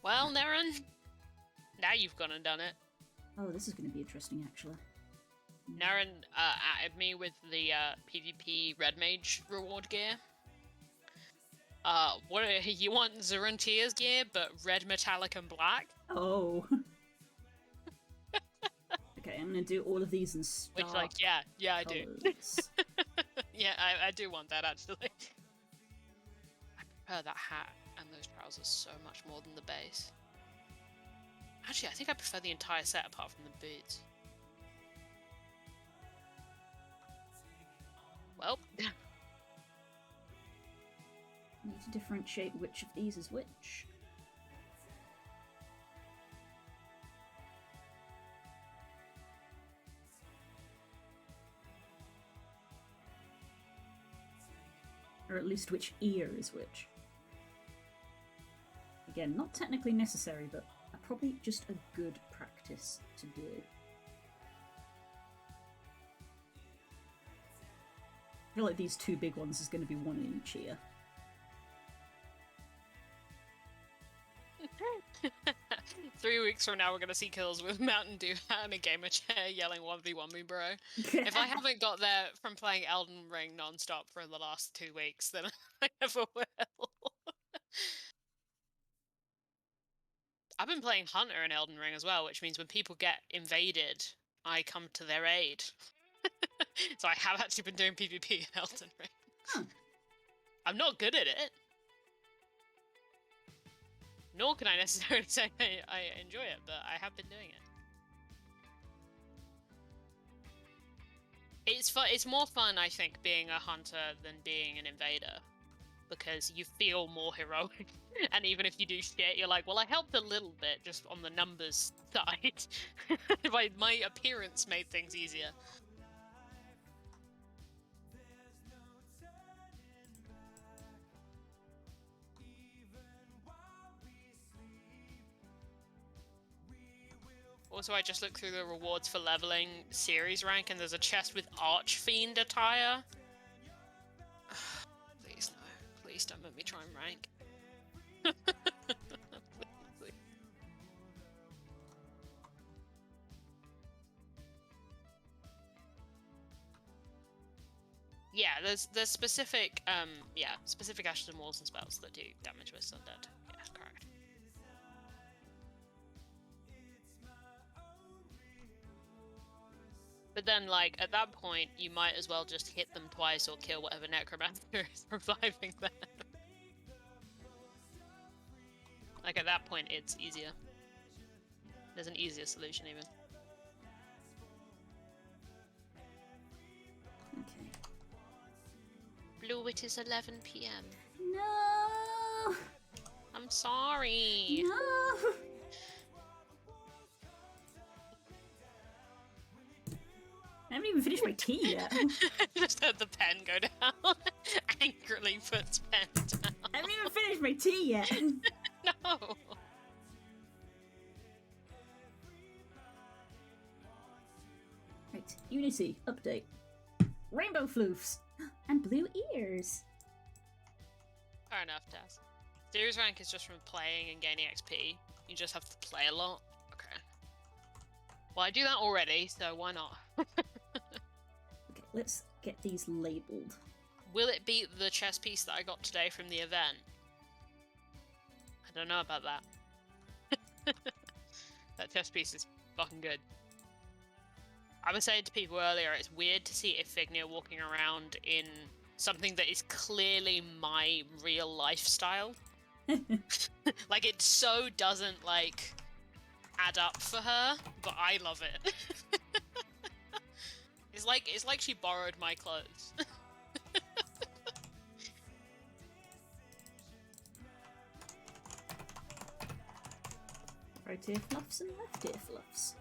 Well, Naren, now you've gone and done it. Oh, this is going to be interesting, actually. Naren added me with the PvP Red Mage reward gear. You want Zeruntia's gear, but red, metallic, and black? Oh. Okay, I'm gonna do all of these in stark Which, like, yeah, I do. colours. Yeah, I do want that, actually. I prefer that hat and those trousers so much more than the base. Actually, I think I prefer the entire set apart from the boots. Well... Need to differentiate which of these is which. Or at least which ear is which. Again, not technically necessary, but probably just a good practice to do. I feel like these two big ones is going to be one in each ear. 3 weeks from now, we're gonna see kills with Mountain Dew and a gamer chair yelling 1v1 me, bro. If I haven't got there from playing Elden Ring non-stop for the last 2 weeks, then I never will. I've been playing Hunter in Elden Ring as well, which means when people get invaded, I come to their aid. So I have actually been doing PvP in Elden Ring. Huh. I'm not good at it. Nor can I necessarily say I enjoy it, but I have been doing it. It's fun. It's more fun, I think, being a hunter than being an invader, because you feel more heroic. And even if you do shit, you're like, well, I helped a little bit, just on the numbers side. My appearance made things easier. Also, I just looked through the rewards for leveling series rank, and there's a chest with Archfiend attire. Please no. Please don't let me try and rank. Please. Yeah, there's specific specific ashes and walls and spells that do damage with undead. Yeah, correct. But then, like, at that point, you might as well just hit them twice or kill whatever necromancer is reviving them. Like, at that point, it's easier. There's an easier solution, even. Okay. Blue, it is 11 PM. No! I'm sorry. No! I haven't even finished my tea yet. I just heard the pen go down. Angrily puts pen down. I haven't even finished my tea yet. No. Right, Unity, update. Rainbow floofs and blue ears. Fair enough, Taz. Series rank is just from playing and gaining XP. You just have to play a lot. Okay. Well, I do that already, so why not? Okay, let's get these labelled. Will it beat the chess piece that I got today from the event? I don't know about that. That chess piece is fucking good. I was saying to people earlier, it's weird to see Iphignia walking around in something that is clearly my real lifestyle. Like, it so doesn't, like, add up for her, but I love it. It's like she borrowed my clothes. Right ear fluffs and left ear fluffs.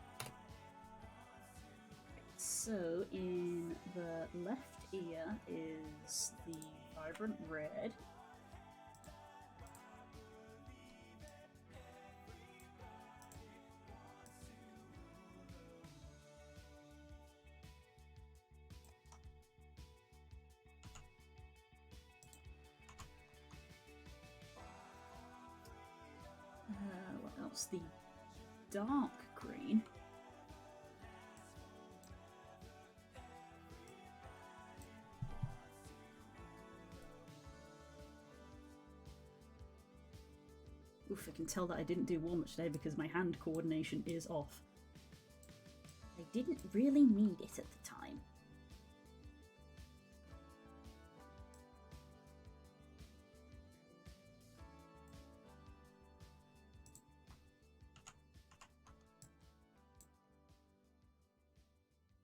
So in the left ear is the vibrant red. What else? The dark green. Oof, I can tell that I didn't do warm-up today because my hand coordination is off. I didn't really need it at the time.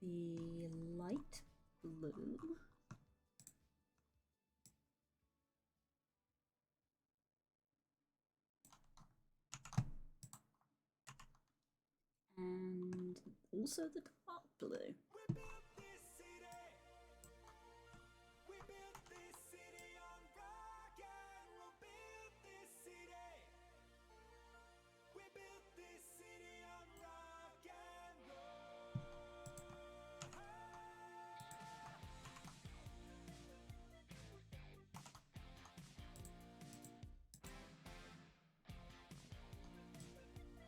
The light blue. And also the dark blue.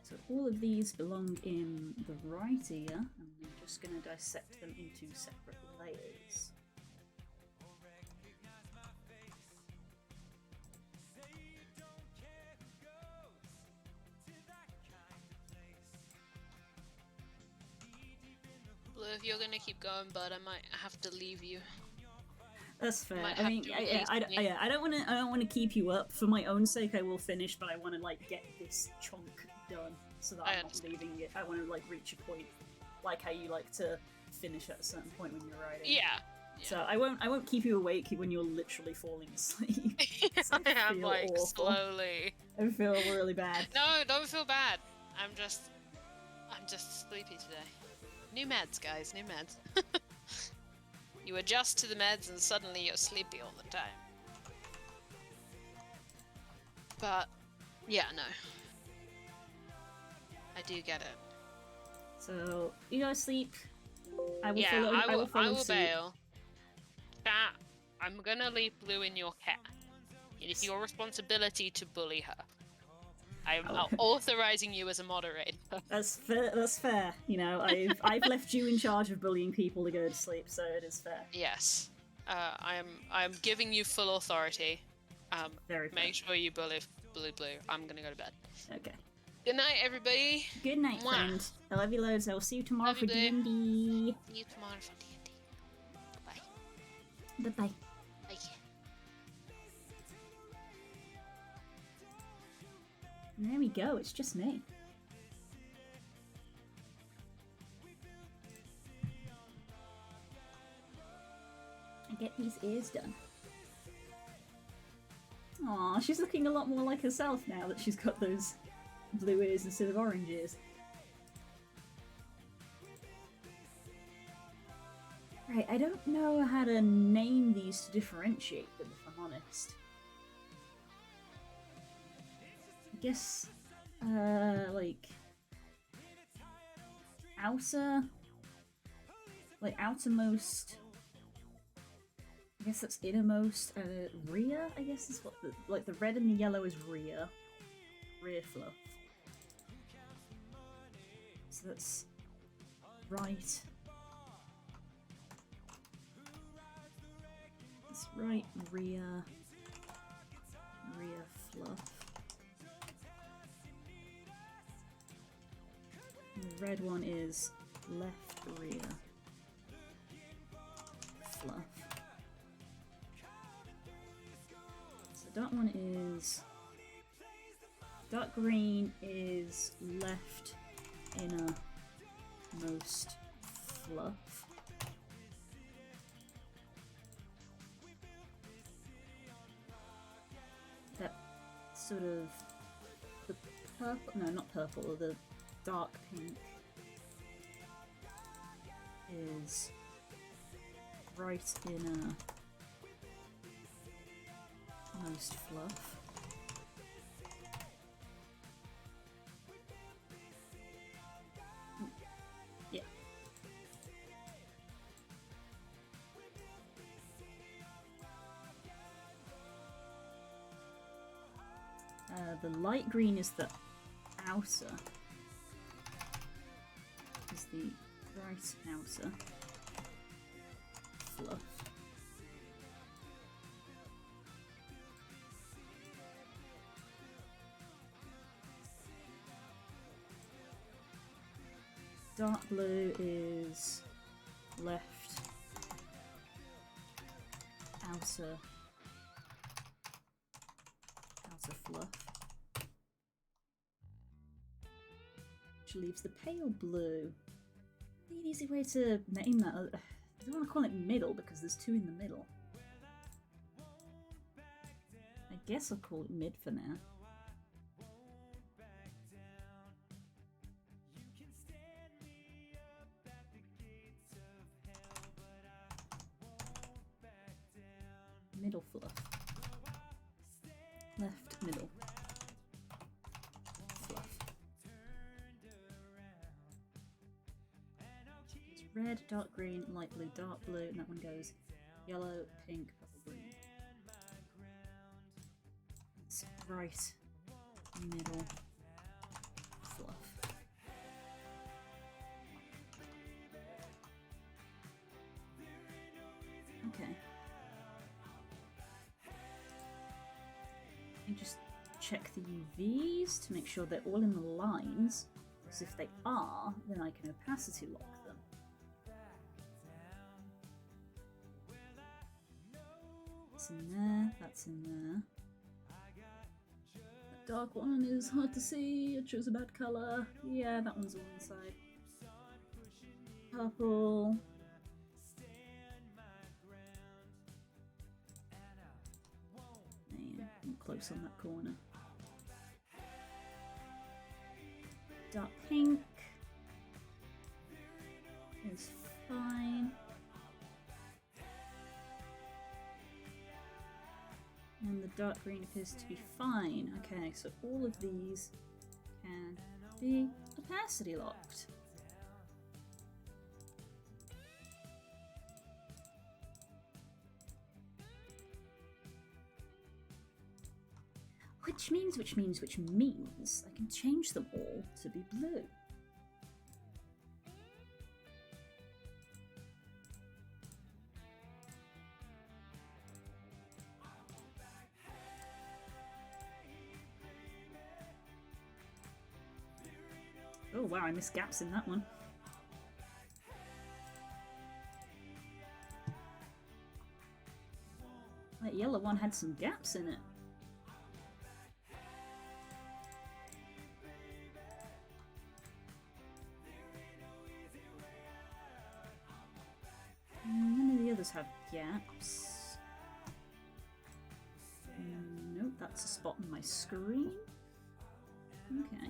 So all of these belong in the right ear, and I'm just going to dissect them into separate layers. Blue, if you're gonna keep going, bud, I might have to leave you. That's fair. Might I have mean, to I don't want to keep you up. For my own sake, I will finish, but I want to like get this chunk done so that I'm not leaving it. I want to like reach a point, like how you like to finish at a certain point when you're writing. Yeah. So I won't keep you awake when you're literally falling asleep. I'm like awful. Slowly. I feel really bad. No, don't feel bad. I'm just sleepy today. New meds, guys. New meds. You adjust to the meds and suddenly you're sleepy all the time. But, yeah, no. I do get it. So, you go sleep. I will I will suit. bail. Chat, I'm gonna leave Blue in your care. It is your responsibility to bully her. I'm authorizing you as a moderator. That's fair. That's fair. You know, I've left you in charge of bullying people to go to sleep, so it is fair. Yes, I am giving you full authority. Very fair. Make sure you bully Blue. I'm gonna go to bed. Okay. Good night, everybody. Good night, Mwah. friend. I love you loads. I will see you tomorrow Love for you, Blue. D&D. See you tomorrow for D&D. Bye. Bye bye. Bye. And there we go. It's just me. I get these ears done. Aw, she's looking a lot more like herself now that she's got those blue ears instead of orange ears. Right, I don't know how to name these to differentiate them, if I'm honest. I guess, like, outermost, I guess that's innermost, rear, I guess is what the red and the yellow is rear fluff. So that's right. That's right rear fluff. And the red one is left rear fluff. So dark one is dark green is left innermost fluff. That sort of the purple, no, not purple, the dark pink is right inner most fluff. Yeah. The light green is the outer. Is the right outer fluff. dark blue is left outer fluff, which leaves the pale blue. An easy way to name that. I don't want to call it middle because there's two in the middle. I guess I'll call it mid for now. Middle fluff. Left middle. Fluff. It's red, dark green, light blue, dark blue, and that one goes yellow, pink, purple, green. It's right middle fluff. Okay. And just check the UVs to make sure they're all in the lines, because if they are, then I can opacity lock them. That's in there, that's in there. The dark one is hard to see, I chose a bad colour. Yeah, that one's on the side. Purple. Close on that corner. Dark pink is fine. And the dark green appears to be fine. Okay, so all of these can be opacity locked. Which means I can change them all to be blue. Oh wow, I missed gaps in that one. That yellow one had some gaps in it. None of the others have gaps. Nope, that's a spot on my screen. Okay.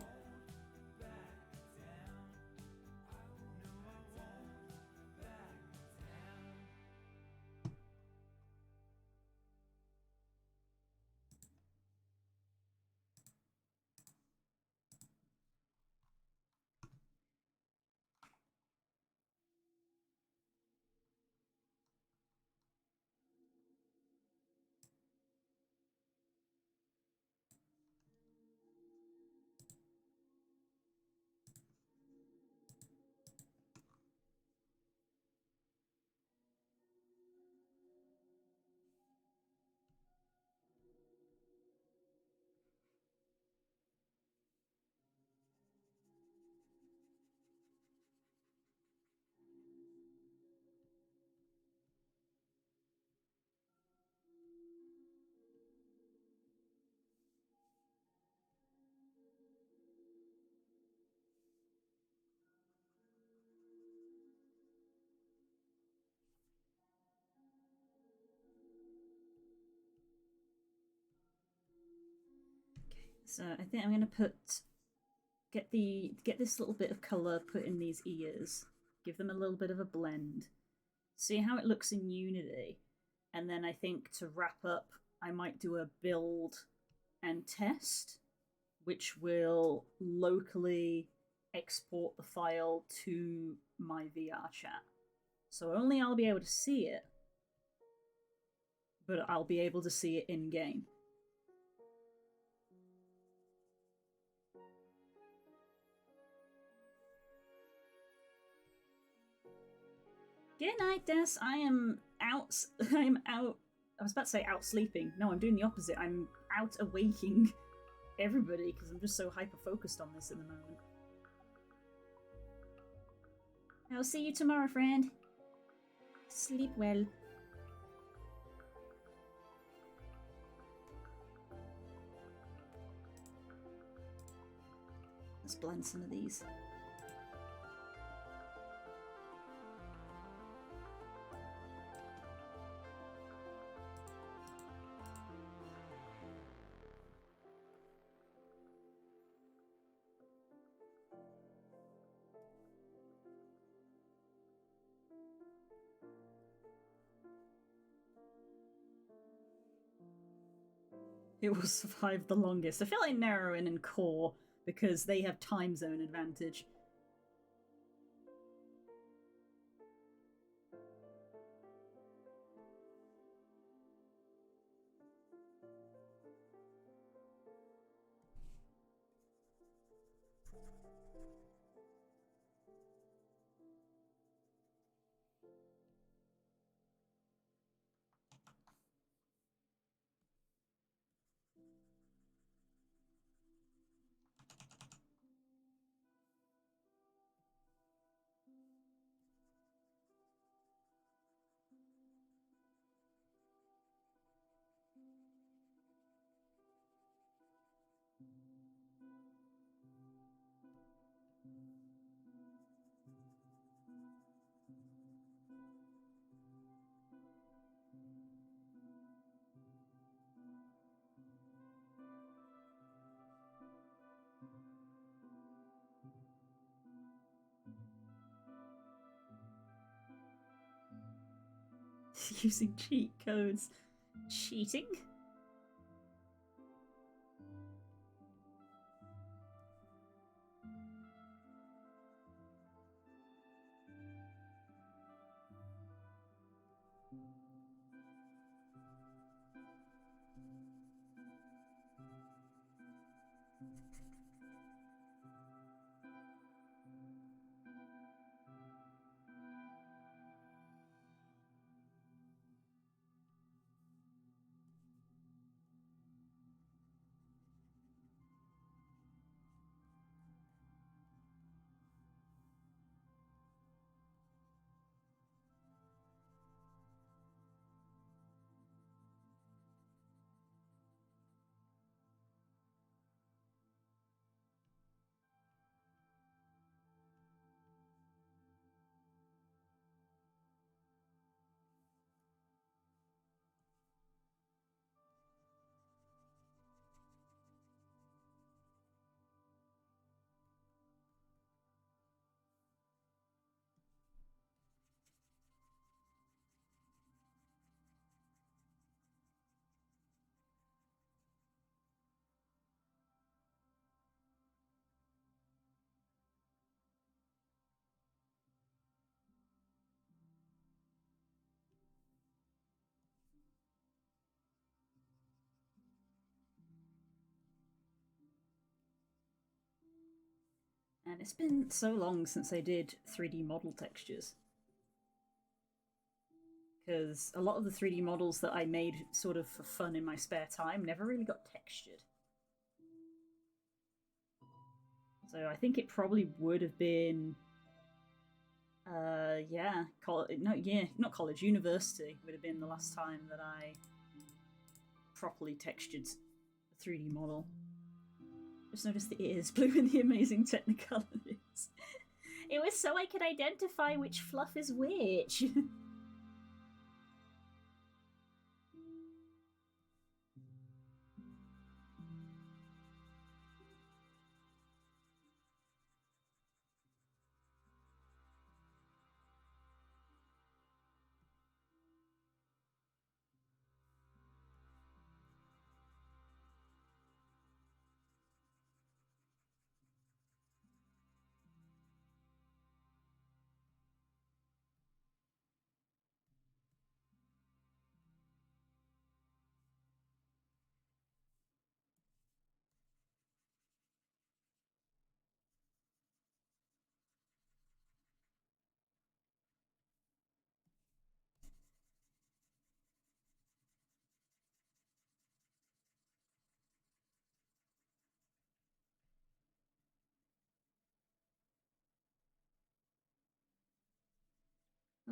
So I think I'm going to get this little bit of colour put in these ears, give them a little bit of a blend, see how it looks in Unity, and then I think to wrap up I might do a build and test, which will locally export the file to my VR chat. So only I'll be able to see it, but I'll be able to see it in-game. Good night, Des. I am out. I was about to say out sleeping. No, I'm doing the opposite. I'm out awaking everybody because I'm just so hyper focused on this in the moment. I'll see you tomorrow, friend. Sleep well. Let's blend some of these. It will survive the longest. I feel like Narrowin and Core, because they have time zone advantage. Using cheat codes. Cheating? And it's been so long since I did 3D model textures. Because a lot of the 3D models that I made sort of for fun in my spare time never really got textured. So I think it probably would have been... yeah, not college, university would have been the last time that I properly textured a 3D model. Just noticed the ears blue in the amazing technicalities. It was so I could identify which fluff is which.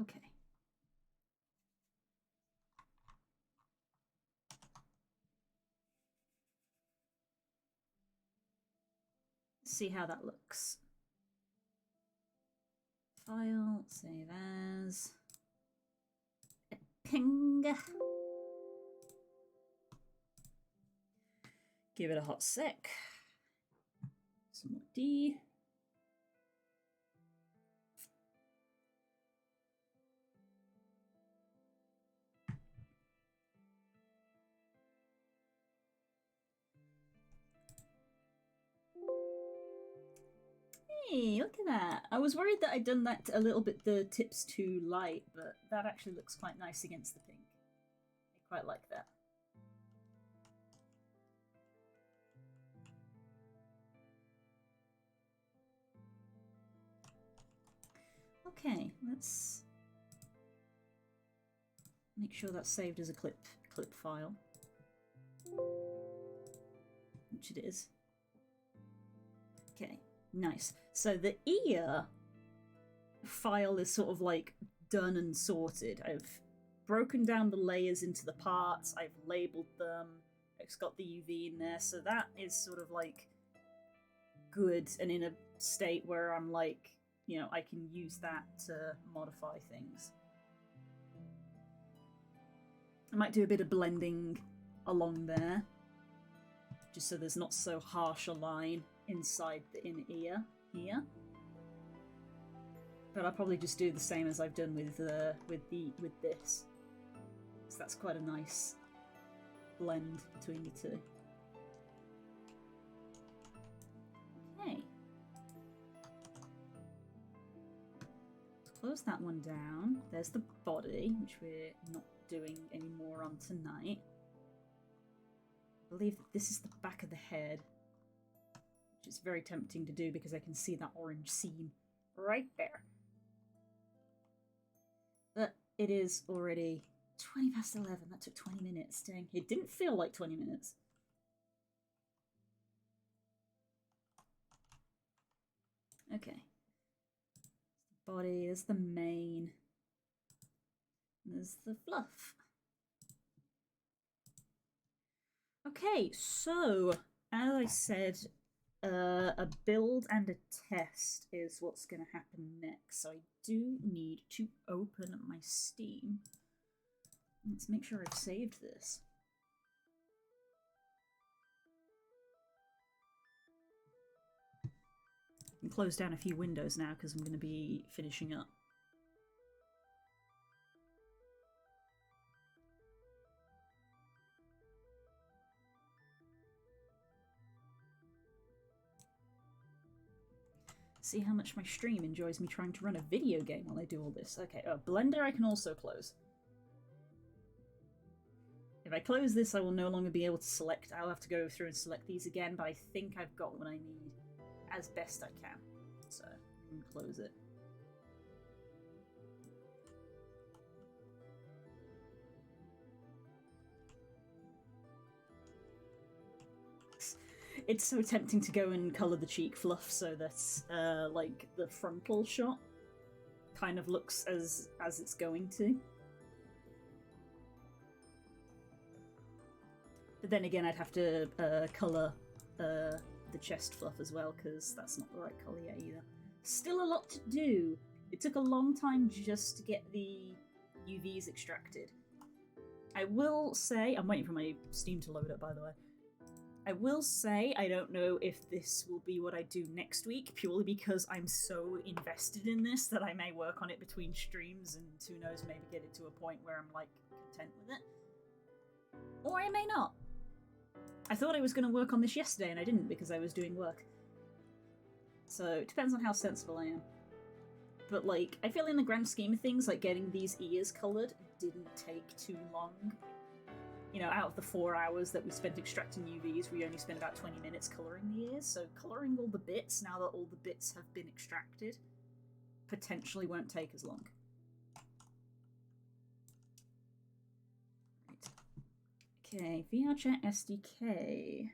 Okay. See how that looks. File, save as. Ping. Give it a hot sec. Some more D. Hey, look at that. I was worried that I'd done that a little bit, the tips too light, but that actually looks quite nice against the pink. I quite like that. Okay, let's make sure that's saved as a clip file, which it is. Okay, nice. So the ear file is sort of like done and sorted. I've broken down the layers into the parts, I've labeled them, it's got the UV in there, so that is sort of like good and in a state where I'm like, you know, I can use that to modify things. I might do a bit of blending along there, just so there's not so harsh a line inside the inner ear here. But I'll probably just do the same as I've done with this. So that's quite a nice blend between the two. Okay. Let's close that one down. There's the body, which we're not doing any more on tonight. I believe that this is the back of the head, which is very tempting to do because I can see that orange seam right there. But it is already 20 past 11. That took 20 minutes. Dang, it didn't feel like 20 minutes. Okay. The body, there's the mane. There's the fluff. Okay, so as I said, a build and a test is what's going to happen next. So I do need to open my Steam. Let's make sure I've saved this. And close down a few windows now because I'm going to be finishing up. See how much my stream enjoys me trying to run a video game while I do all this. Okay, Blender I can also close. If I close this, I will no longer be able to select. I'll have to go through and select these again, but I think I've got what I need as best I can. So, I can close it. It's so tempting to go and colour the cheek fluff so that, like, the frontal shot kind of looks as it's going to. But then again, I'd have to colour the chest fluff as well, because that's not the right colour yet either. Still a lot to do. It took a long time just to get the UVs extracted. I will say, I'm waiting for my Steam to load up, by the way. I will say I don't know if this will be what I do next week, purely because I'm so invested in this that I may work on it between streams and who knows, maybe get it to a point where I'm like content with it. Or I may not. I thought I was going to work on this yesterday and I didn't because I was doing work. So it depends on how sensible I am. But like, I feel in the grand scheme of things, like getting these ears coloured didn't take too long. You know, out of the 4 hours that we spent extracting UVs, we only spent about 20 minutes colouring the ears, so colouring all the bits, now that all the bits have been extracted, potentially won't take as long. Right. Okay, VRChat SDK.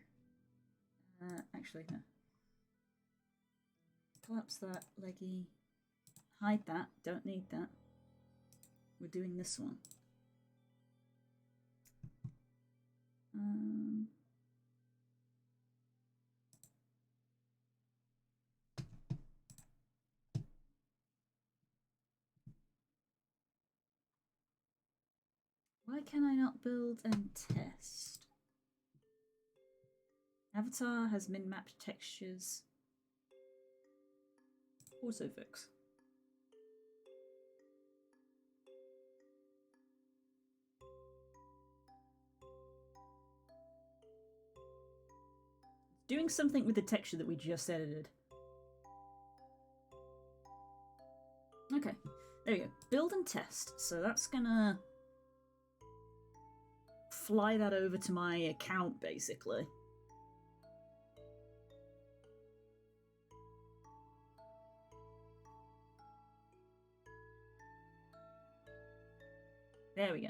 Actually, no. Collapse that, leggy. Hide that, don't need that. we're doing this one. Why can I not build and test? Avatar has min-mapped textures. Autofix. Doing something with the texture that we just edited. Okay, there we go. Build and test. So that's gonna fly that over to my account, basically. There we go.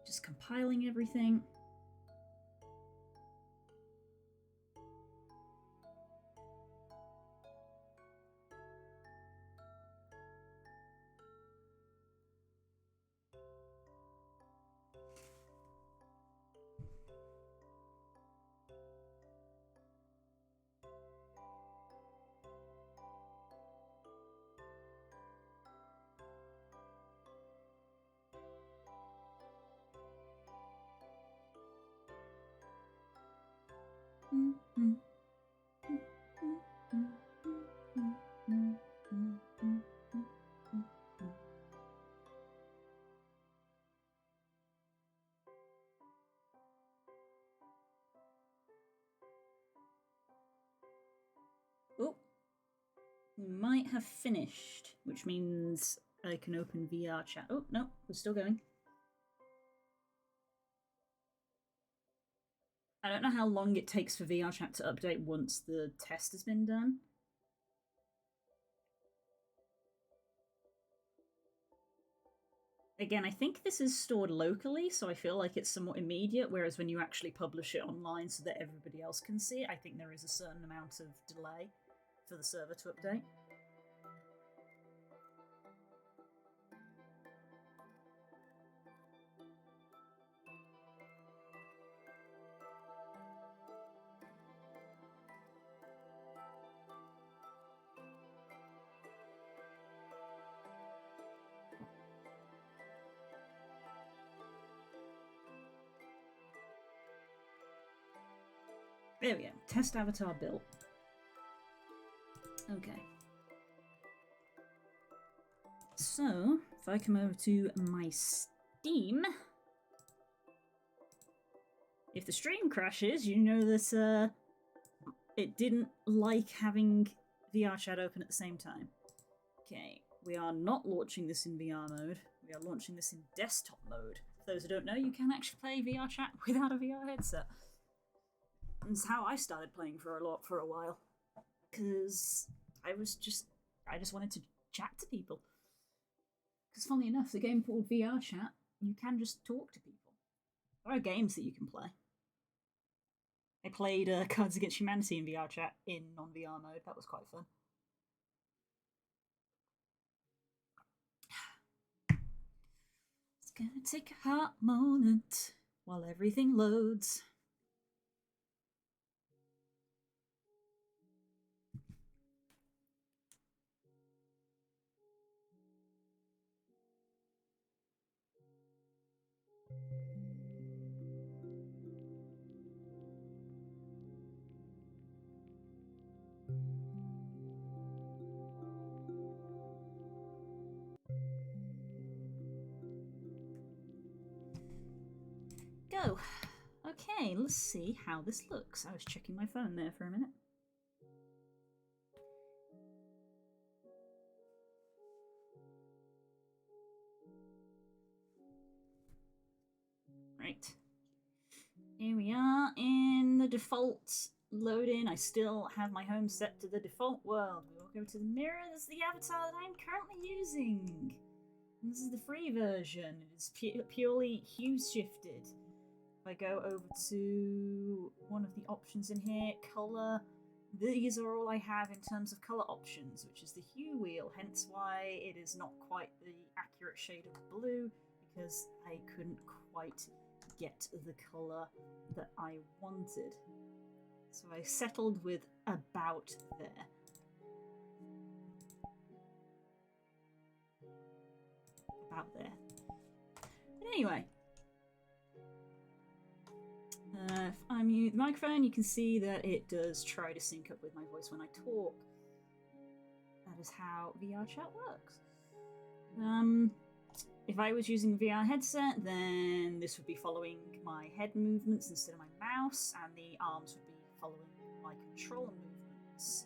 Just compiling everything. Oh, we might have finished, which means I can open VR chat. Oh, no, we're still going. I don't know how long it takes for VR chat to update once the test has been done. Again, I think this is stored locally, so I feel like it's somewhat immediate, whereas when you actually publish it online so that everybody else can see it, I think there is a certain amount of delay for the server to update. There we go. Test avatar built. Okay. So, if I come over to my Steam, if the stream crashes, you know that it didn't like having VR chat open at the same time. Okay, we are not launching this in VR mode. We are launching this in desktop mode. For those who don't know, you can actually play VR chat without a VR headset. That's how I started playing for a while, because I just wanted to chat to people. Because funnily enough, the game called VR Chat, you can just talk to people. There are games that you can play. I played Cards Against Humanity in VR Chat in non-VR mode. That was quite fun. It's gonna take a hot moment while everything loads. Go. Okay, let's see how this looks. I was checking my phone there for a minute. Right. Here we are in the default load-in. I still have my home set to the default world. We will go to the mirror. This is the avatar that I'm currently using. And this is the free version. It is purely hue shifted. If I go over to one of the options in here, color, these are all I have in terms of colour options, which is the hue wheel, hence why it is not quite the accurate shade of blue, because I couldn't quite get the colour that I wanted. So I settled with about there. About there. But anyway, if I mute the microphone, you can see that it does try to sync up with my voice when I talk. That is how VR chat works. If I was using a VR headset, then this would be following my head movements instead of my mouse, and the arms would be following my controller movements.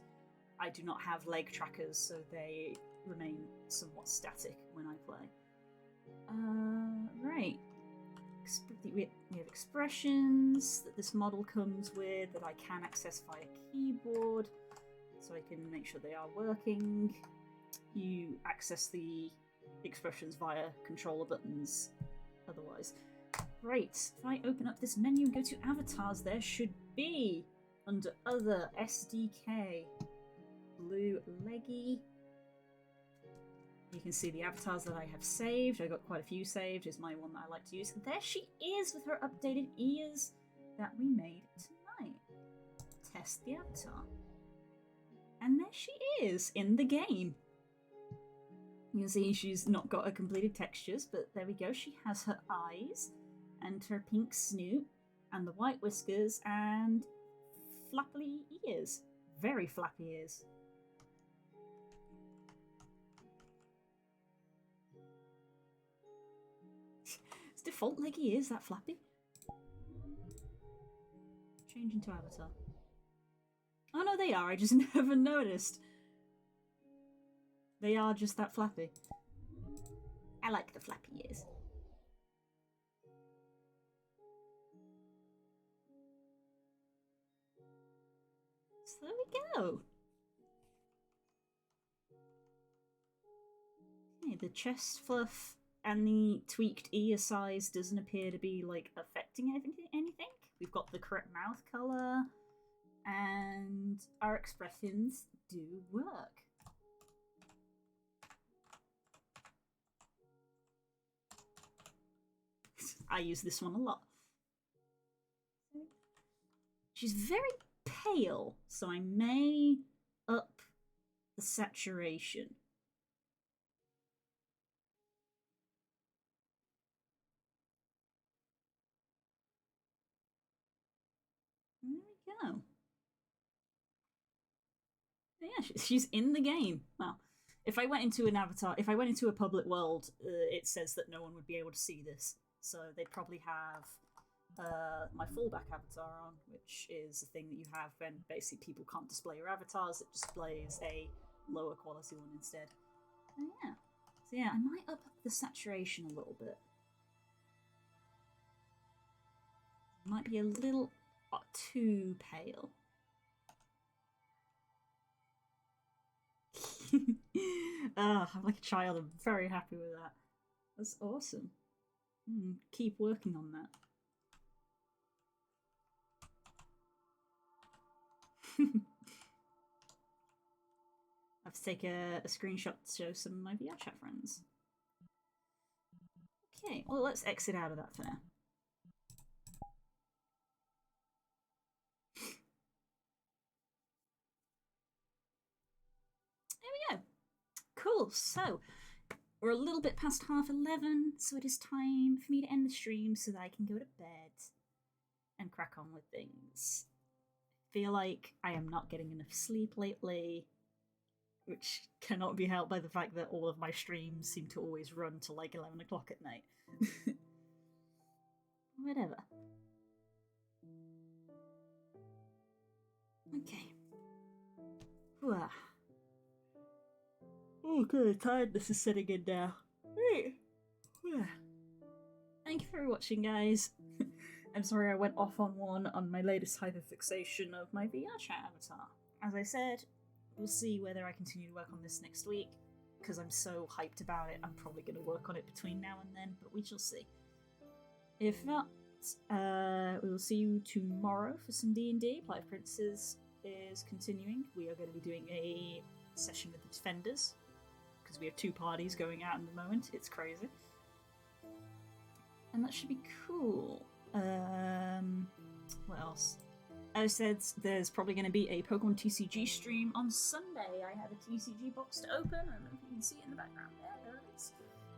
I do not have leg trackers, so they remain somewhat static when I play. Right. We have expressions that this model comes with that I can access via keyboard, so I can make sure they are working. You access the expressions via controller buttons otherwise. Right, if I open up this menu and go to avatars, there should be, under other, SDK, blue leggy. You can see the avatars that I have saved. I got quite a few saved, is my one that I like to use. And there she is with her updated ears that we made tonight. Test the avatar. And there she is in the game. You can see she's not got her completed textures, but there we go. She has her eyes and her pink snoot and the white whiskers and flappy ears. Very flappy ears. It's default like he is, that flappy. Change into avatar. Oh no, they are. I just never noticed. They are just that flappy. I like the flappy ears. So there we go. Okay, the chest fluff and the tweaked ear size doesn't appear to be like affecting anything. We've got the correct mouth colour, and our expressions do work. I use this one a lot. She's very pale, so I may up the saturation. There we go. Yeah, she's in the game. Well, if I went into an avatar, if I went into a public world, it says that no one would be able to see this. So they'd probably have my fallback avatar on, which is the thing that you have when basically people can't display your avatars. It displays a lower quality one instead. Oh, yeah. So yeah, I might up the saturation a little bit. Might be a little too pale. I'm like a child. I'm very happy with that. That's awesome. Keep working on that. I have to take a screenshot to show some of my VR chat friends. Okay, well, let's exit out of that for now. There we go. Cool, so we're a little bit past 11:30, so it is time for me to end the stream so that I can go to bed and crack on with things. I feel like I am not getting enough sleep lately, which cannot be helped by the fact that all of my streams seem to always run till like 11 o'clock at night. Whatever. Okay. Whew. Okay, tiredness is setting in now. Right. Thank you for watching, guys. I'm sorry I went off on one on my latest hyperfixation of my VR chat avatar. As I said, we'll see whether I continue to work on this next week, because I'm so hyped about it. I'm probably going to work on it between now and then, but we shall see. If not, we will see you tomorrow for some D&D. Plight of Princes is continuing. We are going to be doing a session with the Defenders, because we have 2 parties going out in the moment. It's crazy. And that should be cool. What else? I said there's probably going to be a Pokemon TCG stream on Sunday. I have a TCG box to open. I don't know if you can see it in the background. There it is.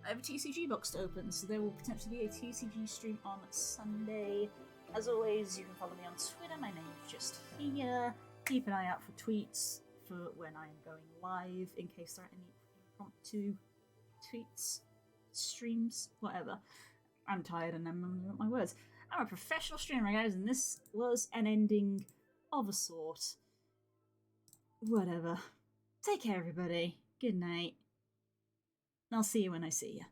I have a TCG box to open, so there will potentially be a TCG stream on Sunday. As always, you can follow me on Twitter. My name is just here. Keep an eye out for tweets for when I'm going live, in case there are any impromptu tweets, streams, whatever. I'm tired and I'm mumbling up my words. I'm a professional streamer, guys, and this was an ending of a sort. Whatever. Take care, everybody. Good night. I'll see you when I see you.